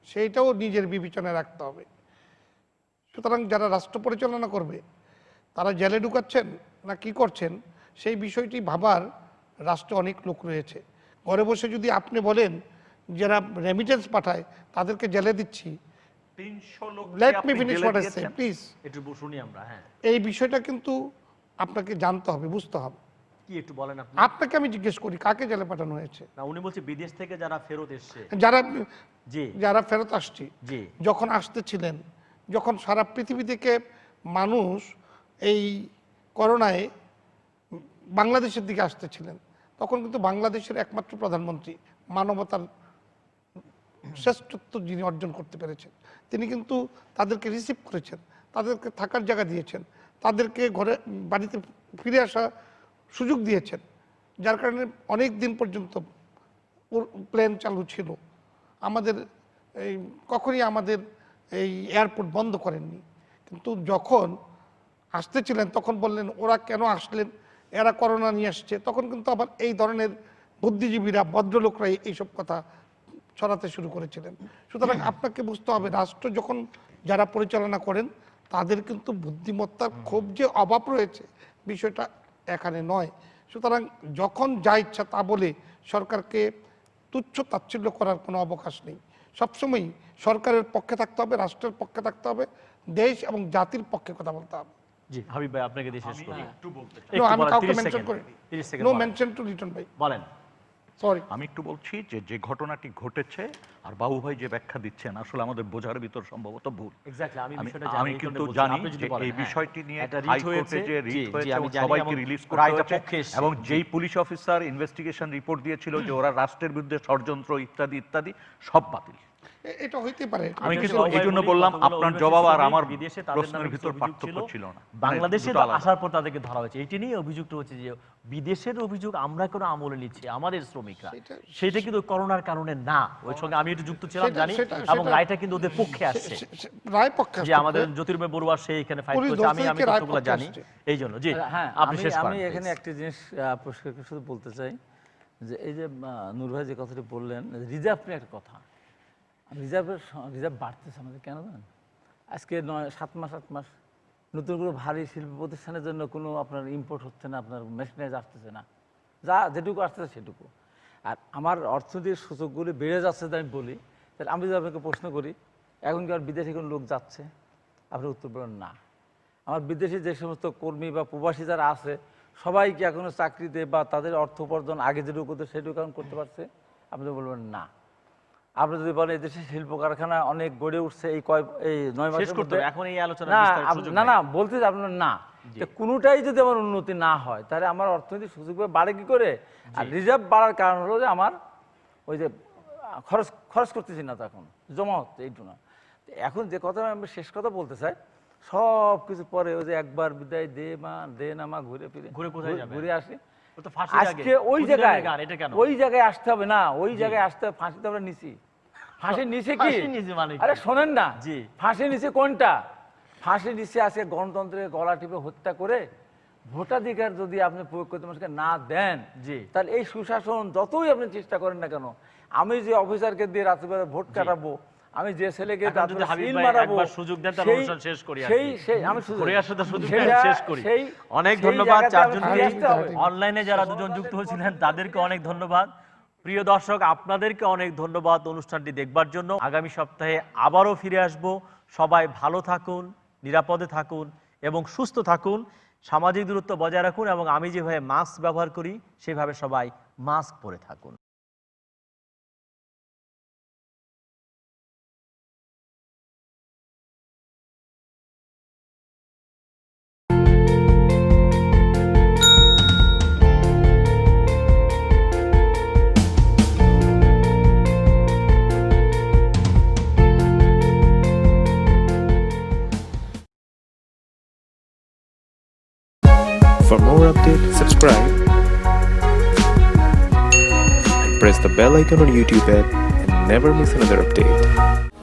সেইটাও নিজের বিবেচনায় রাখতে হবে। সুতরাং যারা রাষ্ট্র পরিচালনা করবে তারা জেলে ঢুকাচ্ছেন না কি করছেন, সেই বিষয়টি ভাবার রাষ্ট্রে অনেক লোক রয়েছে। ঘরে বসে যদি আপনি বলেন যারা রেমিটেন্স পাঠায় তাদেরকে জেলে দিচ্ছি, 300 লোককে লেট মি আপনি ফিনিশ জেলে হোয়াট আই সে দিয়েছেন। প্লিজ। একটু শুনি আমরা। হ্যাঁ, এই বিষয়টা কিন্তু আপনাকে জানতে হবে, বুঝতে হবে। কি একটু বলেন আপনি। আপনাকে আমি জিজ্ঞেস করি কাকে জেলে পাঠানো হয়েছে? না, উনি বলছে বিদেশ থেকে যারা ফেরত এসছে। যারা জি যারা ফেরত আসছে, জি যখন আসতেছিলেন, যখন সারা পৃথিবী থেকে মানুষ এই করোনায় বাংলাদেশের দিকে আসতেছিলেন, তখন কিন্তু বাংলাদেশের একমাত্র প্রধানমন্ত্রী মানবতার শ্রেষ্ঠত্ব যিনি অর্জন করতে পেরেছেন, তিনি কিন্তু তাদেরকে রিসিভ করেছেন, তাদেরকে থাকার জায়গা দিয়েছেন, তাদেরকে ঘরে বাড়িতে ফিরে আসা সুযোগ দিয়েছেন, যার কারণে অনেক দিন পর্যন্ত প্লেন চালু ছিল। আমাদের এই কখনই আমাদের এই এয়ারপোর্ট বন্ধ করেননি। কিন্তু যখন আসতেছিলেন তখন বললেন ওরা কেন আসলেন, এরা করোনা নিয়ে আসছে, তখন কিন্তু আবার এই ধরনের বুদ্ধিজীবীরা, ভদ্রলোকরা এইসব কথা ছড়াতে শুরু করেছিলেন। সুতরাং আপনাকে বুঝতে হবে রাষ্ট্র যখন যারা পরিচালনা করেন তাদের কিন্তু বুদ্ধিমত্তার খুব যে অভাব রয়েছে বিষয়টা এখানে নয়। সুতরাং যখন যা ইচ্ছা তা বলে সরকারকে তুচ্ছ তাচ্ছিল্য করার কোনো অবকাশ নেই। সবসময় সরকারের পক্ষে থাকতে হবে, রাষ্ট্রের পক্ষে থাকতে হবে, দেশ এবং জাতির পক্ষে কথা বলতে হবে। জি হাবিব ভাই, আপনাকে দিয়ে শেষ করি। একটু বলতে চাই। একটু আমি বলেন, কাউকে 30 মেনশন সেকেন্ড, করিনি। 30 সেকেন্ড নো বলেন। মেনশন টু রিটার্ন ভাই, বলেন। সরি। আমি একটু বলছি যে যে ঘটনাটি ঘটেছে আর বাবু ভাই যে ব্যাখ্যা দিচ্ছেন আসলে আমাদের বোঝার ভিতর সম্ভবত ভুল। এক্স্যাক্টলি, আমি আমি- বিষয়টা আমি জানি, এই কিন্তু কারণে বলছি। জানি আপনি যদি যে বলেন, এই হ্যাঁ। বিষয়টি নিয়ে একটা রিট হাইকোর্টে হয়েছে, যে জি, রিট জি, হয়েছে আমি এবং জানি, সবাইকে এবং রিলিজ করতে রায়টা হয়েছে পক্ষে এসেছে, এবং জি। যেই পুলিশ অফিসার ইনভেস্টিগেশন রিপোর্ট দিয়েছিল যে ওরা রাষ্ট্রের বিরুদ্ধে ষড়যন্ত্র ইত্যাদি ইত্যাদি সব বাতিল। এটা হইতে পারে। আমি বিদেশে কিন্তু বাবু ভাই এই জন্য বলি, বললাম কতগুলো আপনার অভিবাসী জবাব আর শ্রমিক আমার বিদেশে তাদের প্রশ্নের নামে ভিতর অভিযোগ পার্থক্য ছিল না। বাংলাদেশে দুটো তো আলাদা। আসার পর তাদেরকে ধরা হয়েছে। এটি নিয়ে অভিযুক্ত হচ্ছে যে বিদেশের অভিযোগ আমরা কোনো আমলে নিচ্ছি আমাদের শ্রমিকরা, সেটা কিন্তু করোনার কারণে না। ওই সঙ্গে আমি একটু যুক্ত ছিলাম জানি, এবং রায়টা কিন্তু ওদের পক্ষে আসছে। রায় পক্ষে যে আমাদের জ্যোতির্ময় বড়ুয়া সে এখানে ফাইট পুলিশ করেছে, আমি দোষীকে রায় তথ্যগুলো পক্ষে জানি, আসছে। এই জন্য। জি হ্যাঁ, আপনি শেষ আমি করেন এখানে please। একটা জিনিস পরিষ্কার করে শুধু বলতে চাই যে এই যে নূর ভাই যে কথাটি বললেন, রিজার্ভ নিয়ে একটা কথা, রিজার্ভ বাড়তেছে আমাদের কেন জানেন? আজকে 7 মাস 8 মাস নতুন করে ভারী শিল্প প্রতিষ্ঠানের জন্য কোনো আপনার ইম্পোর্ট হচ্ছে না, আপনার মেশিনারিজ আসতেছে না, যা যেটুকু আসতেছে সেটুকু। আর আমার অর্থনীতির সূচকগুলি বেড়ে যাচ্ছে তাই আমি বলি, তাহলে আমি যদি আপনাকে প্রশ্ন করি এখন কি আর বিদেশে কোনো লোক যাচ্ছে, আপনি উত্তর বলেন না। আমার বিদেশে যে সমস্ত কর্মী বা প্রবাসী যারা আছে সবাই কি এখনো চাকরিতে বা তাদের অর্থ উপার্জন আগে যেটুকু হতো সেটুকু এখন করতে পারছে? আপনি বলবেন না। আপনি যদি বলেন এই দেশে শিল্প কারখানা অনেক গড়ে উঠছে এই 9 শেষ মাসের করতে মধ্যে, হবে, এখন এই আলোচনা না বিস্তারিত সুযোগ না নাই। না বলতে আপনার না, তো কোনোটাই যদি আমার উন্নতি না হয় তাহলে আমার অর্থনৈতিক সুযোগ বাড়ে কি করে? আর রিজার্ভ বাড়ার কারণ হলো যে আমার ওই যে খরচ করতেছি না, তখন জমা হচ্ছে এইটু না। এখন যে কথা আমি শেষ কথা বলতে চাই, সব কিছু পরে ওই যে একবার বিদায় দে না মা ঘুরে ফিরে ঘুরে কোথায় যাবে? ঘুরে আসি। ও তো ফাঁসির আগে, আজকে ওই ক্ষুদিরামের জায়গায় গান, এটা কেন? ওই জায়গায় আসতে হবে না, ওই জায়গায় আসতে হবে। ফাঁসি তো আমরা নিছি, ফাঁসি নিচে কি? ফাঁসির নিচে মানে কি? আরে শোনেন না, জি। ফাঁসি নিচে কোনটা? ফাঁসি নিচে আজকে গণতন্ত্রের গলা টিপে হত্যা করে ভোটাধিকার যদি আপনি প্রয়োগ করতে মানুষকে না দেন, জি। তাহলে এই সুশাসন যতই আপনি চেষ্টা করেন না কেন, আমি যে অফিসারকে দিয়ে রাত্রিবেলা ভোট কাটাবো, আমি যে ছেলেকে এখন যদি হাবিব সিল ভাই মারাবো, একবার সুযোগ দেন তাহলে সেই- অনুষ্ঠান শেষ করি আর সেই কি। সেই আমি সুযোগ ঘুরে আসলে তো সুযোগ সেটা- দেন, শেষ করি। সেই- অনেক সেই ধন্যবাদ জায়গাতে চারজনকে। আমাকে আসতে হবে। অনলাইনে যারা দুজন যুক্ত হয়েছিলেন তাদেরকে অনেক ধন্যবাদ। প্রিয় দর্শক, আপনাদেরকে অনেক ধন্যবাদ অনুষ্ঠানটি দেখবার জন্য। আগামী সপ্তাহে আবারও ফিরে আসব। সবাই ভালো থাকুন, নিরাপদে থাকুন এবং সুস্থ থাকুন। সামাজিক দূরত্ব বজায় রাখুন এবং আমি যেভাবে মাস্ক ব্যবহার করি সেভাবে সবাই মাস্ক পরে থাকুন। For more updates, subscribe and press the bell icon on YouTube app and never miss another update.